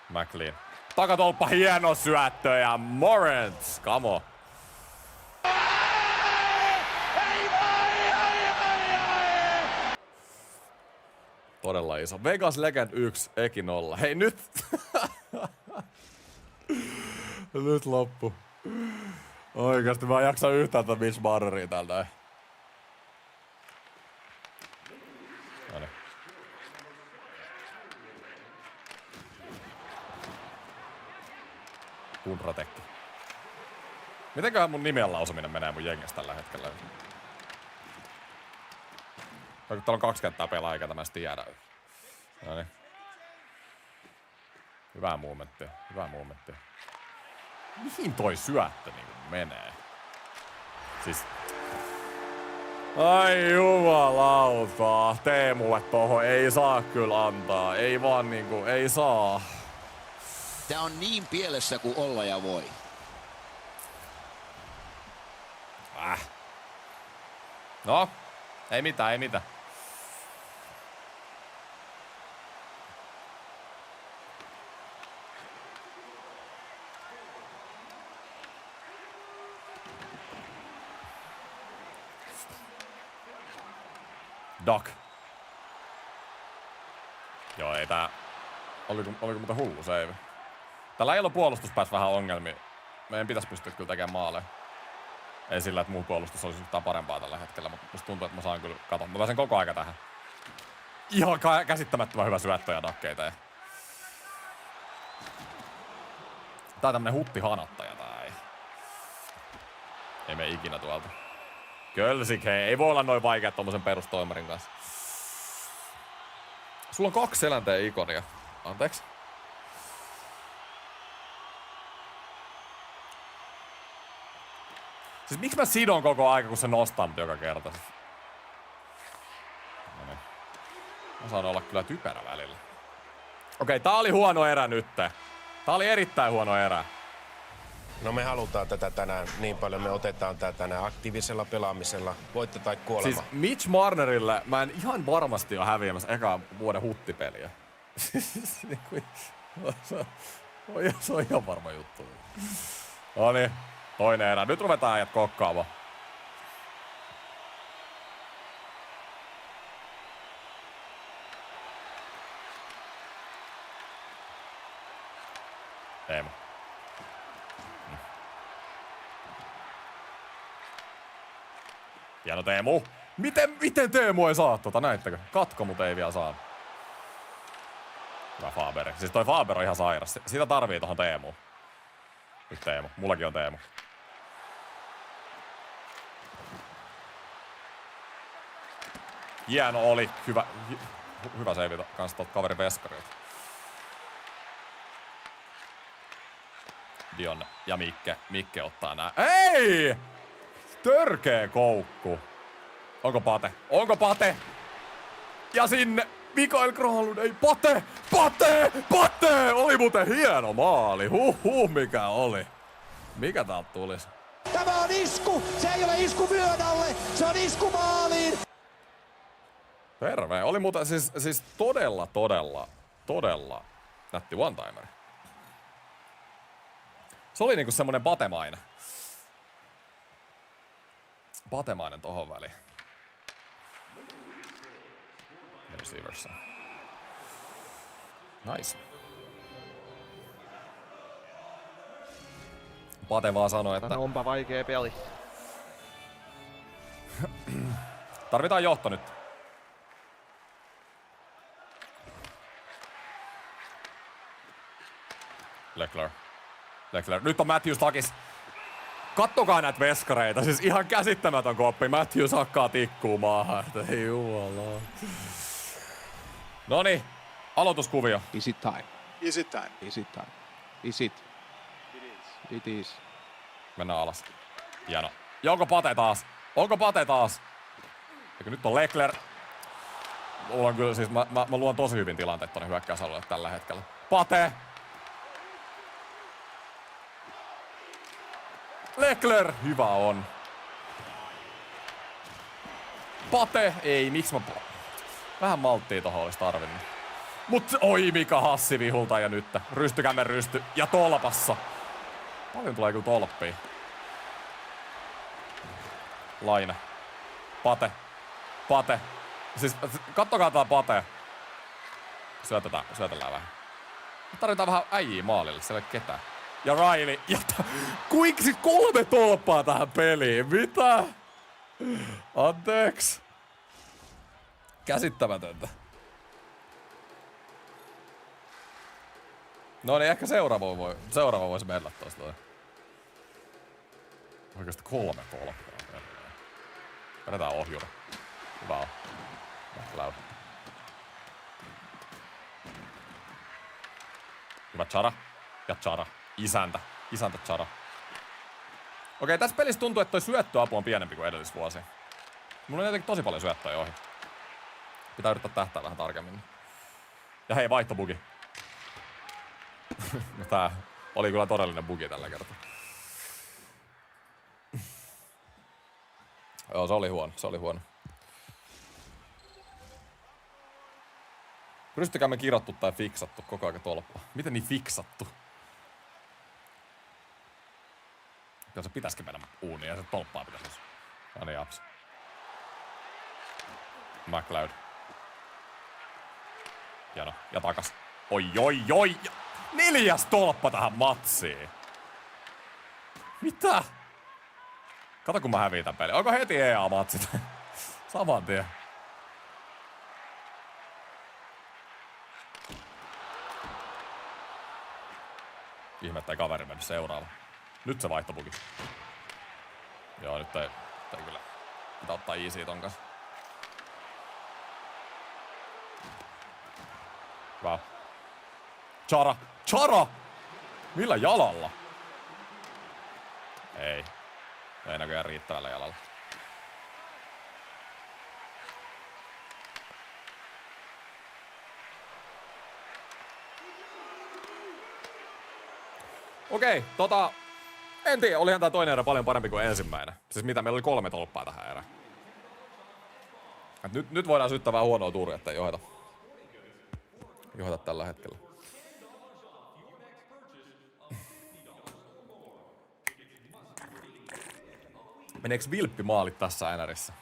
McLean. Takatolppa, hieno syöttö ja Morant. Come on. Todella iso. Vegas Legend 1, Eki 0. Hei nyt! Nyt loppu. Oikeasti mä en jaksa yhtään tätä Mitch Marneria täältä. Noniin. Kunratekki. Mitenköhän mun nimen lausuminen menee mun jengissä tällä hetkellä? Vaikka täällä on 2 kertaa pelaa, eikä tämä tiedä. Noniin. Hyvää momenttia, hyvää momenttia. Mihin toi syöttö niinku menee? Siis... Ai jumalauta, Teemulle tohon ei saa kyllä antaa. Ei vaan niinku, ei saa. Tää on niin pielessä kuin olla ja voi. No, ei mitään, ei mitään. Doc. Joo, ei tää... Oliko muuten hullu save? Tällä ei ole puolustuspäässä vähän ongelmia. Meidän pitäisi pystyä kyllä tekemään maaleja. Ei sillä, että muu puolustus olisi yhtään parempaa tällä hetkellä, mutta musta tuntuu, että mä saan kyllä katon. Mä pääsen koko aika tähän. Ihan käsittämättömän hyvä syöttö ja dakkeita. Ja... Tää on tämmönen huttihanattaja tää ei. Ei mene ikinä tuolta. Kölsik, hei. Ei voi olla noin vaikea tommosen perustoimarin kanssa. Sulla on 2 selänteen ikonia. Anteeksi. Siis miksi mä sidon koko aika, kun se nostaa mut joka kerta? Noniin. Mä saan olla kyllä typerä välillä. Okei, tää oli huono erä nyt. Tää oli erittäin huono erä. No me halutaan tätä tänään niin paljon, me otetaan tää tänään aktiivisella pelaamisella, voitto tai kuolema. Siis Mitch Marnerille mä en ihan varmasti ole häviämässä ekaa vuoden huttipeliä. Se on ihan varma juttu. Noniin, toinen erä. Nyt ruvetaan äijät kokkaamaan. Teemu. Hieno Teemu. Miten Teemu ei saa tota, näittekö? Katko mut ei vielä saa. Hyvä Faberi. Siis toi Faber on ihan sairas. Sitä tarvii tohon Teemuun. Nyt Teemu. Mullakin on Teemu. Hieno oli. Hyvä save kans tuolta kaverin veskarilta. Dion ja Mikke ottaa nää. Ei! Törkeä koukku. Onko Pate? Onko Pate? Ja sinne Mikael Granlund, ei Pate! Pate! Pate! Oli muuten hieno maali. Mikä oli. Mikä täältä tulis? Tämä on isku! Se ei ole isku vyödalle! Se on isku maaliin! Terve. Oli muuten siis todella nätti one-timeri. Se oli niinku semmonen patemainen. Patemainen tohon väliin. Receivers. Nice. Pate vaan sanoi, että Onpa vaikea peli. tarvitaan johto nyt. Leclerc. Nyt on Matthews takis. Kattokaa näitä veskareita, siis ihan käsittämätön koppi. Matthews hakkaa tikkuu maahan. Ei jumala. Noniin, aloituskuvio. Is it time? Is it time? Is it time? Is it? It is. Mennään alas. Hieno. Ja onko Pate taas? Onko Pate taas? Eikö nyt on Leclerc? Mulla on kyllä siis, mä luon tosi hyvin tilanteet tonne hyökkäysalueelle tällä hetkellä. Pate! Leclerc! Hyvä on. Pate! Ei, miksi mä... Vähän malttia tohon olis tarvinnut. Mut oi Mika Hassi vihulta ja nyt. Rystykämmen rysty ja tolpassa. Paljon tulee kyllä tolppia. Laine. Pate. Siis kattokaa tää Pate. Syötellään vähän. Tarvitaan vähän äijii maalille, siellä ei ole ketään. Ja Riley. Ja kuinka sit 3 tolppaa tähän peliin? Mitä? Anteeksi. Käsittämätöntä. No niin, ehkä seuraava voisi mennä tosta. Oikeesti 3 tolppaa. Vedetään ohjura. Hyvä on. McLeod. Hyvä Chara. Ja Chara. Isäntä Chara. Okei, tässä pelissä tuntuu, että toi syöttöapu on pienempi kuin edellisvuosi. Mulla on jotenkin tosi paljon syöttöjä ohi. Pitää yrittää tähtää vähän tarkemmin. Ja hei, vaihtobugi. No tää oli kyllä todellinen bugi tällä kertaa. Joo, se oli huono. Rystykäämme kirottu tai fiksattu, koko ajan tolppa. Miten niin fiksattu? Kyllä se pitäisikin mennä uuniin ja se tolppaa pitäisi. No niin, aps. McLeod. Hieno. Ja takas. Oi. 4. tolppa tähän matsiin. Mitä? Kato kun mä häviin tän pelin. Onko heti EA-matsit? Saman tien. Ihmettä ei kaveri mennyt seuraava. Nyt se vaihtopuki. Joo, nyt ei kyllä. Pitää ottaa easy ton kanssa. Hyvä. Chara! Millä jalalla? Ei näköjään riittävällä jalalla. Okei, en tiedä, olihan tää toinen erä paljon parempi kuin ensimmäinen. Siis mitä, meillä oli 3 tolppaa tähän erään. Nyt voidaan syyttää vähän huonoa tuuria, ettei johda tällä hetkellä. Meneekö vilppimaalit tässä NRissä?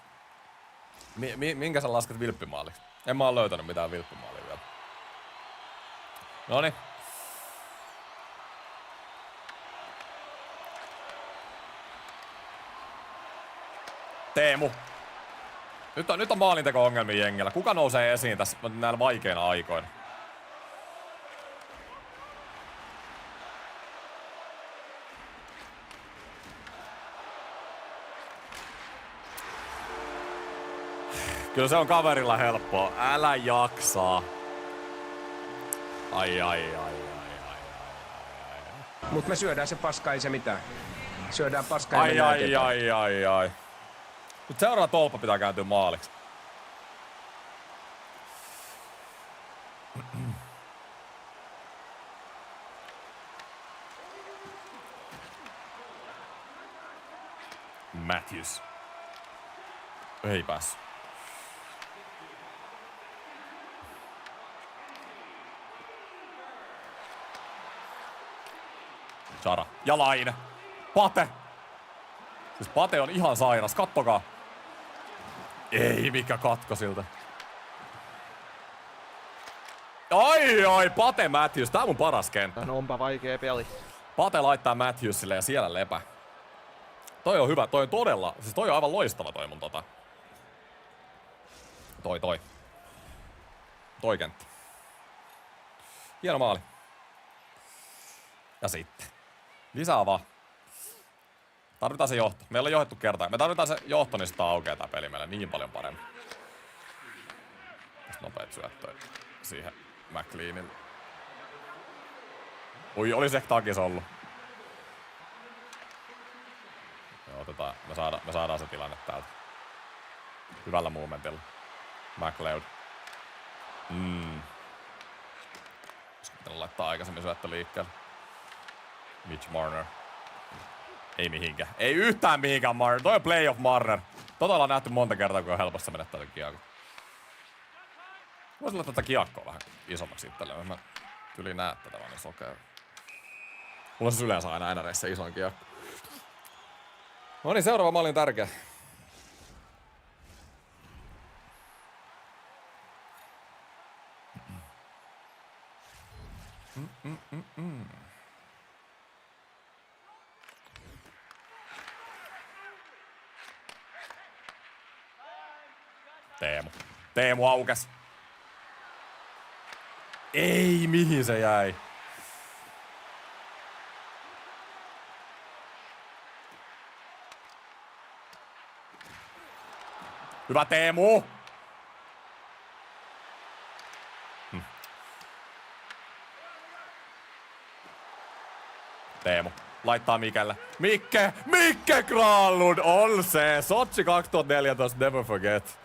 Minkä sä lasket vilppimaaliksi? En mä oo löytänyt mitään vilppimaalia vielä. Noniin. Teemu. Nyt on maalinteko-ongelmia jengellä. Kuka nousee esiin tässä näillä vaikeina aikoina? Kyllä se on kaverilla helppoa. Älä jaksaa. Ai. Mut me syödään se paska, ei se mitään. Syödään paska ja mennään eteenpäin. Ai. Nyt seuraava tolppa pitää kääntyä maaliksi. Matthews. Ei päässyt. Chara. Ja Laine. Pate. Siis Pate on ihan sairas. Kattokaa. Ei, mikä katko siltä. Oi, Pate Matthews. Tää on mun paras kenttä. No onpa vaikea peli. Pate laittaa Matthewsille ja siellä lepä. Toi on hyvä, toi on todella, siis toi on aivan loistava toi mun Toi kenttä. Hieno maali. Ja sitten. Lisää vaan. Tarvitaan se johto. Meillä on johdettu kertaa. Me tarvitaan se johto, niin sitä aukeaa tää peli meille niin paljon paremmin. Tästä nopeet syöttöä siihen McLeanille. Ui, oli se takis ollut. Joo, me saadaan se tilanne täältä. Hyvällä movementilla. McLeod. Olisiko pitänyt laittaa aikaisemmin syöttö liikkeelle. Mitch Marner. Ei mihinkään. Ei yhtään mihinkään Marner. Toi on playoff Marner. Tota ollaan nähty monta kertaa, kun on helpossa menettää tätä kiekkoa. Voisin laittaa tätä kiekkoa vähän isommaksi itselleen. Mä tyli näe tätä vaan niin sokea. Mulla on siis yleensä aina NRissä isoin kiekko. No niin, seuraava maali on tärkeä. Teemu aukes. Ei, mihin se jäi? Hyvä Teemu! Teemu laittaa Mikelle. Mikke Granlund on se! Sochi 2014, never forget.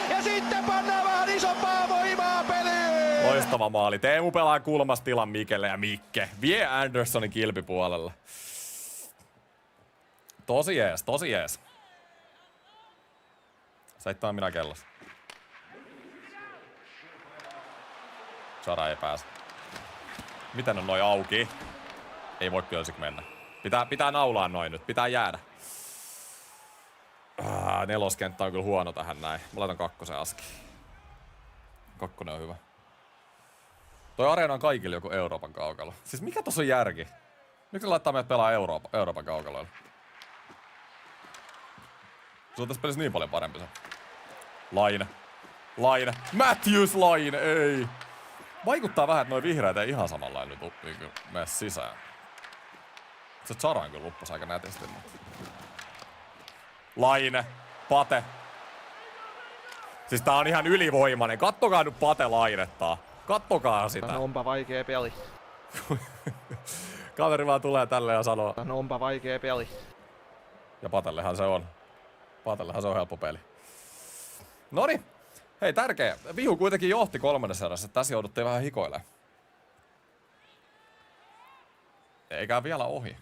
Ja sitten pannaan vähän isompaa voimaa peliin! Loistava maali. Teemu pelaa kulmasta tilan Mikelle ja Mikke vie Andersonin kilpipuolelle. Tosi jees. 7 minä kellossa. Sara ei pääse. Miten on noi auki? Ei voi Pjölsik mennä. Pitää naulaa noin nyt. Pitää jäädä. Neloskenttä on kyllä huono tähän näin. Mä laitan 2 aski. 2 on hyvä. Toi areena on kaikille joku Euroopan kaukalo. Siis mikä tossa on järki? Miksi laittaa meidät pelaa Euroopan kaukaloilla? Se on tässä pelissä niin paljon parempi se. Laine. Matthews Laine, ei. Vaikuttaa vähän, että noi vihreät ei ihan samanlainen nyt niin mene sisään. Se Zara on kyllä luppasi aika nätisti. Laine. Pate. Siis tää on ihan ylivoimainen. Kattokaa nyt Pate lainettaa. Kattokaa sitä. No onpa vaikea peli. Kaveri vaan tulee tälle ja sanoo. No onpa vaikea peli. Ja Patellehan se on. Se on helppo peli. Noniin. Hei, tärkeä. Vihu kuitenkin johti 3. erässä. Tässä jouduttiin vähän hikoilemaan. Eikä vielä ohi.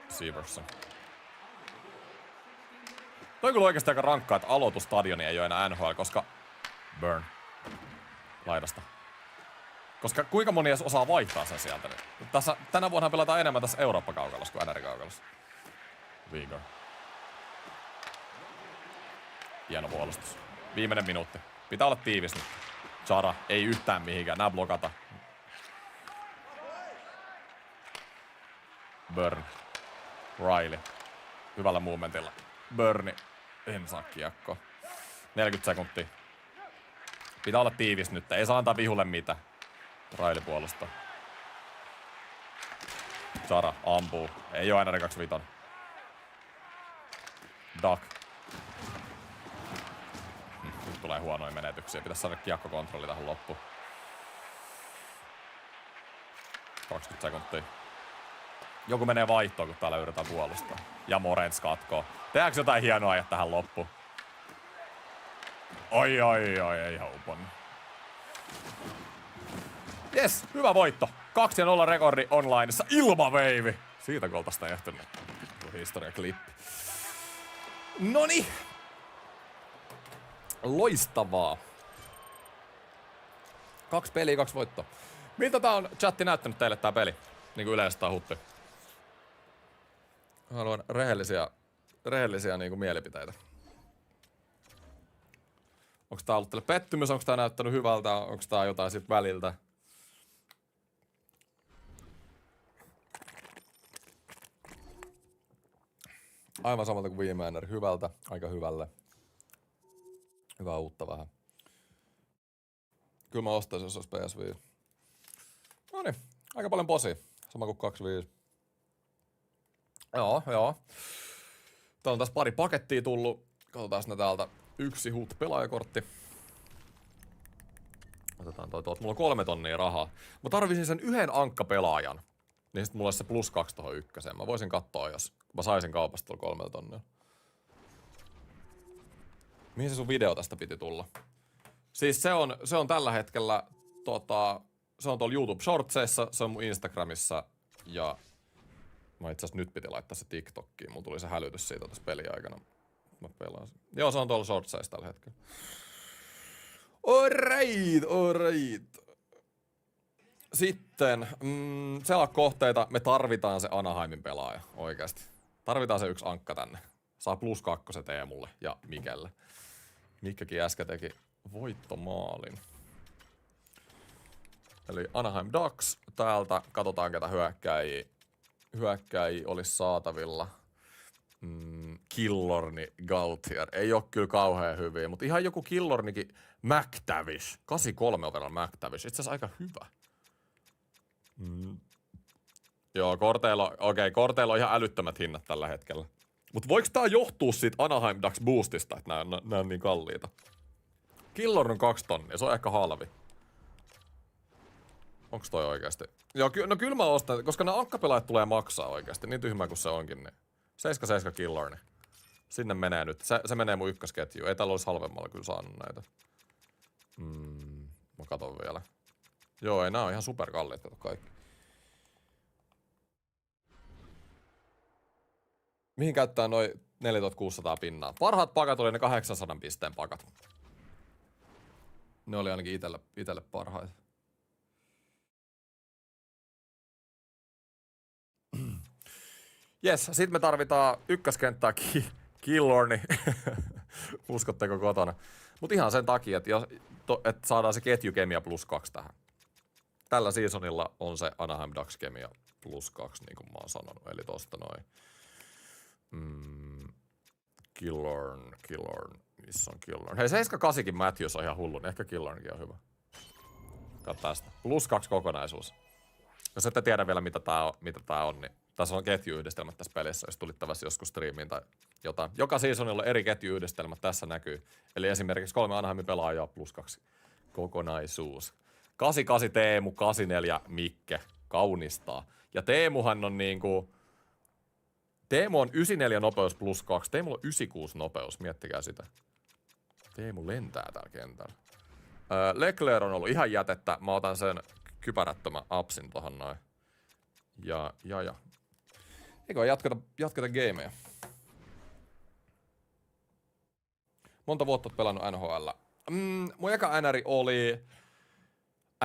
Severson. Toi on kyllä oikeasti aika rankkaa, että aloitustadioni ei ole enää NHL, koska Burn laidasta. Koska kuinka moni edes osaa vaihtaa sen sieltä? Tässä, tänä vuonna pelataan enemmän tässä Eurooppa-kaukalossa kuin NR-kaukalossa. Vigor. Hieno puolustus. Viimeinen minuutti. Pitää olla tiivis nyt. Chara ei yhtään mihinkään. Nää blokata. Burn. Riley. Hyvällä movementilla. Burni. En saa kiekkoa. 40 sekuntia. Pitää olla tiivis nyt. Ei saa antaa vihulle mitään. Riley puolustaa. Chara ampuu. Ei oo enää 25. Duck. Nyt tulee huonoja menetyksiä. Pitäis saada kiekkokontrolli tähän loppuun. 20 sekuntia. Joku menee vaihtoon, kun täällä yritetään puolustaa. Ja Morens katkoo. Tehdäänkö jotain hienoa ajat tähän loppuun? Oi, ei ihan uponnut. Jes, hyvä voitto. 2-0 rekordi onlineissa ilmaveivi. Siitä kun oltais ehtynyt. Historiaklippi. Noni. Loistavaa. 2 peliä, 2 voittoa. Miltä tää on chatti näyttänyt teille tää peli? Niin kuin yleensä tää hutti. Haluan rehellisiä niinku mielipiteitä. Onko tää ollut teille pettymys? Onko tää näyttänyt hyvältä? Onko tää jotain sit väliltä? Aivan samalta kuin viimeinen. Hyvältä. Aika hyvälle. Hyvää uutta vähän. Kyllä mä ostaisin, jos olisi PS5. Noniin. Aika paljon posi. Sama kuin 25. Joo. Täällä on tässä pari pakettia tullut. Katsotaan ne täältä. Yksi HUT-pelaajakortti. Otetaan toi tuolta. Mulla on 3 tonnia rahaa. Mä tarvisin sen yhden ankkapelaajan. Niin sit mulla olisi se +2 tohon ykköseen. Mä voisin katsoa, jos mä saisin kaupasta tuolla 3 tonnia. Mihin se sun video tästä piti tulla? Siis se on tällä hetkellä se on tuolla YouTube Shortseissa, se on mun Instagramissa ja mä itse asiassa nyt piti laittaa se TikTokkiin. Mulla tuli se hälytys siitä tässä peliaikana. Mä pelasin. Joo, se on tuolla Shortseissa tällä hetkellä. Alright. Sitten, kohteita. Me tarvitaan se Anaheimin pelaaja, oikeasti. Tarvitaan se yksi ankka tänne. Saa +2 Teemulle ja Mikelle. Mikkäkin äsken teki voittomaalin. Eli Anaheim Ducks täältä. Katsotaan ketä hyökkääjiä olisi saatavilla. Killorni, Gauthier. Ei oo kyllä kauhean hyviä, mutta ihan joku Killornikin. McTavish. 83 on verran McTavish. Itse asiassa aika hyvä. Joo, korteilla on ihan älyttömät hinnat tällä hetkellä. Mut voiko tää johtua siitä Anaheim Ducks boostista, että nää on niin kalliita? Killorn on 2 tonnia, se on ehkä halvi. Onks toi oikeesti? Joo, no kyllä mä ostan, koska nämä ankkapelaajat tulee maksaa oikeesti, niin tyhmää kuin se onkin. Niin. 7 Killorni. Sinne menee nyt, se menee mun ykkösketjuun. Ei täällä olisi halvemmalla kyllä saanut näitä. Mä katon vielä. Joo, ei nää on ihan superkalliit, kato kaikki. Mihin käyttää noin 4600 pinnaa? Parhaat pakat oli ne 800 pisteen pakat. Ne oli ainakin itelle parhaita. Jes, sit me tarvitaan ykköskenttää Killorni. Uskotteko kotona? Mut ihan sen takia, että saadaan se ketjukemia +2 tähän. Tällä seasonilla on se Anaheim Ducks kemia +2, niin kuin mä oon sanonut. Eli tosta noin. Killorn. Missä on Killorn? Hei, 7-8kin Matthews on ihan hullu. Ehkä Killornkin on hyvä. Katso tästä. +2 kokonaisuus. Jos ette tiedä vielä, mitä tää on, niin tässä on ketjuyhdistelmät tässä pelissä, jos tulittavasti joskus striimiin tai jotain. Joka seasonilla on eri ketjuyhdistelmät, tässä näkyy. Eli esimerkiksi 3 Anaheimin pelaajaa +2 kokonaisuus. 88 Teemu, 84 Mikke. Kaunistaa. Ja Teemuhan on niinku... Teemu on 94 nopeus +2. Teemulla on 96 nopeus, miettikää sitä. Teemu lentää täällä kentällä. Leclerc on ollut ihan jätettä. Mä otan sen kypärättömän apsin tohon noin. Ja. Eikö jatketa gameja. Monta vuotta oot pelannut NHL? Mun eka NR oli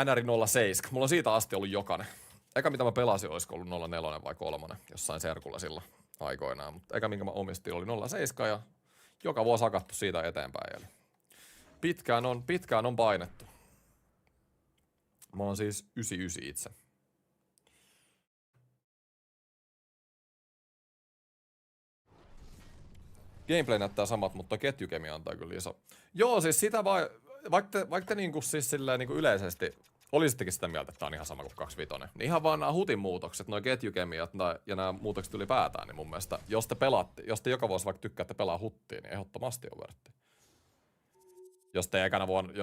NR 07. Mulla on siitä asti ollut jokainen. Eka mitä mä pelasin olisiko ollut 04 vai 3 jossain serkulla sillä aikoinaan. Mutta eka minkä mä omistin oli 07 ja joka vuosi hakattu siitä eteenpäin. Eli pitkään on painettu. Mä oon siis 99 itse. Gameplay näyttää samat, mutta ketjukemia antaa kyllä iso. Joo, siis sitä vaikka te niinku siis silleen niinku yleisesti olisittekin sitä mieltä, että tää on ihan sama kuin 25, niin ihan vaan nämä hutin muutokset, noi ketjukemiat ja nämä muutokset ylipäätään, niin mun mielestä, jos te joka vuosi vaikka tykkäätte pelaa huttiin, niin ehdottomasti on värtti. Jos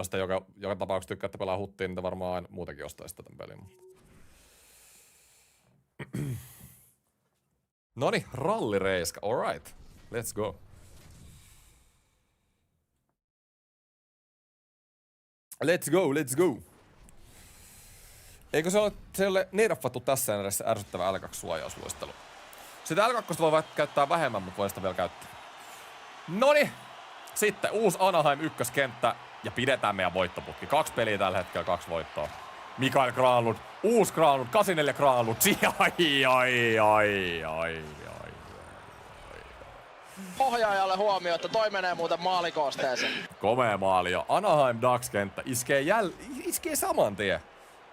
te joka tapauksessa tykkäätte pelaa huttiin, niin te varmaan aina muutenkin ostaisitte tämän pelin. Noniin, rallireiska, alright. Let's go. Let's go. Eikö se ole nerfattu tässä edessä ärsyttävä L2-suojausluistelu? Sitä L2 voi vaikka käyttää vähemmän, mutta voi sitä vielä käyttää. Noniin! Sitten uusi Anaheim ykköskenttä ja pidetään meidän voittoputki. 2 peliä tällä hetkellä, 2 voittoa. Mikael Granlund, uusi Granlund, 84 Granlund. Ai. ohjaajalle huomio, että toi menee muuten maalikoosteeseen. Komea maali ja Anaheim Ducks-kenttä iskee saman tien.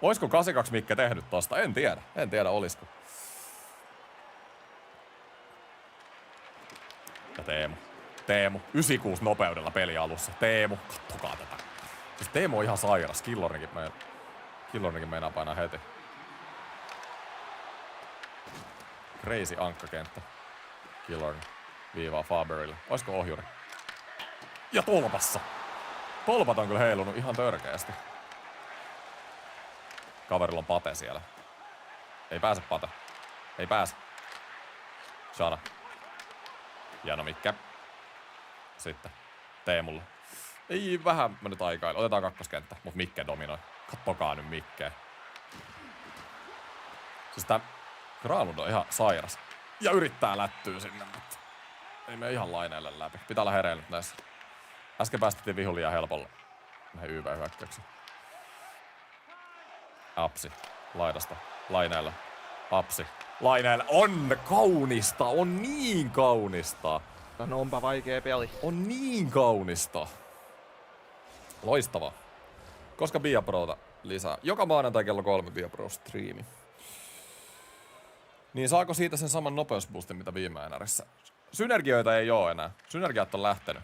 Oisko 82 Mikke tehnyt tosta? En tiedä olisiko. Ja Teemu, 96 nopeudella peli alussa. Teemu, kattokaa tätä. Siis Teemu on ihan sairas, Killornikin meinaa painaa heti. Crazy ankkakenttä. Killorn viivaa Faberille. Oisko ohjuri? Ja tolpassa! Tolpat on kyllä heilunut ihan törkeästi. Kaverilla on Pate siellä. Ei pääse Pate. Ei pääse. Shana. Hieno Mikke. Sitten Teemulle. Ei vähän mennyt aikaa. Otetaan kakkoskenttä, mut Mikke dominoi. Kattokaa nyt Mikkeä. Siis tää Granlund on ihan sairas. Ja yrittää lättyä sinne, mutta ei mene ihan laineelle läpi. Pitää olla hereillä nyt näissä. Äsken päästettiin vihu liian helpolla. Näihin YV-hyökkäyksiin. Apsi. Laidasta. Laineella. Apsi. Laineella. On kaunista. On niin kaunista. No onpa vaikea peli. On niin kaunista. Loistavaa. Koska Viaprota lisää? Joka maanantai kello 3 Viapro striimi. Niin saako siitä sen saman nopeusboostin, mitä viime NRissä? Synergioita ei oo enää. Synergiat on lähtenyt.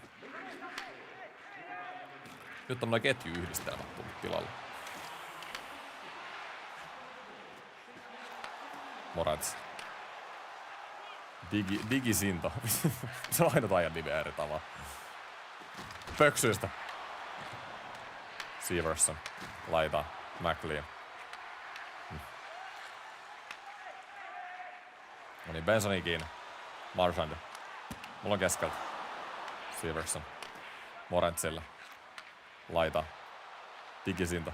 Nyt on noin ketjuyhdistelmät tullut tilalle. Morants. Digisinto. Se on aina ajan nimeä eri tavalla. Pöksyistä. Severson. Laita. McLean. No niin, Bensoni kiinni. Marchand. Mulla on keskeltä. Severson. Morentsille. Laita. Digisinto.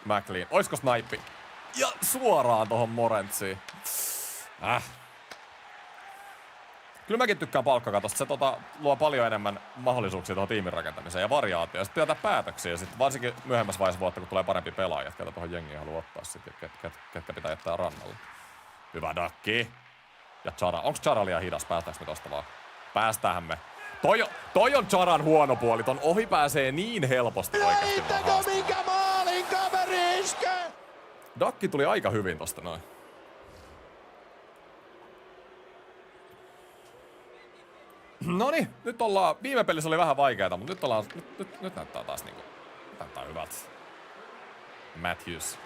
McLean. Oisko snaippi? Ja suoraan tohon Morentsiin. Kyllä mäkin tykkään palkkakatosta. Se luo paljon enemmän mahdollisuuksia tuohon tiimin rakentamiseen ja variaatioon. Ja sitten työtä päätöksiä. Ja sitten varsinkin myöhemmässä vaiheessa vuotta, kun tulee parempi pelaaja, ketä tuohon jengiin haluaa ottaa sitten. Ketkä pitää jättää rannalle. Hyvä dakki. Ja Chara. Onks Chara liian hidas? Päästäänkö me tosta vaan? Päästähän me. Toi on Charan huono puoli. Ton ohi pääsee niin helposti oikeesti vaan haastamaan. Mikä maalin kaveri iskee? Dakki tuli aika hyvin tosta noin. Noniin, nyt ollaan, viime pelissä oli vähän vaikeeta, mutta nyt näyttää taas niinku, näyttää hyvältä. Matthews.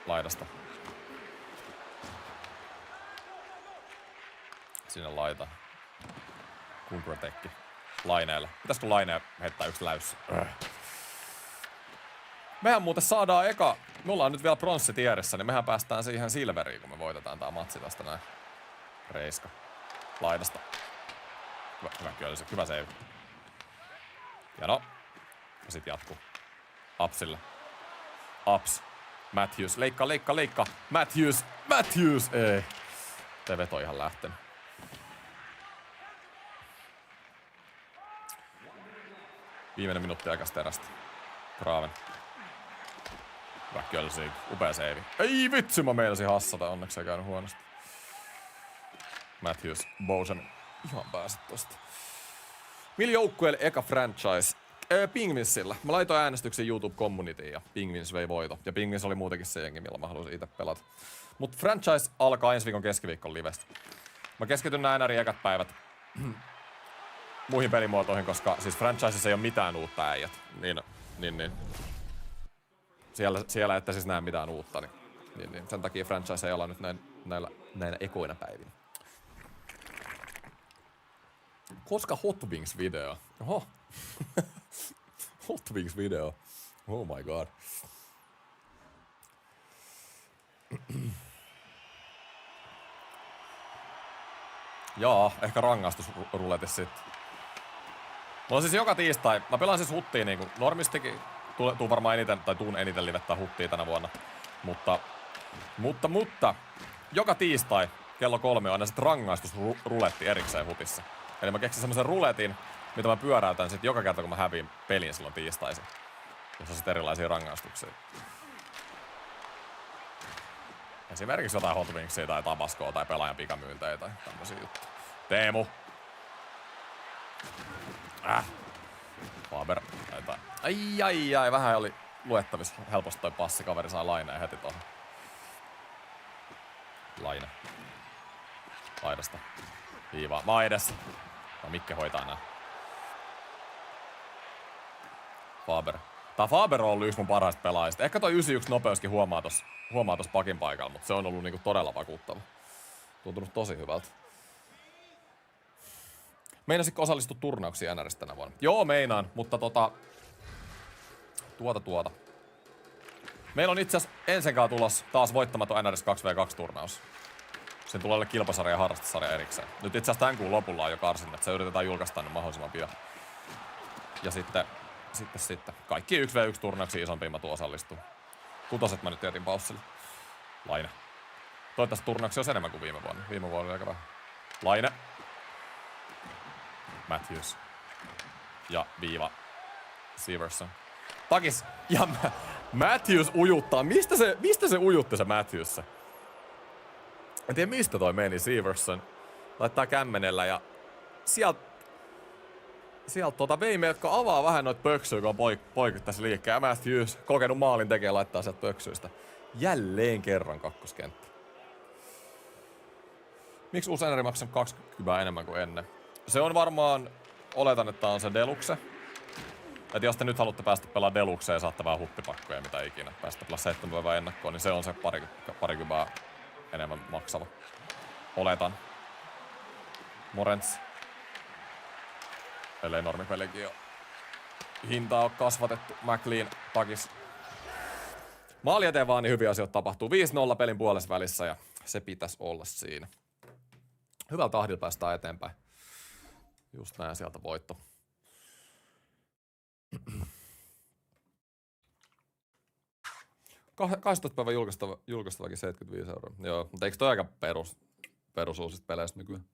Laidasta. Sinne laita. Kumprotekki. Laineelle. Pitäisikö Laineen heittää yksi läys? Mehän muuten saadaan me ollaan nyt vielä pronssitierissä, niin mehän päästään siihen silveriin, kun me voitetaan tää matsi tästä näin. Reiska. Laidasta. Hyvä save. Ja sit jatkuu. Apsille. Ups. Matthews. Leikka. Matthews. Ei. Te veto ihan lähtenyt. Viimeinen minuutti aikas terästä. Graven. Hyvä Kölsig. Upea save. Ei vitsi, mä meinasin hassata. Onneksi ei käynyt huonosti. Matthews. Bosen. Ihan pääsit tosta. Millä joukkueelle eka franchise? Penguinsilla. Mä laitoin äänestyksen YouTube Communityin ja Penguins vei voito. Ja Penguins oli muutenkin se jengi, millä mä halusin itse pelata. Mut franchise alkaa ensi viikon keskiviikon livestä. Mä keskityn nää NRin ekat päivät muihin pelimuotoihin, koska siis franchiseissa ei ole mitään uutta äijät. Niin. Siellä ette siis näe mitään uutta, niin sen takia franchise ei olla nyt näillä ekoina päivinä. Koska Hot Wings video? Oho. Hot Wings video. Oh my god. Jaa, ehkä rangaistusruletis sitten. Mulla on siis joka tiistai, mä pelaan siis huttiin niinku normistikin, tuun varmaan eniten, tai tuun eniten livettää huttia tänä vuonna. Mutta, joka tiistai kello 3 on aina sit rangaistusruletti erikseen hutissa. Eli mä keksin semmosen ruletin, mitä mä pyöräytän sit joka kerta kun mä häviin pelin silloin tiistaisin. Jossa on sit erilaisia rangaistuksia. Esimerkiksi jotain Hot Wingsia tai Tabascoa tai pelaajan pikamyyntejä tai tämmösiä juttuja. Teemu. Faber. Ai, vähän oli luettavissa. Helposti toi passi, kaveri sai Laineen heti tohon. Laine. Laidasta. Viivaa. Mä oon edessä. No Mikke hoitaa nää. Faber. Tää Faber on ollut yksi mun parhaista pelaajista. Ehkä toi 91 nopeuskin huomaa tossa pakin paikalla, mutta se on ollut niinku todella vakuuttava. Tuntunut tosi hyvältä. Meinasitko osallistua turnauksiin NRistä tänä vuonna? Joo, meinaan, mutta tuota. Meillä on itse asiassa ensinkaan tulos taas voittamaton NRS 2v2-turnaus. Sen tulee olla kilpasarja ja harrastesarja erikseen. Nyt itse asiassa tämän kuun lopulla on jo karsinnat, se yritetään julkaista ne mahdollisimman pian. Ja sitten kaikki 1v1-turnauksiin isompiin mä tuon osallistuu. Kutoset mä nyt jätin paussille. Laine. Toivottavasti turnauksia olisi enemmän kuin viime vuonna. Viime vuonna oli aika vähän. Laine. Matthews. Ja viiva. Severson. Takis. Ja Matthews ujuttaa. Mistä se ujutti se Matthews? En tiedä mistä toi meni Severson. Laittaa kämmenellä ja sieltä veime, jotka avaa vähän noita pöksyjä, kun on poikittais liikkeen. Ja Matthews, kokenut maalin tekee, laittaa sieltä pöksyistä. Jälleen kerran kakkoskenttä. Miksi uusi NR maksaa 20 enemmän kuin ennen? Se on varmaan, oletan, että on se Deluxe. Että jos te nyt haluatte päästä pelaamaan Deluxeen ja saatte vähän huppipakkoja mitä ikinä, päästä pelaamaan 7 päivää ennakkoon, niin se on se parikymmentä enemmän maksava. Oletan. Morents. Ellei normipelikin jo hintaa on kasvatettu. McLean, Takis. Maali eteen vaan niin hyviä asioita tapahtuu. 5-0 pelin puolessa välissä ja se pitäisi olla siinä. Hyvällä tahdilla päästään eteenpäin. Just näin sieltä voitto. — 12 päivän julkaistavakin 75 €. Joo, mutta eikö toi aika perusuusista peleistä nykyään?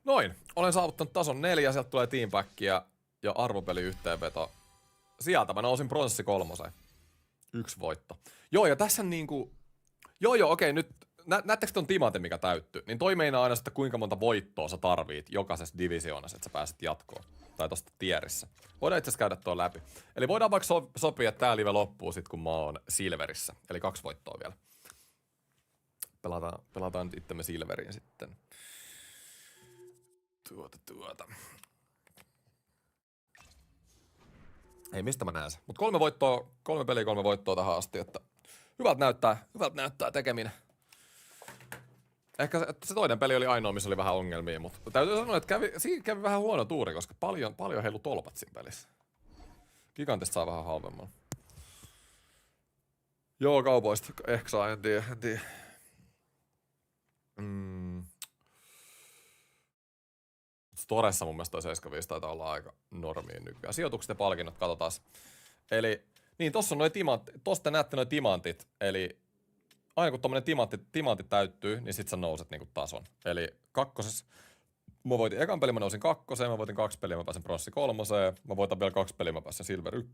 Noin, olen saavuttanut tason 4, sieltä tulee teambackia ja arvopeli yhteenveto. Sieltä mä nousin pronssi 3. 1 voitto. Joo, ja tässä niinku... Joo, okei, nyt... Näettekö ton timantin, mikä täyttyy? Niin toi meinaa aina sitä, kuinka monta voittoa sä tarvit jokaisessa divisioonassa, että sä pääset jatkoon. Tai tosta tierissä. Voidaan itse asiassa käydä tuon läpi. Eli voidaan vaikka sopia, että tää live loppuu sit, kun mä oon silverissä. Eli 2 voittoa vielä. Pelataan itsemme silveriin sitten. Ei, mistä mä näen se. Mut 3 voittoa, 3 peliä, 3 voittoa tähän asti, että hyvältä näyttää tekeminen. Ehkä se toinen peli oli ainoa, missä oli vähän ongelmia, mutta täytyy sanoa, että siinä kävi vähän huono tuuri, koska paljon heilu tolpat siinä pelissä. Gigantista saa vähän halvemmalla. Joo, kaupoista ehkä saa, en tiedä. Storessa mun mielestä toi 75 taitaa olla aika normiin nykyään. Sijoitukset ja palkinnot, katsotaan. Eli, niin tossa on tosta näette noi timantit, eli aina kun tommonen timantti täyttyy, niin sit sä nouset niinku tason. Eli kakkosessa, mä voitin ekan pelin, mä nousin 2, mä voitin 2 peliä, mä pääsen pronssi 3, mä voitan vielä 2 peliä, mä pääsen silver 1.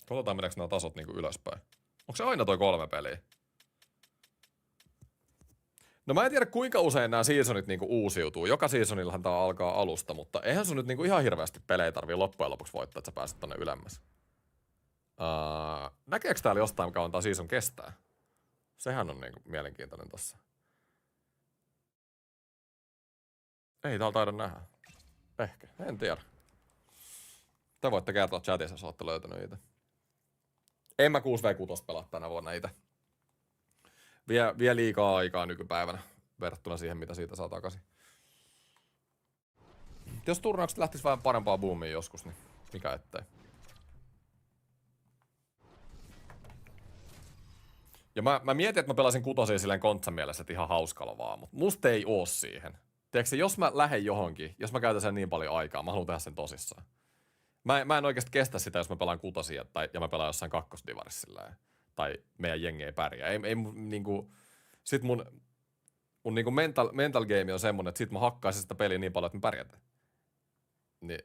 Katsotaan meneekö nämä tasot niinku ylöspäin. Onko se aina toi 3 peliä? No mä en tiedä kuinka usein nämä seasonit niinku uusiutuu. Joka seasonillahan tää alkaa alusta, mutta eihän sun nyt niinku ihan hirveästi pelejä tarvii loppujen lopuksi voittaa, että sä pääset tonne ylemmäs. Näkeekö täällä jostain kauan tää season kestää? Sehän on niinku mielenkiintoinen tossa. Ei täällä taida nähdä. Ehkä, en tiedä. Te voitte kertoa chatissa, jos ootte löytänyt itse. En mä 6v6 pelaa tänä vuonna itse. Vie liikaa aikaa nykypäivänä verrattuna siihen, mitä siitä saa takaisin. Jos turnaukset lähtis vähän parempaa boomia joskus, niin mikä ettei. Ja mä mietin, että mä pelasin 6 silleen kontsan mielessä, että ihan hauskalla vaan, mutta musta ei oo siihen. Tiedätkö, jos mä lähden johonkin, jos mä käytän sen niin paljon aikaa, mä haluan tehdä sen tosissaan. Mä en oikeasti kestä sitä, jos mä pelaan 6 ja mä pelaan jossain kakkosdivarissa silleen. Tai meidän jengi ei pärjää. Ei niinku... Sit mun niinku mental game on semmonen, että sit mä hakkaisin sitä peliä niin paljon, että mä pärjätän. Niin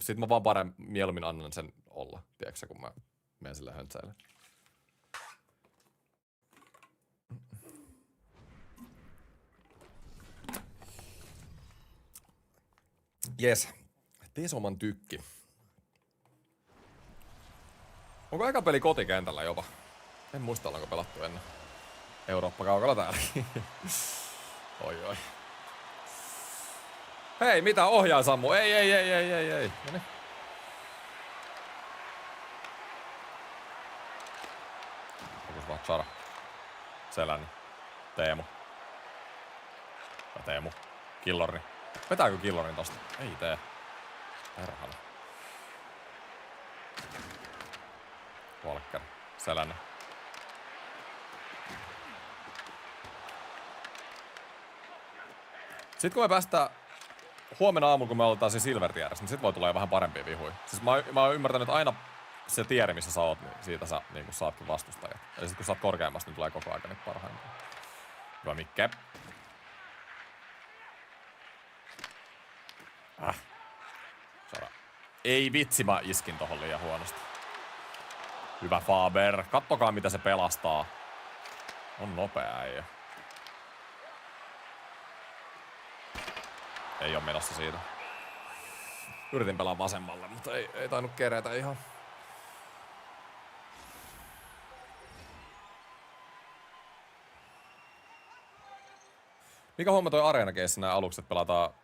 sit mä vaan mieluummin annan sen olla, tiedätkö kun mä menen silleen höntsäilemään. Jes. Tesoman tykki. Onko eka peli kotikentällä jopa? En muista, ollaanko pelattu ennen. Eurooppa-kaukalla täälläkin. Oi. Hei, mitä ohjaa Sammu? Ei. Noniin. Fokus vaan Chara. Selänne. Teemu. Ja Teemu. Killorni. Vetääkö Killornin tosta? Ei tee. Perhana. Walker. Selänne. Sitten kun me päästään huomenna aamulla, kun me aloitetaan siinä Silver-tieressä, niin sit voi tulla jo vähän parempia vihuja. Siis mä oon ymmärtänyt, että aina se tieri, missä sä oot, niin siitä sä niin kun saatkin vastustajat. Eli sit kun sä oot korkeammassa, niin tulee koko ajan niitä parhaimpia. Hyvä Mikke. Sara. Ei vitsi, mä iskin tohon liian huonosti. Hyvä Faber. Kattokaa mitä se pelastaa. On nopea äijä. Ei oo menossa siitä. Yritin pelaa vasemmalle, mutta ei tainnut kerätä ihan. Mikä homma toi Areena-keissi nää alukset pelataan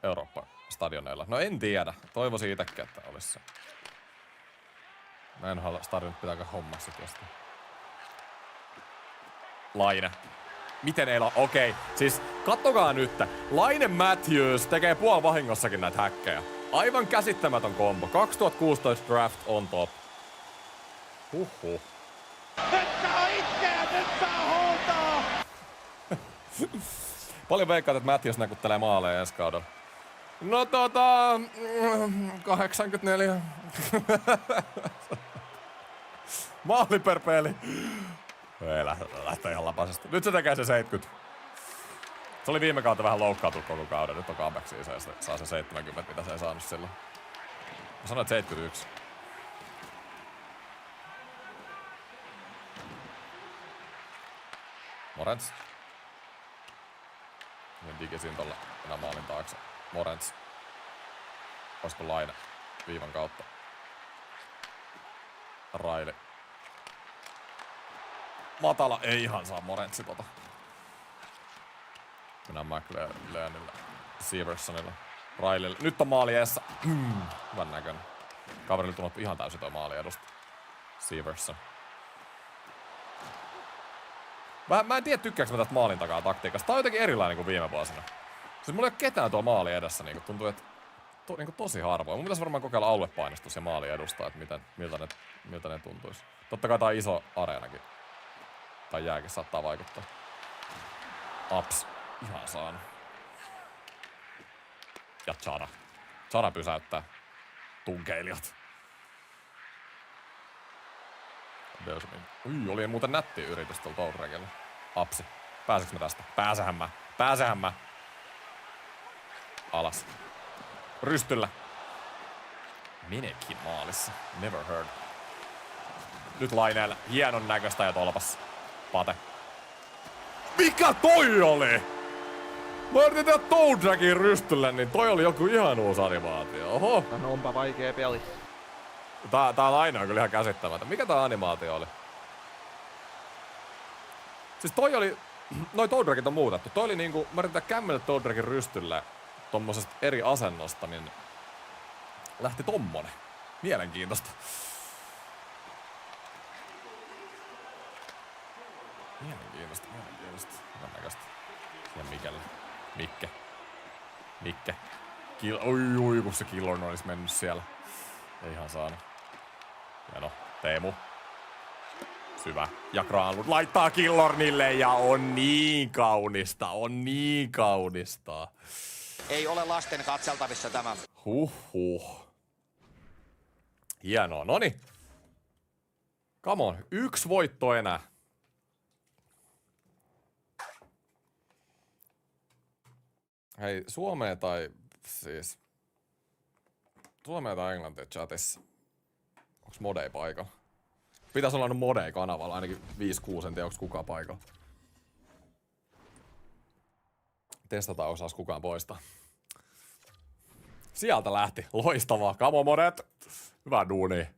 Eurooppa-stadioneilla? No en tiedä. Toivoisin itekin, että olisi se. Näin stadionit pitääkö homma sit jostain. Laine. Miten ei Okei, siis kattokaa nyt. Laine Matthews tekee puolvahingossakin näitä häkkejä. Aivan käsittämätön kombo. 2016 draft on top. Huhhuh. Nyt saa itkeä, nyt saa huutaa! Paljon veikkaat, että Matthews näkuttelee maaleja ensi kaudella. No 84. Maali per peli. Ei lähtee ihan lapasesta. Nyt se tekee se 70. Se oli viime kautta vähän loukkaantu koko kauden. Nyt on comeback siis ja se saa se 70, mitä se ei saanut silloin. Mä sanoin, että 71. Morens. Niin digisin tolle enää maalin taakse. Morens. Olisiko Laine viivan kautta? Raili. Matala. Ei ihan saa Morentsi tota. Mennään McLeanille. Seversonille. Railille. Nyt on maali eessä. Hyvän näköinen. Kaverille tunnottu ihan täysin toi maali edusta. Severson. Mä en tiedä tykkääks mä tästä maalin takaa taktiikasta. Tää on jotenkin erilainen kuin viime vuosina. Siis mulla ei ole ketään tuolla maali edessä. Niin tuntuu, että niin tosi harvoin. Mun pitäisi varmaan kokeilla aluepainostus ja maali edustaa, että miltä ne tuntuisi. Totta kai tää on iso areenakin. Tai jääkin saattaa vaikuttaa. Ups. Ihan saanut. Ja Chara. Chara pysäyttää. Tunkeilijat. Oli muuten nätti yritys tuolla Toadrekilla. Apsi. Pääsekö mä tästä? Pääsehän mä. Alas. Rystyllä. Menekin maalissa. Never heard. Nyt Laineelle. Hienon näköistä ja tolpassa. Pate. Mikä toi oli? Mä yritin tehdä Toadrekin rystylle, niin toi oli joku ihan uusi animaatio. Oho. No onpa vaikea peli. Tää Laine on kyllä ihan käsittämätön. Mikä tää animaatio oli? Siis toi oli... Noi Toadrekit on muutettu. Toi oli niinku... Mä yritin kämmellä Toadrekin rystylle tommosesta eri asennosta, niin... Lähti tommonen. Mielenkiintoista. Mielenkiintoista. Hyvän näköistä. Siihen Mikelle. Mikke. Oi, kun se Killorn olisi mennyt siellä. Ei ihan saanut. Hieno. Teemu. Syvä. Ja Granlund laittaa Killornille ja on niin kaunista. Ei ole lasten katseltavissa tämä. Huhhuh. Hienoa. Noniin. Come on. 1 voitto enää. Hei, Suomea tai Englantia chatissa. Onks Modei paikalla? Pitäis olla nyt Modei kanavalla, ainakin 5-6, en tiedä onks kukaan paikalla. Testataan, osaas kukaan poistaa. Sieltä lähti. Loistavaa. Come on, monet. Hyvä duuni.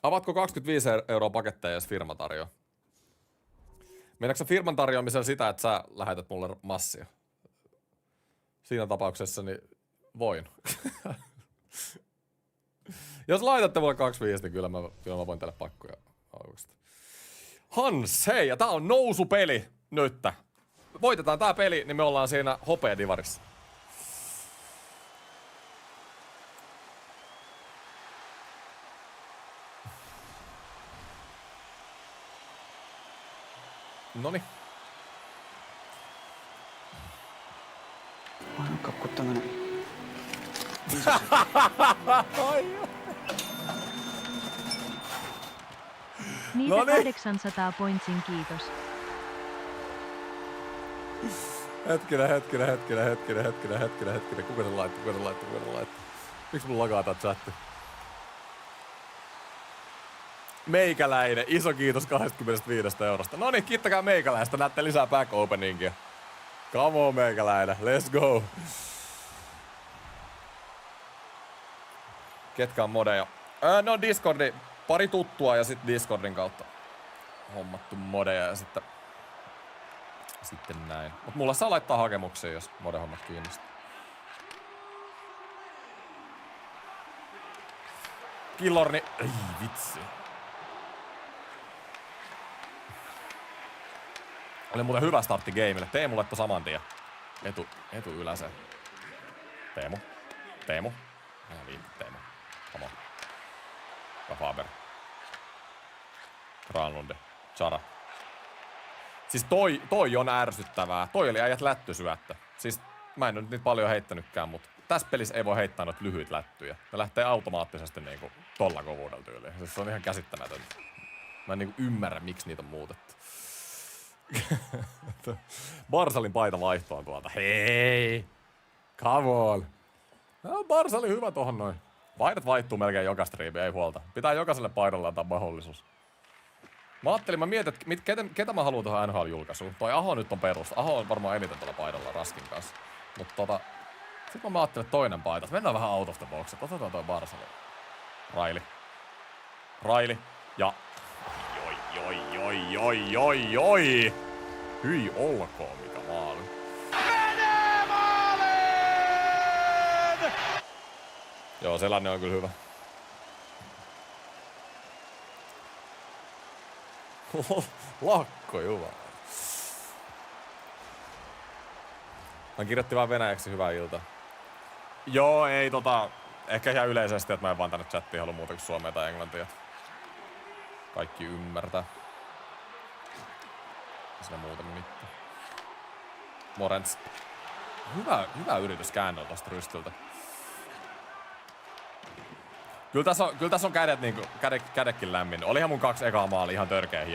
Avatko 25 € paketteja, jos firma tarjoaa? Meinaatko sä firman tarjoamisella sitä, että sä lähetät mulle massia? Siinä tapauksessa niin voin. Jos laitatte mulle 25, niin kyllä mä voin teille pakkoja aukasta. Hans, hei, ja tää on nousupeli nyt. Voitetaan tää peli, niin me ollaan siinä hopeadivarissa. Noniin. Kakku tämmönen. Niitä Noniin. 800 pointsin kiitos. Hetkinen. Kuka sen laittoi? Miksi mun lagaa tää chatti? Meikäläinen, iso kiitos 25 €. Noniin, kiittäkää meikäläistä, näette lisää back openingia. Come on, meikäläinen, let's go. Ketkä on modeja? No Discordi, pari tuttua ja sitten Discordin kautta hommattu modeja ja sitten näin. Mut mulla saa laittaa hakemuksia, jos modehommat kiinnostaa. Killorni, ei vitsi. Oli muuten hyvä startti gameille. Teemu laittoi saman tien. Etu yläseen. Teemu. Älä viitti, Teemu. Come on. Faber. Granlunde. Chara. Siis toi on ärsyttävää. Toi oli äijät lättysyöttö. Siis mä en nyt niitä paljon heittänytkään, mutta tässä pelissä ei voi heittää noita lyhyitä lättyjä. Ne lähtee automaattisesti niinku tolla kovuudella tyyliin. Siis se on ihan käsittämätöntä. Mä en niinku ymmärrä, miksi niitä on muutettu. Barsalin paita vaihtoon tuolta. Hei! Come on! No, Barsali hyvä tohon noin. Paidat vaihtuu melkein joka striimi, ei huolta. Pitää jokaiselle paidalle antaa mahdollisuus. Mä mietin, että ketä mä haluan tuohon NHL-julkaisuun. Toi Aho nyt on perus. Aho on varmaan eniten tuolla paidalla Raskin kanssa. Mutta sit mä ajattelin, että toinen paita. Mennään vähän out of the box. Otetaan toi Barsali. Raili. Ja... Joi. Hyi olkoon, mikä maali. Menee maaliin! Joo, sellainen on kyllä hyvä. Lakko, jumala. Hän kirjoitti vaan venäjäksi hyvää iltaa. Joo, ei ehkä ihan yleisesti, että mä en vaan tänne chattiin halua muuta kuin suomea tai englantia. Kaikki ymmärtää. Siinä muuten mitään. Morents. Hyvä yritys käännöllä tosta rystyltä. Kyllä tässä on kädet niinku, kädekin lämmin. Olihan mun 2 ekaa maali ihan törkeä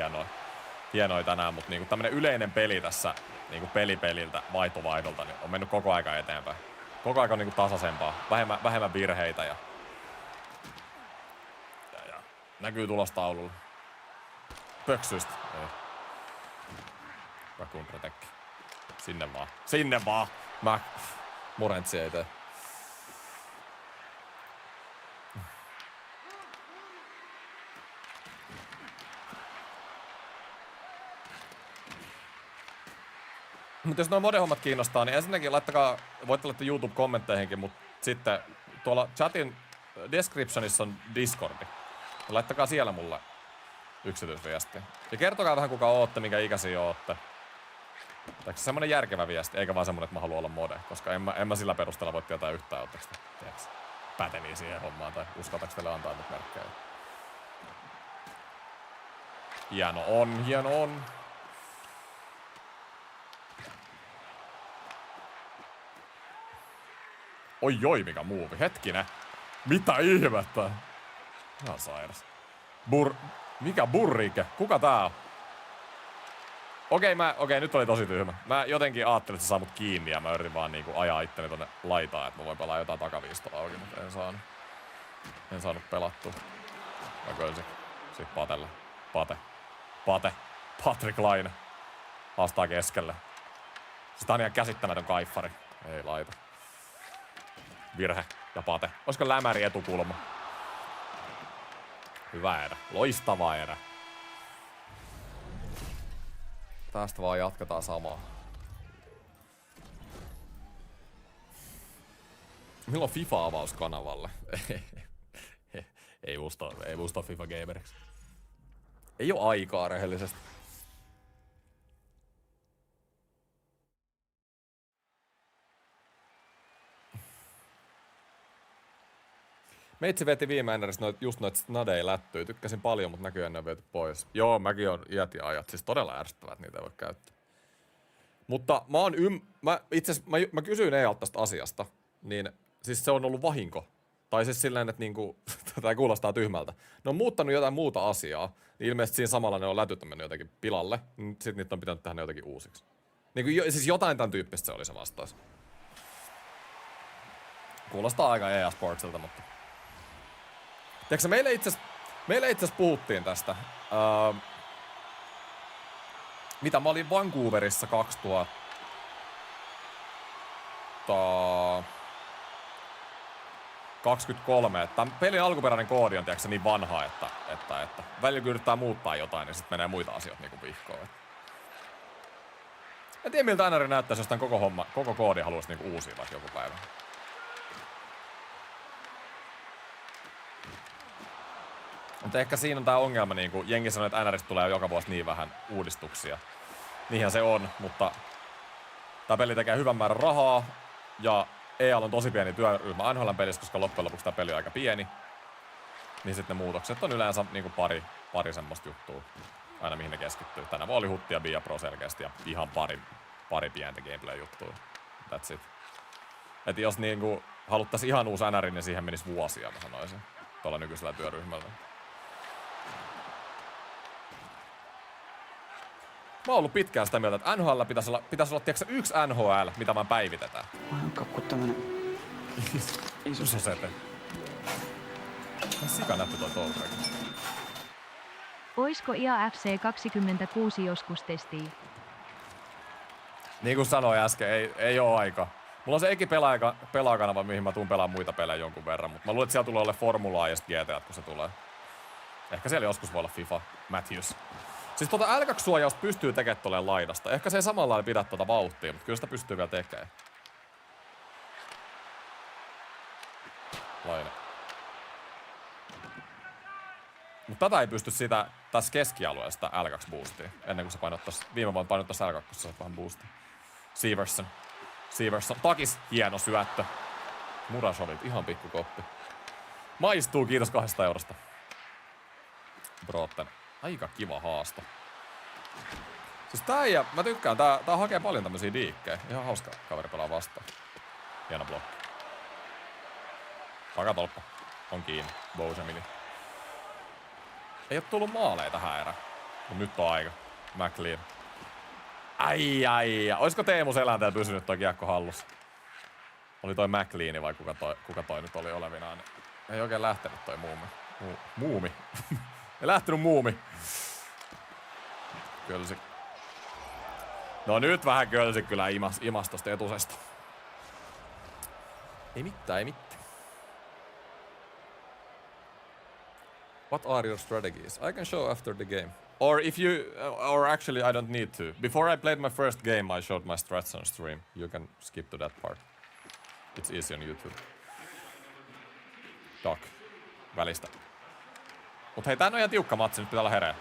hienoa tänään, mutta niinku tämmönen yleinen peli tässä niinku peliltä, vaihdolta, niin on mennyt koko aika eteenpäin. Koko aika on niinku tasaisempaa, vähemmän virheitä ja näkyy tulostaululla. Pöksyistä. Ei. Raccoon Protect. Sinne vaan. Morentsi ei tee. Mutta jos nuo modehommat kiinnostaa, niin ensinnäkin voitte laittaa YouTube-kommentteihinkin, mutta sitten tuolla chatin descriptionissa on Discordi. Ja laittakaa siellä mulle yksityisviestiä. Ja kertokaa vähän kuka ootte, minkä ikäisiä ootte. Tai semmonen järkevä viesti, eikä vaan semmonen, että mä haluan olla mode. Koska en mä sillä perusteella voi tietää yhtään, ootteko te päteviä siihen hommaan tai uskaltaako teille antaa nyt merkkejä. Hieno on. Oi, mikä muuvi. Hetkinen. Mitä ihmettä? Ihan sairas. Mikä burrike? Kuka tää on? Okei, nyt oli tosi tyhmä. Mä jotenkin ajattelin, että se saa mut kiinni ja mä yritin vaan niinku ajaa itteni tonne laitaan, että mä voin pelaa jotain takaviistoa auki, mutta en saanut pelattua. Mä köysin. Sit Patelle. Pate. Patrick Laine. Haastaa keskelle. Siis tää on ihan käsittämätön kaiffari. Ei laita. Virhe ja pate. Olisiko lämäri etukulma? Hyvä erä. Loistava erä. Tästä vaan jatketaan samaa. Milloin FIFA-avaus kanavalle? ei musta FIFA gameriksi. Ei oo aikaa rehellisesti. Meitsi veti viime NRissä just noit snadei lättyy. Tykkäsin paljon, mutta näköjään ne on viety pois. Joo, mäkin on iät ja ajat. Siis todella ärsyttävät, niitä ei voi käyttää. Mutta mä kysyin EA:lta tästä asiasta. Niin siis se on ollut vahinko. Tai siis silleen, että niinku, tätä kuulostaa tyhmältä. Ne on muuttanut jotain muuta asiaa. Niin ilmeisesti siinä samalla ne on lätyt mennyt jotenkin pilalle. Sitten niitä on pitänyt tehdä ne jotenkin uusiksi. Niinku siis jotain tämän tyyppistä se oli se vastaus. Kuulostaa aika EA Sportsilta, mutta... Tiedätkö, meille itse asiassa puhuttiin tästä. Mitä mä olin Vancouverissa 2023, että pelin alkuperäinen koodi on tiedätkö, niin vanha, että välillä kun yrittää muuttaa jotain, niin sitten menee muita asioita niin kuin vihkoon. En tiedä miltä NR näyttäisi, jos tämän koko koodi haluaisi niin kuin uusia vaikka joku päivä. Mutta ehkä siinä on tää ongelma, niinku jengi sanoo, että NRistä tulee joka vuosi niin vähän uudistuksia. Niinhän se on, mutta tää peli tekee hyvän määrän rahaa ja EA:lla on tosi pieni työryhmä NHL:n pelissä, koska loppujen lopuksi tää peli on aika pieni. Niin sitten ne muutokset on yleensä niinku pari semmoista juttua, aina mihin ne keskittyy. Tänä vuonna oli Hutti ja Bia Pro selkeästi ja ihan pari pientä gameplay-juttua. That's it. Et jos niinku haluttais ihan uusi NR, niin siihen menisi vuosia, mä sanoisin, tuolla nykyisellä työryhmällä. Mä oon ollut pitkään sitä mieltä, että NHL pitäisi olla tiiäksä, yksi NHL, mitä vaan päivitetään. Kakku tämmönen iso sete. Sika näyttö toi toutreki. Oisko IA FC 26 joskus testiin? Niin kuin sanoin äsken, ei oo aika. Mulla on se Eki pelaakanava, mihin mä tuun pelaamaan muita pelejä jonkun verran, mutta mä luulen, että siellä tulee olla Formulaa ja sitten GTA, kun se tulee. Ehkä siellä joskus voi olla FIFA, Matthews. Siis L2-suojausta pystyy tekemään tolleen laidasta. Ehkä se ei samalla lailla pidä vauhtia, mutta kyllä sitä pystyy vielä tekemään. Laine. Mutta tätä ei pysty sitä tässä keskialueella sitä L2-boostia. Ennen kuin se painottais, viime vuonna painottais L2, kun se vähän boostia. Severson. Takis, hieno syöttö. Murasovit, ihan pikku koppi. Maistuu, kiitos 200 eurosta. Brotten. Aika kiva haasto. Siis mä tykkään, tää hakee paljon tämmösiä diikkejä. Ihan hauska kaveri pelaa vastaan. Hieno blokki. Takatolppa. On kiinni. Bousemini. Ei oo tullut maaleja tähän erään. Mut nyt on aika. McLean. Ai. Oisko Teemu Selänteellä pysynyt toi kiekko hallussa? Oli toi McLean vai kuka toi nyt oli olevinaan? Ei oikein lähtenyt toi muumi. Ei lähtenyt muumi. Kölsi. No nyt vähän kölsi kyllä imas tosta etusesta. Ei mitään. What are your strategies? I can show after the game. Or actually I don't need to. Before I played my first game I showed my strats on stream. You can skip to that part. It's easy on YouTube. Doc. Välistä. Mut hei, tää on ihan tiukka matsi, nyt pitää olla hereillä.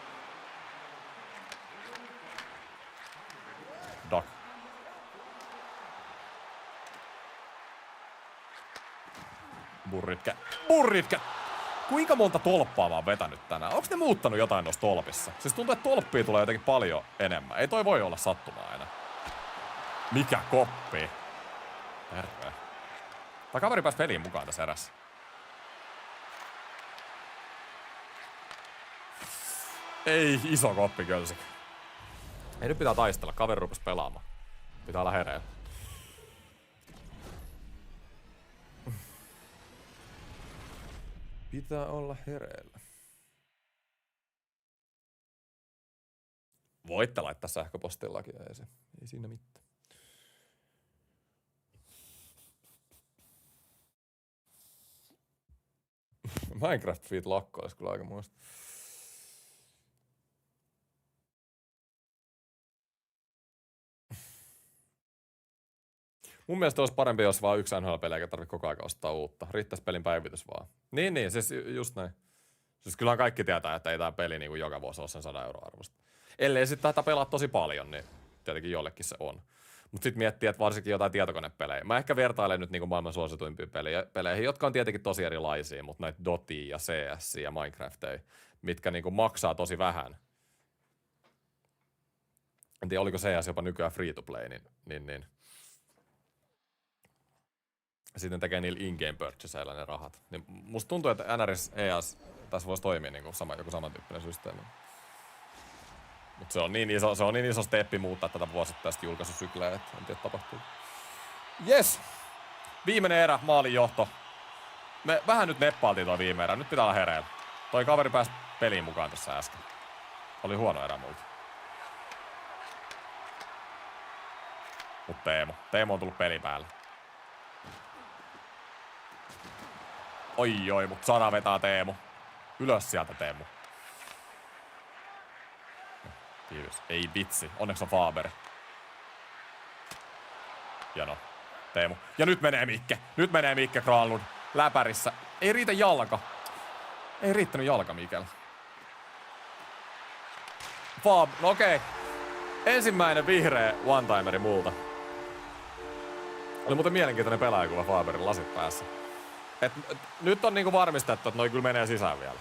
Doc. Burritke! Kuinka monta tolppaa mä oon vetänyt tänään? Onks ne muuttanut jotain noissa tolpissa? Siis tuntuu, että tolppia tulee jotenkin paljon enemmän. Ei toi voi olla sattumaa enää. Mikä koppi? Terve. Tää kaveri pääsi peliin mukaan tässä erässä. Ei, iso koppi kölsi. Ei nyt pitää taistella, kaveri rupes pelaamaan. Pitää olla hereillä. Pitää olla hereillä. Voitte laittaa sähköpostillakin, ei siinä mitään. Minecraft Feet lakko olisi kyllä aika muista. Mun mielestä olisi parempi, jos vaan yksi NHL-peli eikä tarvitse koko ajan ostaa uutta. Riittäisi pelin päivitys vaan. Niin, siis just näin. Siis kyllähän kaikki tietää, että ei tää peli niin kuin joka vuosi ole sen 100 € arvosta. Ellei sitten tätä pelaa tosi paljon, niin tietenkin jollekin se on. Mutta sitten miettii, että varsinkin jotain tietokonepelejä. Mä ehkä vertailen nyt niin kuin maailman suosituimpia peleihin, jotka on tietenkin tosi erilaisia, mutta näitä Dotia ja CS ja Minecrafteja, mitkä niin kuin maksaa tosi vähän. En tiedä, oliko CS jopa nykyään free to play, niin. Sitten tekee niillä in-game purchaseilla ne rahat. Niin musta tuntuu, että NRS EAS tässä voisi toimia niin kuin joku samantyyppinen systeemi. Mutta se on niin iso steppi muuttaa tätä vuosittaista julkaisusykleä, että en tiedä tapahtuu. Yes! Viimeinen erä, maalin johto. Me vähän nyt neppailtiin tuo viime erä. Nyt pitää olla hereillä. Toi kaveri pääsi peliin mukaan tässä äsken. Oli huono erä multa. Mut Teemu on tullut peli päälle. Oi, mut Sara vetää Teemu. Ylös sieltä Teemu. Kiitos. Ei vitsi. Onneksi on Faber. Jano. Teemu. Ja nyt menee Mikke. Nyt menee Mikke Granlund. Läpärissä. Ei riitä jalka. Ei riittänyt jalka Mikellä. No okei. Ensimmäinen vihreä one-timeri multa. Oli muuten mielenkiintoinen pelaajakuva Faberin lasit päässä. Nyt on niinku varmistettu, että noi kyllä menee sisään vielä.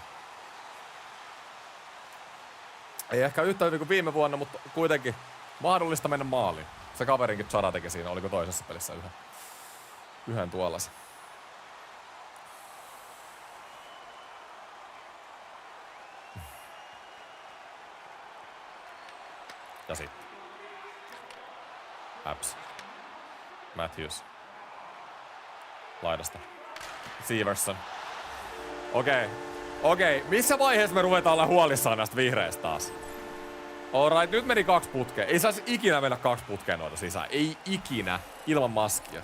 Ei ehkä yhtä hyvin kuin viime vuonna, mutta kuitenkin mahdollista mennä maaliin. Se kaverinkin Chara teki siinä, oliko toisessa pelissä yhden tuollaisen. Ja sitten. Abs. Matthews. Laidasta. Severson. Okei. Missä vaiheessa me ruvetaan olla huolissaan näistä vihreistä taas? Alright, nyt meni 2 putkea. Ei saisi ikinä mennä 2 putkea noita sisään. Ei ikinä. Ilman maskia.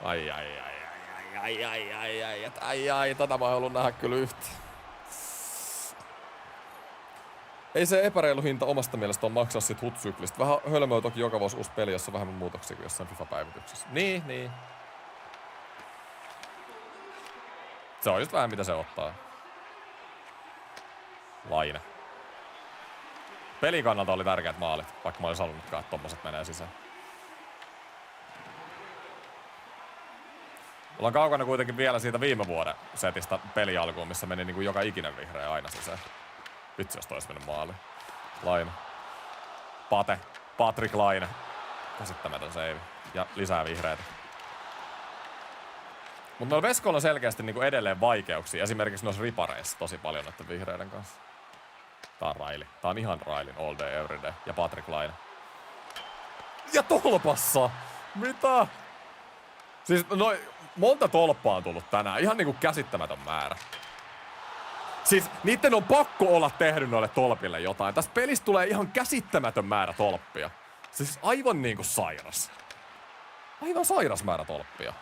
Ai. Tätä mä oon ollut nähdä kyllä yhtään. Ei se epäreilu hinta omasta mielestä on maksaa sit hutsyklistä. Vähän hölmöä toki joka vuosi uusi peli, jossa on vähemmän muutoksia kuin jossain FIFA-päivityksessä. Niin. Se on just vähän mitä se ottaa. Laine. Pelin kannalta oli tärkeät maalit, vaikka mä olisin halunnutkaan, että tommoset menee sisään. Ollaan kaukana kuitenkin vielä siitä viime vuoden setistä pelialkuun, missä meni niinku joka ikinen vihreä aina sisään. Vitsi, jos tois mennyt maaliin. Laine. Patrick Laine. Käsittämätön save. Ja lisää vihreitä. Mutta noilla veskoilla on selkeästi niinku edelleen vaikeuksia. Esimerkiksi noissa ripareissa tosi paljon näiden vihreiden kanssa. Tää on Riley. Tää on ihan Rileyn all day every day. Ja Patrick Laine. Ja tolpassa! Mitä? Siis monta tolppaa on tullut tänään. Ihan niinku käsittämätön määrä. Siis niitten on pakko olla tehnyt noille tolpille jotain. Tästä pelistä tulee ihan käsittämätön määrä tolppia. Siis aivan niinku sairas. Aivan sairas määrä tolppia.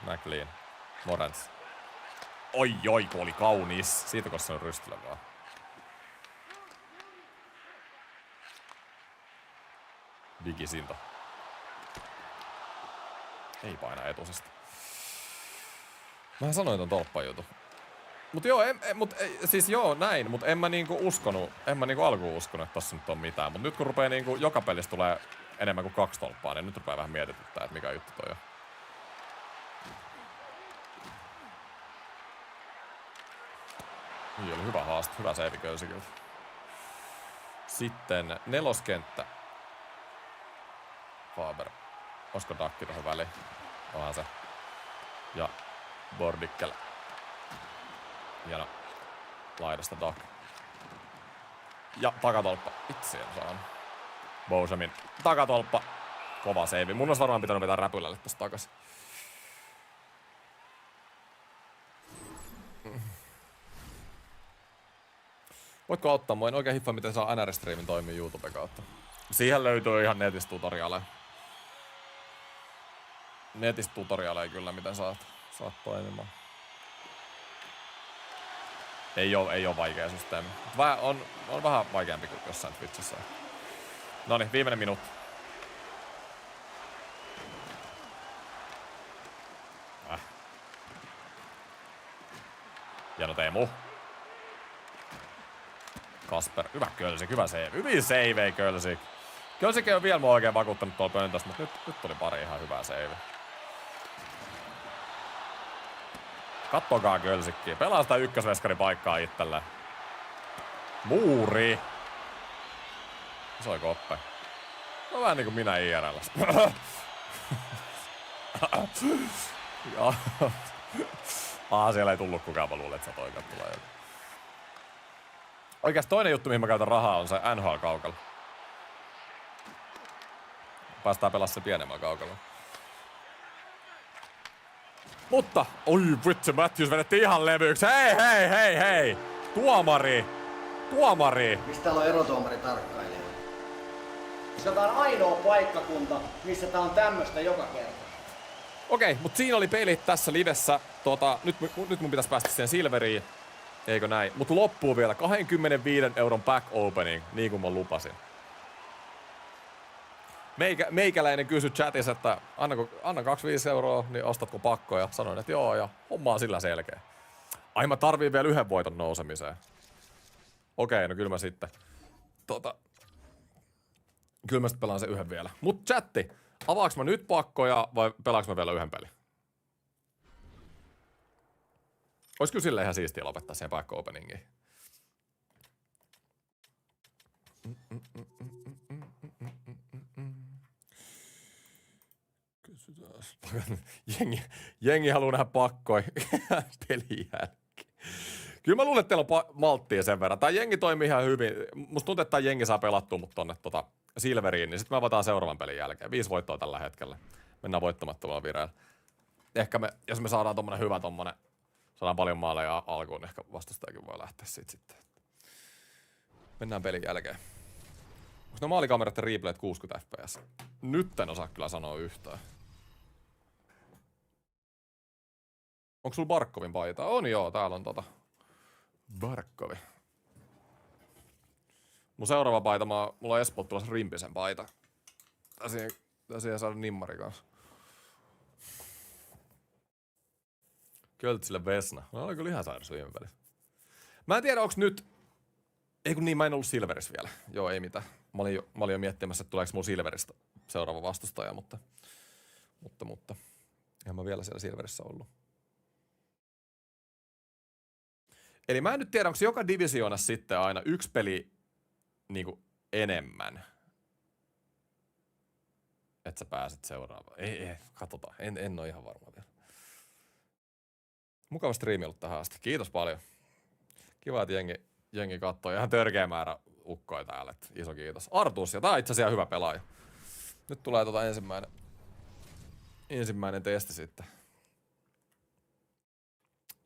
McLean. Morens. Oi, kun oli kaunis. Siitä kun se on rystylä vaan. Digisinto. Ei paina etusesta. Mä sanoin ton tolppajutun. Mut joo, näin, mut en mä niinku uskonut, alkuun uskonut, että tossa nyt on mitään. Mut nyt kun rupee niinku joka pelissä tulee enemmän kuin 2 tolppaa, niin nyt rupeaa vähän mietityttää, että mikä juttu toi on. Niin oli hyvä haaste, hyvä seiviköysi kyllä. Sitten neloskenttä. Faber. Olisiko Dakki tuohon väliin? Onhan se. Ja Bordickel. Hieno. Laidasta Dak. Ja takatolppa. Itse en saanut. Bosemin takatolppa. Kova seivi. Mun olisi varmaan pitänyt vetää räpylälle tosta takas. Voitko ottaa? Mä en oikein hiffaa, miten saa NR-striimin toimii YouTuben kautta. Siihen löytyy ihan netistä tutoriaaleja. Netistä tutoriaaleja kyllä, miten saat toimimaan. Ei oo vaikea systeemi. On vähän vaikeampi kuin jossain Twitchissä. Noniin, viimeinen minuutti. Hieno Teemu. Kasper, hyvä Kölsik, hyvä save. Hyvin save, Kölsik. Kölsik ei ole vielä mua oikein vakuuttanut tuolla pöntössä, mutta nyt tuli pari ihan hyvää save. Kattokaa Kölsikkiä. Pelaa sitä ykkösveskaripaikkaa itselleen. Muuri. Iso koppe. No vähän niinku minä IRL:ssä. Siellä ei tullut kukaan, mä luulen, että sä toikat tulee joku. Oikeasti toinen juttu, mihin mä käytän rahaa, on se NHL-kaukalo. Päästään pelaa se pienemmän kaukalla. Mutta, oi vitsi, Matthews vedettiin ihan levyyksi. Hei! Tuomari! Mistä täällä on erotuomari tarkkailija? Se on ainoa paikkakunta, missä tää on tämmöstä joka kerta. Okei, mutta siinä oli pelit tässä livessä. Nyt mun pitäisi päästä siihen silveriin. Eikö näin? Mutta loppuu vielä 25 euron back opening, niin kuin mä lupasin. Meikäläinen kysyi chatissa, että anna 25 euroa, niin ostatko pakkoja? Sanoin, että joo, ja homma on sillä selkeä. Ai mä tarviin vielä yhden voiton nousemiseen. Okei, no kyllä mä sitten. Kyllä mä sitten pelaan sen yhden vielä. Mut chatti, avaaks mä nyt pakkoja vai pelaaks mä vielä yhden pelin? Ois kyllä silleen ihan siistiä lopettaa siihen back openingiin. Jengi haluu nähdä pakkoi pelin jälkeen. Kyllä mä luulen, että teillä on malttia sen verran. Tää jengi toimii ihan hyvin. Musta tuntuu, että tää jengi saa pelattua mut tonne silveriin, niin sit me avataan seuraavan pelin jälkeen. 5 voittoa tällä hetkellä. Mennään voittamattomalla vireellä. Ehkä jos me saadaan saadaan paljon maaleja alkuun, ehkä vastustajakin voi lähteä siitä sitten. Mennään pelin jälkeen. Onko ne maalikamerat ja replayt 60 fps? Nyt en osaa kyllä sanoa yhtään. Onko sulla Barkovin paita? On joo, täällä on Barkovi. Mun seuraava paita, mulla on Espoolta tulossa Rimpisen paita. Tässä ei saada nimmari kanssa. Költsille Vesna. No oli kyllä ihan sairas viime pelissä. Mä en tiedä, onks nyt... Ei kun niin, mä en ollut Silverissa vielä. Joo, ei mitään. Mä olin jo miettimässä, että tuleeko mulla Silveristä seuraava vastustaja, mutta... Eihän mä vielä siellä Silverissä ollut. Eli mä en nyt tiedä, onko joka divisioonassa sitten aina yksi peli niinku enemmän. Että sä pääset seuraavaan. Ei, katsotaan. En oo ihan varma vielä. Mukava striimi ollut tähän asti. Kiitos paljon. Kiva, että jengi kattoo. Ihan törkeä määrä ukkoja täällä. Iso kiitos. Artus, ja tää on itse asiassa hyvä pelaaja. Nyt tulee ensimmäinen testi sitten.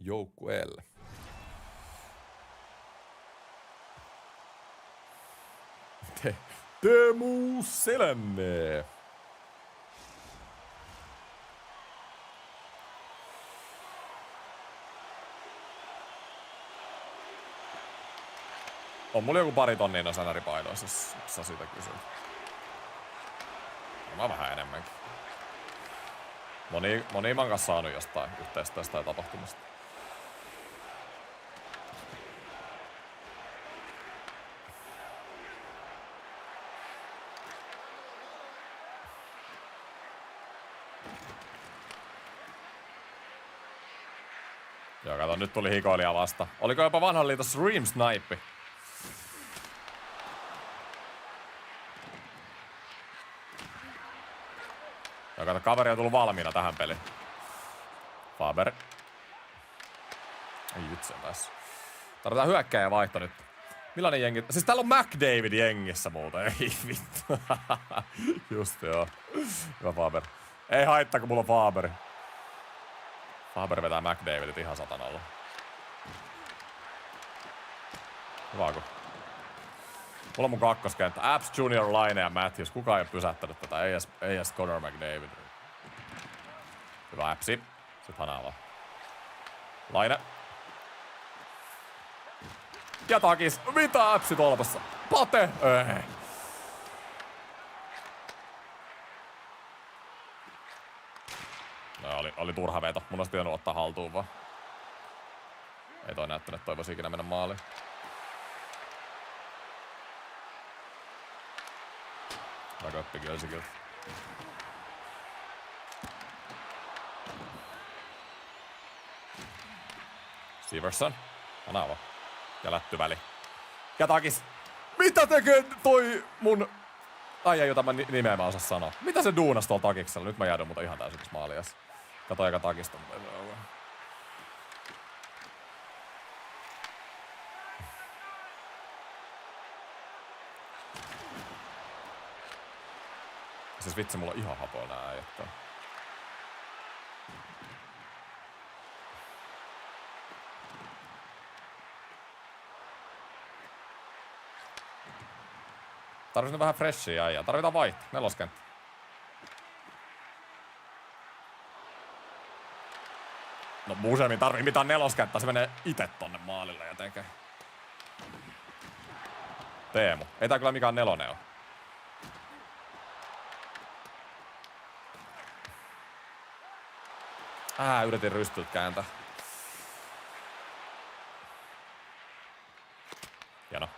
Joukkueelle. Teemu Selänne. On mulla joku pari tonnia noissa NR-paidoissa, jos sä siitä kysyt. Mä vähän enemmänkin. Moni mä oon kanssa saanut jostain yhteistyöstä tai tapahtumasta. Joo, kato, nyt tuli hikoilija vasta. Oliko jopa vanhan liiton Stream Snipe? Joo, kato, kaveri on tullut valmiina tähän peliin. Faber. Ei vitsi on tässä. Tarvitaan hyökkääjä vaihto nyt. Millainen jengi? Siis täällä on McDavid jengissä muuten. Ei vittu. Just joo. Hyvä Faber. Ei haittaa, kun mulla on Faber. Faber vetää McDavidit ihan satanalla. Hyvä kun. Mulla on mun kakkoskenttä. Abs, Junior, Laine ja Matthews. Kukaan ei oo pysäyttänyt tätä. Ei edes Connor McDavid. Hyvä Absi. Sit Hanaa vaan. Laine. Ja takis. Mitä Absi tolpassa? Pate! Ei. No, oli turha veto. Mun olisi pitänyt ottaa haltuun vaan. Ei toi näyttänyt, että toi voisi ikinä mennä maaliin. Hyvä köppi Kylsikiltä. Severson. Anava. Ja lättyväli. Ja takis. Mitä tekee toi mun... Ai jota mä nimeä mä osaa sanoa. Mitä se duunas tuolla takiksella? Nyt mä jäädyn mutta ihan täysin tässä maaliassa. Kato eikä takista. Siis vitsi, mulla on ihan hapoa nää äijät. Tarvitaan vähän freshia äijää. Tarvitaan vaihto. Neloskenttä. No Busemi tarvii mitään neloskenttä. Se menee ite tonne maalille ja tekee. Teemu. Ei tää kyllä mikään nelonen oo. Yritin rystyltä kääntää. Hieno.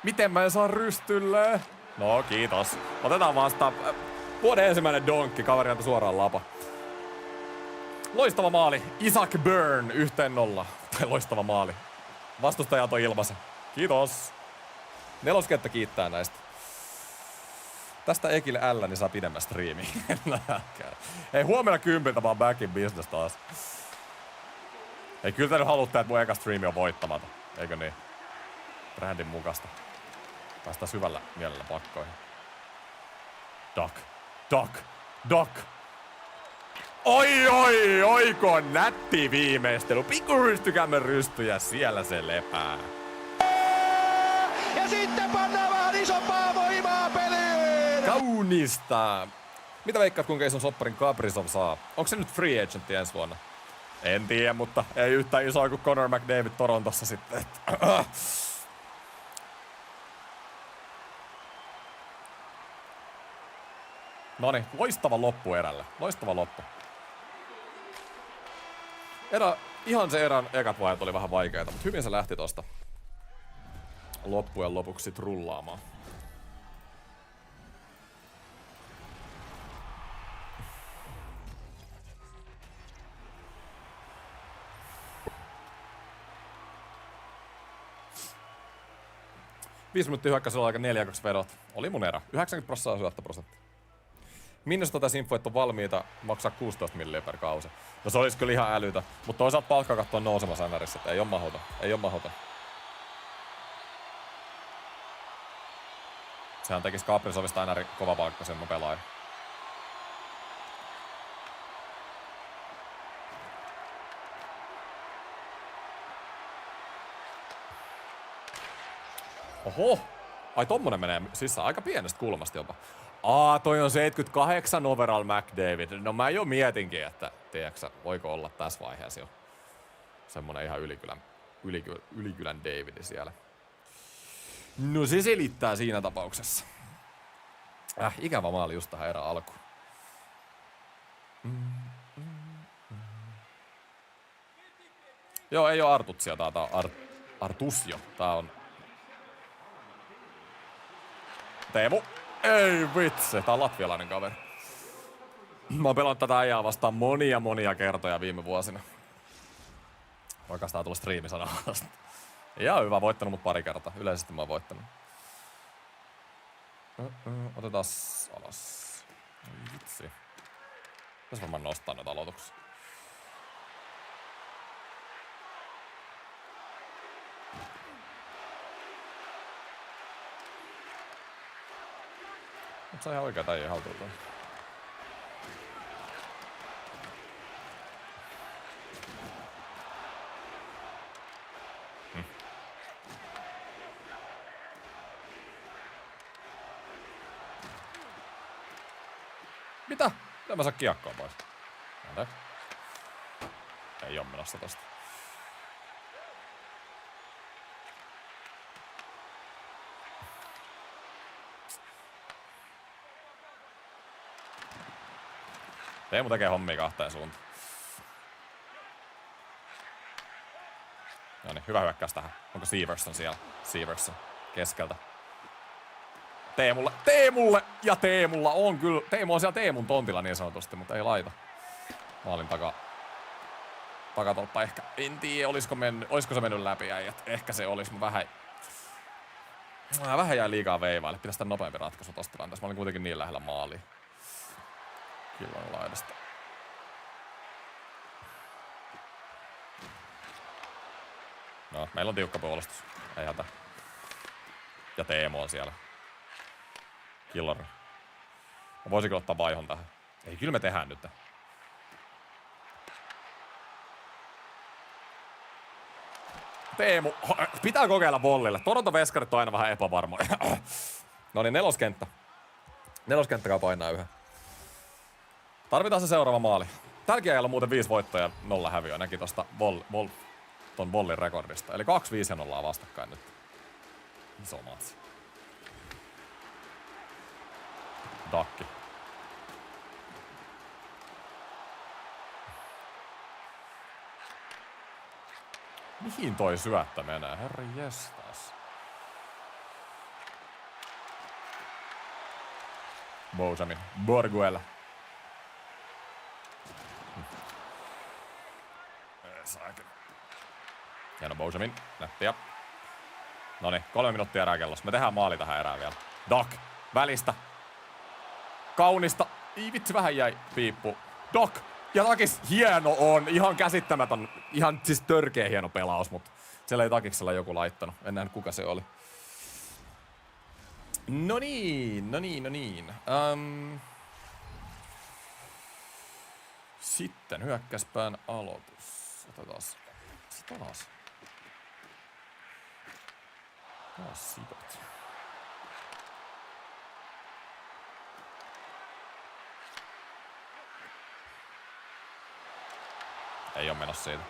Miten mä en saa rystylle? No kiitos. Otetaan vastaan. Vuoden ensimmäinen donkki. Kaveri antoi suoraan lapa. Loistava maali. Isaac Byrne 1-0. Loistava maali. Vastustajat on ilmaisen. Kiitos. Neloskenttä kiittää näistä. Tästä Ekille L, niin saa pidemmän striimiä. Hei, huomenna 10 vaan back in business taas. Ei, kyllä te nyt haluatte, että mun eka striimi on voittamaton. Eikö niin? Brändin mukasta. Päästään syvällä mielellä pakkoihin. Doc. Oiko nätti viimeistely. Pikku rystykämmen rysty ja siellä se lepää. Ja sitten pannaan vähän isompaa voimaa peliin! Kaunista! Mitä veikkaat, kuinka ison sopparin Kaprizov saa? Onko se nyt free agentti ensi vuonna? En tiedä, mutta ei yhtään isoa kuin Connor McDavid Torontossa sitten. Noniin, loistava loppu erälle. Loistava loppu. Ihan se erän ekat vaiheet oli vähän vaikeita, mutta hyvin se lähti tosta loppujen lopuksi sit rullaamaan. Viisi minuuttia hyökkäisellä aika 4-2 vedot. Oli mun erä. 90% syöttöprosentti. Minnosta tässä infoit on valmiita maksaa 16 milliä per kausi. No se olisi kyllä ihan älytä. Mutta toisaalta palkkakatto on nousemassa NRissä. Ei oo mahdoton. Ei oo mahdoton. Sehän tekis Kaprizovista NRin kovapalkkaisemman pelaajan. Oho! Ai tommonen menee sisään aika pienestä kulmasta jopa. Toi on 78 overall McDavid. No mä jo mietinkin, että tiedätkö, voiko olla tässä vaiheessa jo semmonen ihan ylikylän Davidi siellä. No se selittää siinä tapauksessa. Ikävä maali just tähän erään alkuun. Joo, ei oo Artutsia, tää on Artusio. Tää on Teemu. Ei vitsi, tää on latvialainen kaveri. Mä oon pelannut tätä äijää vastaan monia kertoja viime vuosina. Voikas tää tulla striimisana vasta. Ihan hyvä, voittanut mut pari kertaa. Yleisesti mä oon voittanut. Otetaan alas. Vitsi. Pitäis varmaan nostaa näitä aloituksia. Mut saa ihan oikea täijä haltuutaan. Mitä? Mitä mä saa kiekkoa pois? Anteeksi. Ei oo menossa tosta. Teemu tekee hommia kahteen suuntaan. Noniin, hyvä hyökkäys tähän. Onko Severson siellä? Severson keskeltä. Teemulle! Ja Teemulla on kyllä. Teemu on siellä Teemun tontilla niin sanotusti, mutta ei laita. Maalin takatolppa ehkä. En tiedä, olisiko se mennyt läpi äijät. Ehkä se olisi, mutta vähän jäi liikaa veivaille. Pitäisi sitä nopeampi ratkaisu tosta tilanteessa. Mä olin kuitenkin niin lähellä maalia. Killonen laidasta. No, meillä on tiukka puolustus. Ei hätä. Ja Teemu on siellä. Killori. Mä voisinko ottaa vaihon tähän? Ei, kyllä me tehdään nyt. Teemu. Pitää kokeilla vollille. Toronto-veskarit on aina vähän epävarmoja. No niin, neloskenttä. Neloskenttäkää painaa yhä. Tarvitaan se seuraava maali. Tälläkin ajalla muuten 5 voittoa ja 0 häviöä. Näki tosta ton Vollin rekordista. Eli 2, 5 ja 0 vastakkain nyt. Iso matsi. Dakki. Mihin toi syöttä menee? Herra jestas. Bojamin. Borguel. Hieno Bojamin. Nättiä. Noniin, 3 minuuttia erää kellossa. Me tehdään maali tähän erään vielä. Doc. Välistä. Kaunista. Ii vitsi, vähän jäi piippu. Doc. Ja Takis hieno on. Ihan käsittämätön. Ihan siis törkeä hieno pelaus, mutta siellä ei Takiksella joku laittanut. En nähnyt kuka se oli. No niin. Sitten hyökkäyspään aloitus. Otetaan taas. Taas sidot. Ei oo menossa siitä.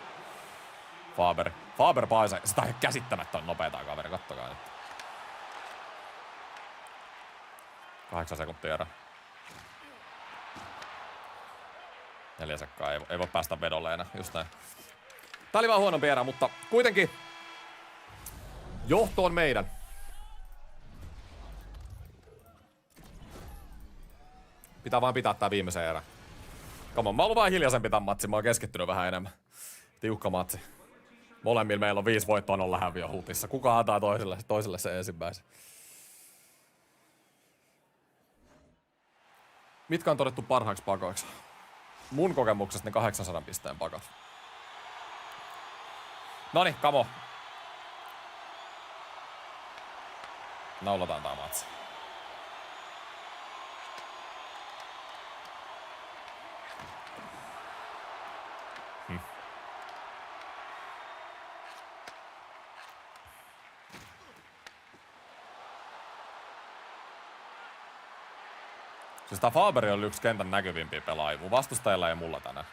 Faber paisee. Sitä on käsittämättä nopeetaa kaveri, kattokaa nyt. 8 sekuntia erä. 4 sekkaa, ei voi päästä vedolle enää, just näin. Tää oli vaan huonompi erä, mutta kuitenkin johto on meidän. Pitää vaan pitää tää viimeisen erä. Come on, mä oon vaan hiljaisempi tän matsin, mä oon keskittynyt vähän enemmän. Tiukka matsi. Molemmilla meillä on 5 voittoa 0 häviö hutissa. Kuka antaa toiselle se ensimmäisen? Mitkä on todettu parhaiksi pakoiksi? Mun kokemuksesta ne 800 pisteen pakat. Noniin, kamo. Naulataan tää matsi. Siis tää Faberi on yksi kentän näkyvimpiä pelaajia. Mun vastustajalla ja mulla tänään.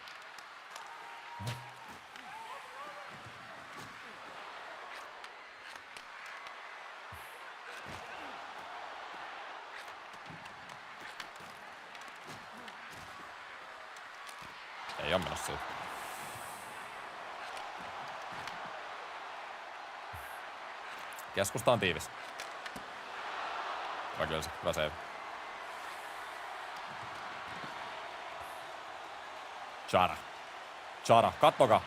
Ei oo menossa siitä. Keskusta on tiivis. Hyvä save. Chara, kattokaa.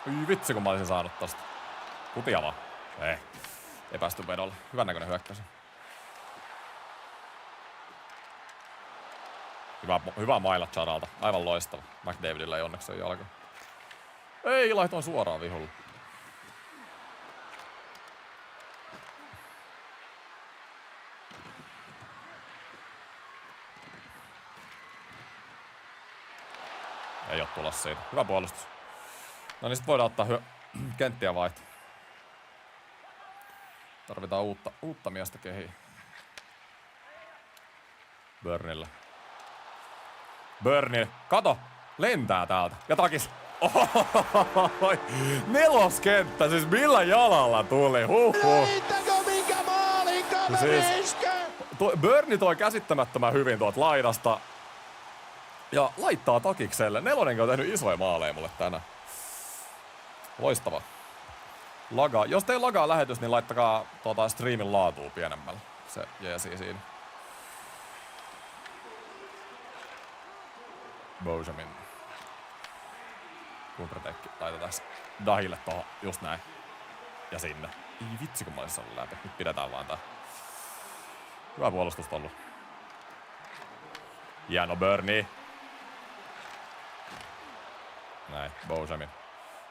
Ui vitsi, kun mä olisin saanut tosta. Kutia vaan. Ei päästy vedolle. Hyvän näköinen hyökkäys. Hyvä maila Charalta. Aivan loistava. McDavidillä ei onneksi ole jalka. Ei, laitoin suoraan viholle. Ei oo tulossa siitä. Hyvä puolustus. No niin, sit voidaan ottaa kenttiä vaihtaa. Tarvitaan uutta miestä kehiin. Burnille. Burni, kato! Lentää täältä. Ja takis. Ohohohohoi. Neloskenttä, siis millä jalalla tuli? Huhhuh. Riittäkö minkä maalin kavereiskö? Burni toi käsittämättömän hyvin tuolta laidasta. Ja laittaa takikselle. Nelonenkin on tehnyt isoja maaleja mulle tänään. Loistava. Laga. Jos teillä lagaa lähetys, niin laittakaa streamin laatua pienemmällä. Se jeesii siinä. Bojamin. Kuntratekki. Laitetaan Dahille tohon. Just näin. Ja sinne. Ei vitsi kun mä olisin ollut läpi. Nyt pidetään vaan tää. Hyvä puolustusta ollut. Hieno Burni. Näin. Bojamin.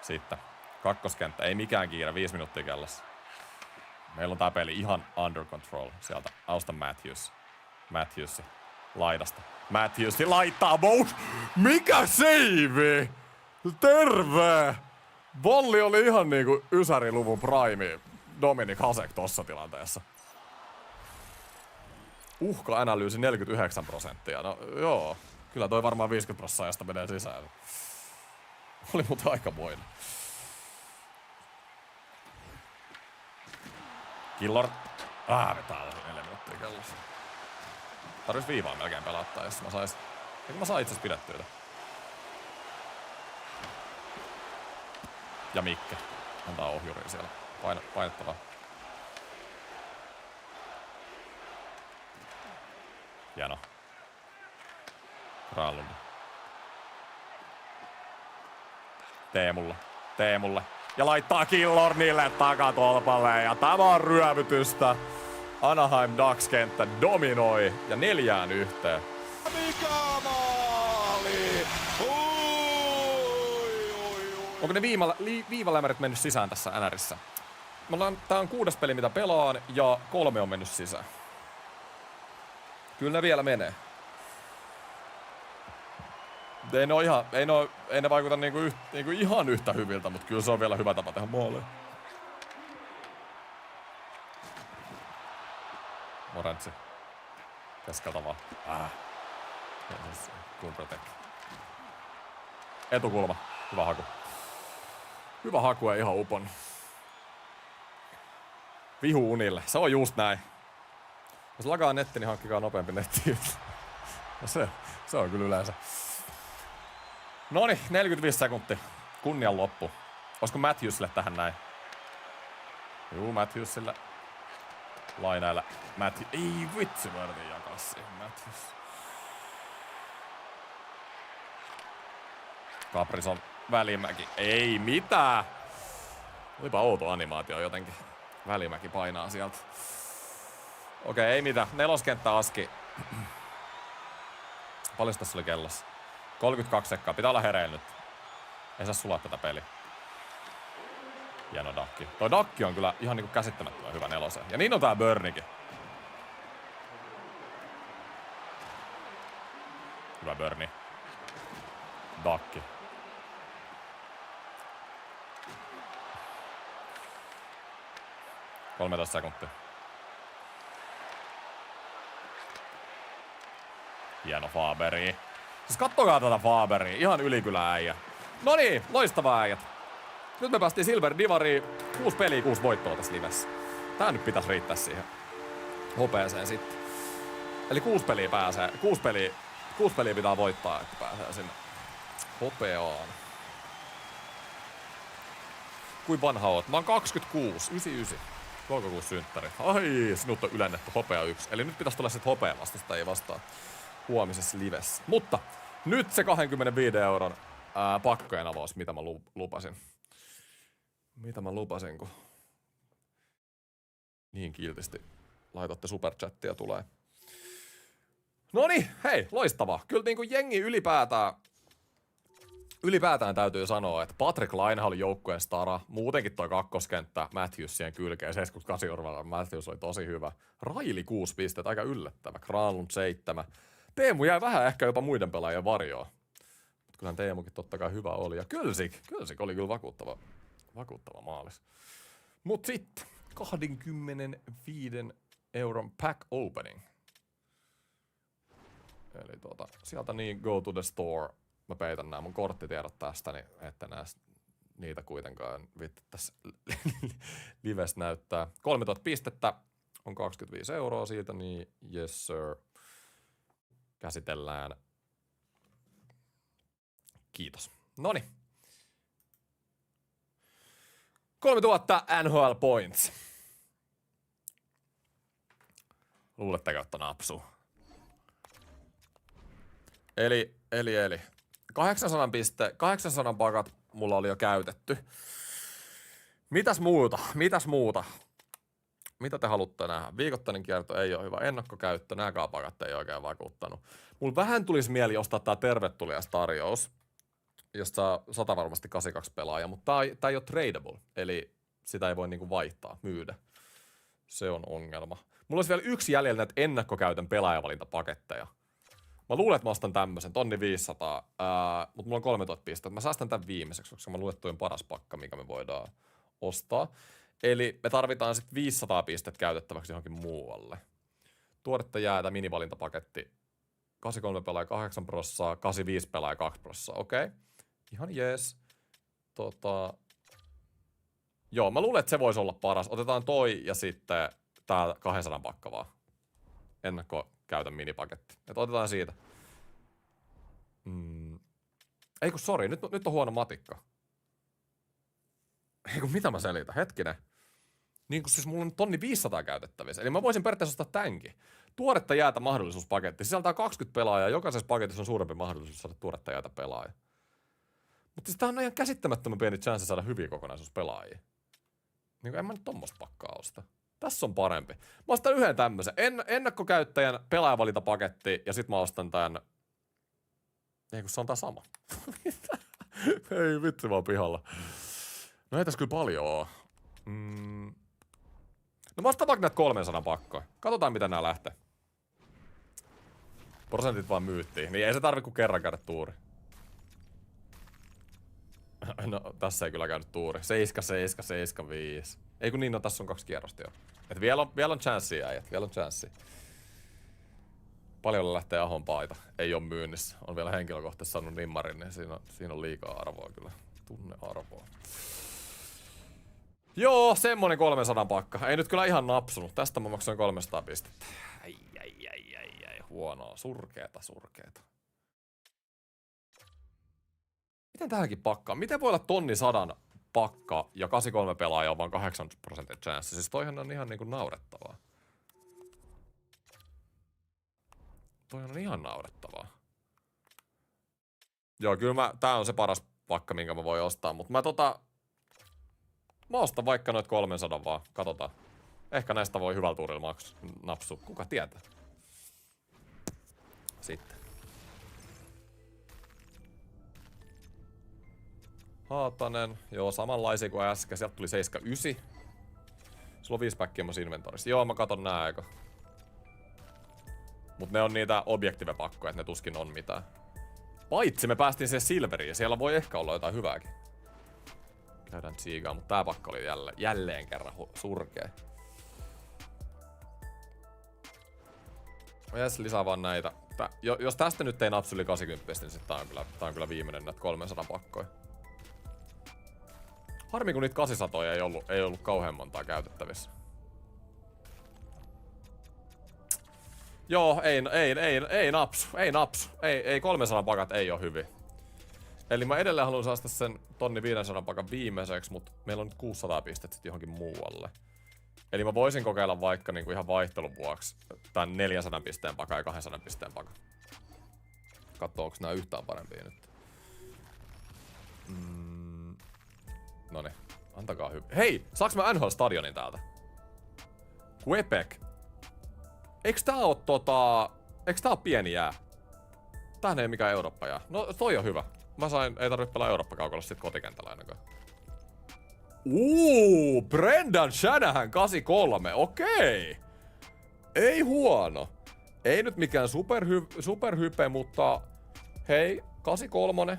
Sitten. Kakkoskenttä. Ei mikään kiire. 5 minuuttia kellossa. Meillä on tää peli ihan under control. Sieltä Auston Matthews. Matthews laidasta. Matthews laittaa Bous. Mikä seivi? Terve! Bolli oli ihan niinku ysäriluvun prime Dominik Hasek tossa tilanteessa. Uhka-analyysi 49%. No joo. Kyllä toi varmaan 50% ajasta menee sisään. Oli muuten aikamoinen. Killor. Vetää 4 minuuttia kellossa. Tarvis viivaa melkein pelattaa, jos mä sais. Eikö mä saa itse pidettyä. Ja Mikke. Antaa ohjuriin siellä. Painettavaa. Hieno. Granlund. Teemulle. Ja laittaa Killornille takatolpalle. Ja tämä on ryövytystä. Anaheim Ducks-kenttä dominoi. Ja 4-1. Mikä maali? Onko ne viivalämärit mennyt sisään tässä NRissä? Tää on 6. peli mitä pelaan ja 3 on mennyt sisään. Kyllä ne vielä menee. Ei ne vaikuta niinku ihan yhtä hyviltä, mutta kyllä se on vielä hyvä tapa tehdä maaleja. Morantsi. Keskeltä vaan. Kuntratekki. Etukulma. Hyvä haku. Hyvä haku ja ihan upon. Vihu unille. Se on just näin. Jos lagaa netti, niin hankkikaa nopeampi netti. No se on kyllä yleensä. Noniin, 45 sekuntia. Kunnian loppu. Olisiko Matthewsille tähän näin? Juu, Matthewsille. Lainailla. Ei vitsi, mä yritin jakaa siihen Matthews. Caprison Välimäki. Ei mitään. Olipa outo animaatio jotenkin. Välimäki painaa sieltä. Okei, ei mitään. 4. aski. Paljon tässä oli kellossa? 32 sekkaa. Pitää olla hereillä nyt. Ei saa sulaa tätä peliä. Hieno dakki. Toi dakki on kyllä ihan niinku käsittämättömän hyvä 4. Ja niin on tää Burnikin. Hyvä Burni. Dakki. – 13 sekuntia. Hieno Faberi. Siis kattokaa tätä Faberia. Ihan ylikylä äijä. Noniin, loistavaa äijät. Nyt me päästiin Silver Divariin. 6 peliä, 6 voittoa tässä livessä. Tää nyt pitäisi riittää siihen hopeeseen sitten. Eli 6 peliä pääsee. 6 peliä pitää voittaa, että pääsee sinne hopeaan. Kuin vanha oot? Mä oon 26, 99. Toukokuun synttäri. Ai, sinut on ylennetty hopea 1. Eli nyt pitäisi tulla sitten hopea vastasta, ei vastaa huomisessa livessä. Mutta nyt se 25 euron pakkojen avaus, mitä mä lupasin. Mitä mä lupasin, kun niin kiltisti laitatte superchattia tulee. Noniin, hei, loistavaa. Kyllä niin kuin jengi ylipäätään täytyy sanoa, että Patrick Laine oli joukkueen stara. Muutenkin toi kakkoskenttä Matthews siihen kylkeen. 78 urvalla Matthews oli tosi hyvä. Raili 6 pistettä, aika yllättävä. Granlund 7. Teemu jäi vähän ehkä jopa muiden pelaajien varjoon. Mutta kyllähän Teemukin totta kai hyvä oli. Ja Kölsik oli kyllä vakuuttava maalis. Mut sitten, 25 euron pack opening. Eli sieltä niin go to the store. Mä peitän nää mun korttitiedot tästä, niin ette näe niitä kuitenkaan vittu tässä lives näyttää. 3000 pistettä on 25 euroa siitä, niin yes sir. Käsitellään. Kiitos. Noniin. 3000 NHL points. Luuletteko, että napsuu? Eli 800 800 pakat mulla oli jo käytetty. Mitäs muuta? Mitä te haluatte nähdä? Viikoittainen kierto ei ole hyvä. Ennakkokäyttö, nääkään pakat ei oikein vakuuttanut. Mulla vähän tulisi mieli ostaa tää tervetulias tarjous, josta saa 100 varmasti 82 pelaajaa, mutta tää ei ole tradable, eli sitä ei voi niinku vaihtaa, myydä. Se on ongelma. Mulla olisi vielä yksi jäljellä näitä ennakkokäytön pelaajavalintapaketteja. Mä luulen, että mä ostan tämmösen, 1500, mutta mulla on 3000 pistettä. Mä säästän tän viimeiseksi, koska mä luulen, että toi on paras pakka, mikä me voidaan ostaa. Eli me tarvitaan sitten 500 pistettä käytettäväksi johonkin muualle. Tuoretta jäätä minivalintapaketti. 83 pelaaja 8%, 85 pelaaja 2%. Okei. Ihan jees. Joo, mä luulen, että se voisi olla paras. Otetaan toi ja sitten tää 200 pakka vaan. Ennakkokäytön minipaketti. Et otetaan siitä. Ei kun sori, nyt on huono matikka. Ei kun mitä mä selitän, hetkinen. Niin kun siis mulla on 1500 käytettävissä. Eli mä voisin periaatteessa ostaa tämänkin. Tuoretta jäätä mahdollisuuspaketti. Sisältää 20 pelaajaa. Jokaisessa paketissa on suurempi mahdollisuus saada tuoretta jäätä pelaajia. Mutta siis tää on ihan käsittämättömän pieni chance saada hyviä kokonaisuuspelaajia. Niin kuin en mä nyt tommoista pakkaa osta. Tässä on parempi. Mä ostan yhden tämmösen. Ennakkokäyttäjän pelaajavalintapaketti ja sit mä ostan tän... Ei kun se on tää sama. Ei vitsi vaan pihalla. No ei tässä kyllä paljon oo. No mä ostan vaikka näitä 300 pakkoa. Katsotaan mitä nää lähtee. Prosentit vaan myyttiin. Niin ei se tarvi kuin kerran käydä tuuri. No tässä ei kyllä käynyt tuuri. 7, 7, 7, 5. Ei kun niin, no tässä on 2 kierrosta jo. Et vielä on chanssia äijät, vielä on chanssia. Paljon lähtee Ahon paita. Ei oo myynnissä. On vielä henkilökohtaisesti saanut nimmarin, niin siinä on liikaa arvoa kyllä. Tunnearvoa. Joo, semmonen 300 pakka. Ei nyt kyllä ihan napsunut. Tästä mä maksoin 300 pistettä. Ai. Huonoa. Surkeeta. Miten tähänkin pakkaan? Miten voi olla 1100 pakka ja 83 pelaajaa on vaan 8% chance? Siis toihan on ihan niinku naurettavaa. Toihan on ihan naurettavaa. Joo, kyllä tää on se paras pakka, minkä mä voin ostaa, mutta mä ostan vaikka noit 300 vaan, katsotaan. Ehkä näistä voi hyvällä tuurilla napsua, kuka tietää. Sitten. Haatanen, joo samanlaisia kuin äsken, sieltä tuli 79. Sulla on 5 päkkiä myös inventorissa. Joo, mä katon nää eikö. Mut ne on niitä objektive-pakkoja, että ne tuskin on mitään. Paitsi me päästiin siihen silveriin ja siellä voi ehkä olla jotain hyvääkin. Käydään tsiigaa, mutta tää pakka oli jälleen kerran surkea. Jes, lisää vaan näitä. Jos tästä nyt ei napsu yli 80, niin sit tää on kyllä viimeinen näitä 300 pakkoja. Harmi kun niitä 800 ei ollut kauhean montaa käytettävissä. Joo, ei napsu. Ei 300 pakat ei oo hyviä. Eli mä edelleen haluan saada sen 1500 pakan viimeiseksi, mutta meillä on nyt 600 pistettä sit johonkin muualle. Eli mä voisin kokeilla vaikka niinku ihan vaihtelun vuoksi tän 400 pisteen pakan ja 200 pisteen pakan. Katso, onks nää yhtään parempia nyt. Noniin, antakaa hyvin. Hei, saaks mä NHL-stadionin täältä? Quebec. Eiks tää oo pieni jää? Tämähän ei mikään Eurooppa jää. No toi on hyvä. Ei tarvitse pelaa Eurooppa-kaukolla sit kotikentällä ainakaan. Brendan Shanahan 83, okei. Ei huono. Ei nyt mikään superhype, mutta hei, 83.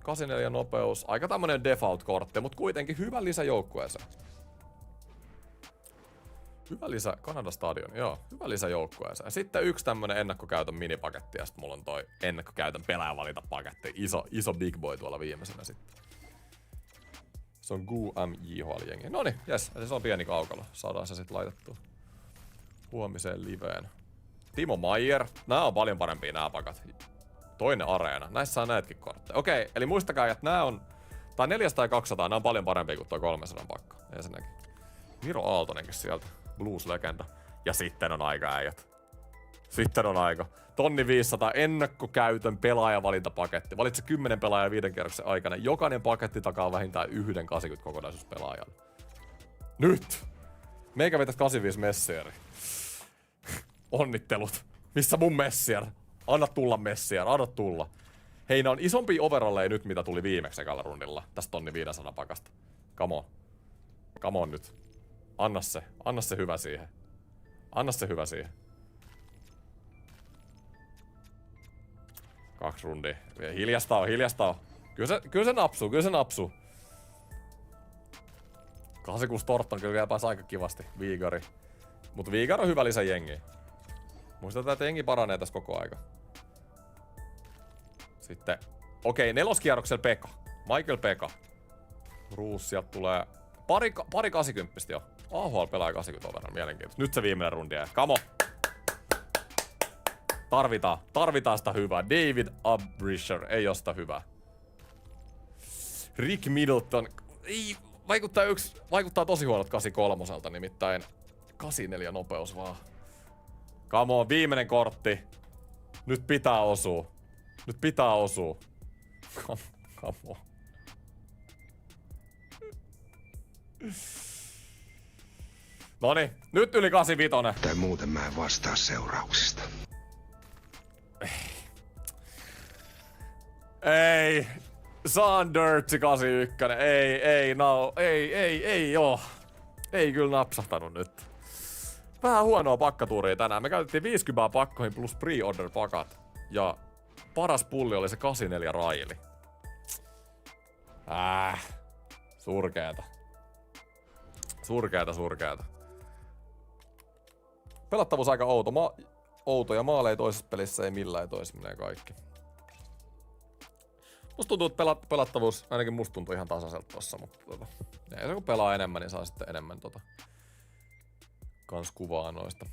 84 nopeus. Aika tämmönen default-kortti, mutta kuitenkin hyvä lisä joukkueeseen. Hyvä lisä, Kanada Stadion, joo. Hyvä lisä joukkueeseen. Sitten yksi tämmönen ennakkokäytön minipaketti ja sitten mulla on toi ennakkokäytön pelaajavalintapaketti. Iso big boy tuolla viimeisenä sitten. Se on GUMJHL-jengi. Noniin, jes, se on pieni kaukalo. Saadaan se sitten laitettua huomiseen liveen. Timo Maier. Nää on paljon parempia nää pakat. Toinen areena. Näissä saa näitäkin kortteja. Okei, eli muistakaa, että nää on... Tai 400 ja 200, nää on paljon parempia kuin tuo 300 pakka. Ensinnäkin. Miro Aaltonenkin sieltä. Blues-legenda. Ja sitten on aika äijät. Sitten on aika. 1500 ennakkokäytön pelaajavalintapaketti. Valitse 10 pelaajaa 5 kierroksen aikana. Jokainen paketti takaa vähintään yhden 80 kokonaisuuspelaajan. Nyt! Meikä vetäis 85 Messieri. Onnittelut. Missä mun Messier? Anna tulla Messier, anna tulla. Hei, nää on isompia overalleja nyt, mitä tuli viimeksi ekalla rundilla. Tästä 1500 pakasta. Come on. Come on nyt. Anna se hyvä siihen. Anna se hyvä siihen. 2 rundia. Hiljasta on. Kyllä se napsuu. 86 Torton kyllä vielä pääsi aika kivasti. Viigari. Mut Viigar on hyvä lisä jengiä. Muistetaan, että jengi paranee tässä koko aika. Sitten. Okei, 4. kierroksella Pekka. Michael Pekka. Ruus, sieltä tulee pari 80 jo. AHL pelaa 80 verran, mielenkiintoista. Nyt se viimeinen rundi. Come on. Tarvitaan sitä hyvää. David Abrisher ei oo sitä hyvää. Rick Middleton. Ei, vaikuttaa tosi huonot 83-lta, nimittäin 84 nopeus vaan. Come on, viimeinen kortti. Nyt pitää osua. Come on. Noniin, nyt yli 85. Tai muuten mä en vastaa seurauksista. Ei. Sandertsi 81. Ei oo. Ei kyllä napsahtanut nyt. Vähän huonoa pakkatuuria tänään. Me käytettiin 50 pakkoihin plus pre-order pakat. Ja paras pulli oli se 84 Raili. Surkeeta. Pelattavuus aika outo ja maaleja toisessa pelissä ei millään, toisessa menee kaikki. Musta tuntuu, että pelattavuus, ainakin musta tuntuu ihan tasaiselta tossa, mutta ei se kun pelaa enemmän, niin saa sitten enemmän kans kuvaa noista.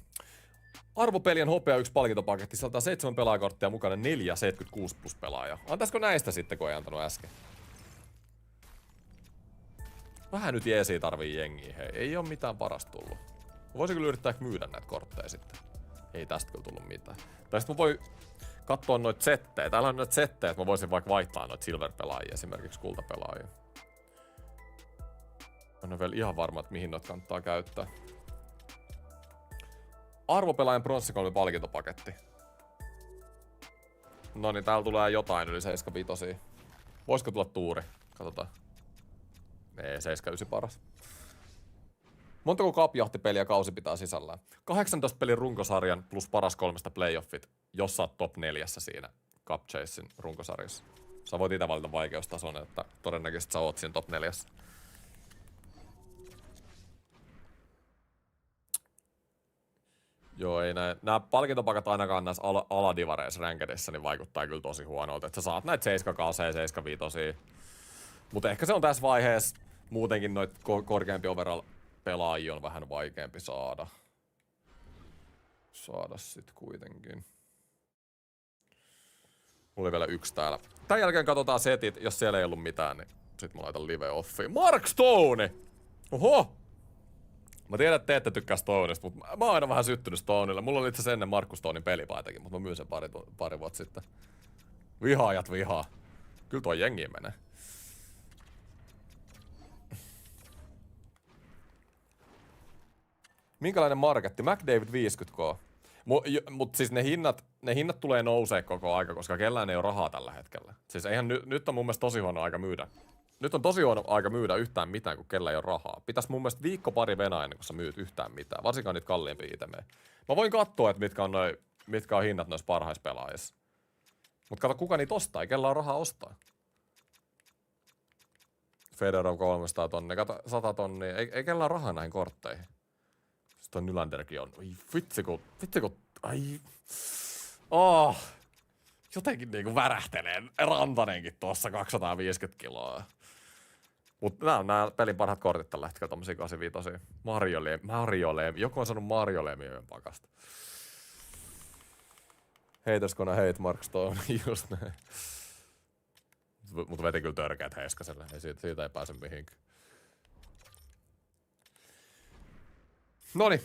Arvopelien hopea 1 palkintopaketti, sieltä 7 pelaajakorttia mukana 4 76 plus pelaajaa. Antaisiko näistä sitten, kun ei antanut äsken? Vähän nyt jeesiä tarvii jengiä, hei. Ei oo mitään parasta tullut. Voisin kyllä yrittää myydä näitä kortteja sitten. Ei tästä kyllä tullut mitään. Tai sit mä voi katsoa noita settejä. Täällä on noita settejä, että mä voisin vaikka vaihtaa noita silver-pelaajia, esimerkiksi kultapelaajia. En ole vielä ihan varma, että mihin noita kannattaa käyttää. Arvopelaajan pronssikolmi palkintopaketti. Noniin, täällä tulee jotain yli 75. Voisiko tulla tuuri? Katsotaan. Ei, 79 paras. Montako kapjahtipeliä kausi pitää sisällään? 18 pelin runkosarjan plus paras 3 playoffit, jos sä oot top 4 siinä Cup Chasein runkosarjassa. Sä voit itse valita vaikeustason, että todennäköisesti sä oot siinä top 4. Joo, ei nää palkintopakat ainakaan näissä aladivareissa rankedissä niin vaikuttaa kyllä tosi huonolta. Että sä saat näitä 7 kausia, 75. Mutta ehkä se on tässä vaiheessa muutenkin noita korkeampi overall pelaajia on vähän vaikeampi saada. Sit kuitenkin. Mulla oli vielä 1 täällä. Tän jälkeen katsotaan setit, jos siellä ei ollut mitään, niin sit mä laitan live offiin. Mark Stone! Oho! Mä tiedän, että te ette tykkää Stonesta, mutta mä oon aina vähän syttynyt Stonelle. Mulla oli itse asiassa ennen Markus Stonein pelipaitakin, mutta mä myin sen pari vuotta sitten. Vihaajat vihaa. Kyllä tuo jengi menee. Minkälainen marketti? McDavid 50k. Mut siis ne hinnat tulee nousee koko aika, koska kellään ei ole rahaa tällä hetkellä. Siis eihän nyt on mun mielestä tosi huono aika myydä. Nyt on tosi huono aika myydä yhtään mitään, kun kellä ei ole rahaa. Pitäis mun mielestä viikko pari venää ennen kuin sä myyt yhtään mitään. Varsinkaan niitä kalliimpia itemejä. Mä voin katsoa, että mitkä on hinnat noissa parhaissa pelaajissa. Mut kato, kuka niitä ostaa? Ei kellä on rahaa ostaa. Fedorov 300 tonnia, kato 100 tonnia. Ei kellä on rahaa näihin kortteihin. Toi Nylanderkin on. Ai vitsi kun, ai. Jotenkin niinku värähtelee Rantanenkin tuossa 250 kiloa. Mut nää pelin parhaat kortit tällä hetkellä, tommosia 85. Marjoleemi. Joku on sanonut Marjoleemien pakasta. Haters gonna hate Mark Stone, just näin. Mut veti kyllä törkeät Heiskaselle, siitä ei pääse mihinkään. Noniin.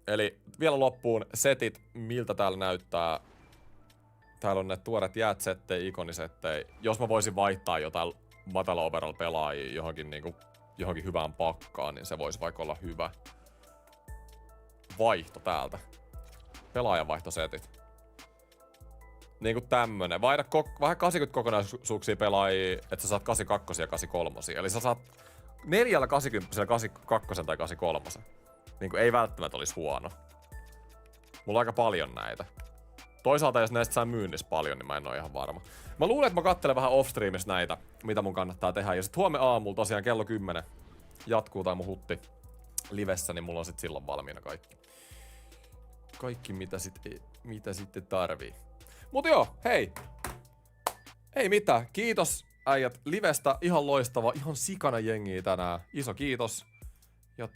Eli vielä loppuun setit, miltä täällä näyttää. Täällä on ne tuoret jäätsettejä, ikonisettejä. Jos mä voisin vaihtaa jotain matala overall pelaajia johonkin hyvään pakkaan, niin se voisi vaikka olla hyvä vaihto täältä. Pelaajanvaihtosetit. Niinku tämmönen. Vaihda 80 kokonaisuuksia pelaajia, että sä saat 82 ja 83. Eli sä saat 4 80, 82 tai 83. Niinku ei välttämättä olisi huono. Mulla on aika paljon näitä. Toisaalta jos näistä saa myynnissä paljon, niin mä en oo ihan varma. Mä luulen, että mä katselen vähän off-streamissa näitä, mitä mun kannattaa tehdä. Ja sit huomenna aamulla tosiaan kello 10 jatkuu tää mun hutti livessä, niin mulla on sit silloin valmiina kaikki. Kaikki mitä sitten tarvii. Mut joo, hei! Ei mitään, kiitos äijät livestä, ihan loistava, ihan sikana jengiä tänään. Iso kiitos. Ja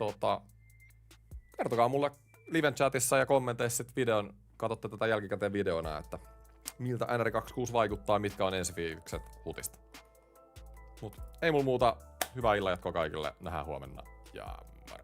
kertokaa mulle liven chatissa ja kommenteissa sit videon, katsotte tätä jälkikäteen videona, että miltä NR26 vaikuttaa, mitkä on ensifiilikset hutista. Mut ei mulla muuta, hyvää illanjatkoa kaikille, nähdään huomenna ja moro.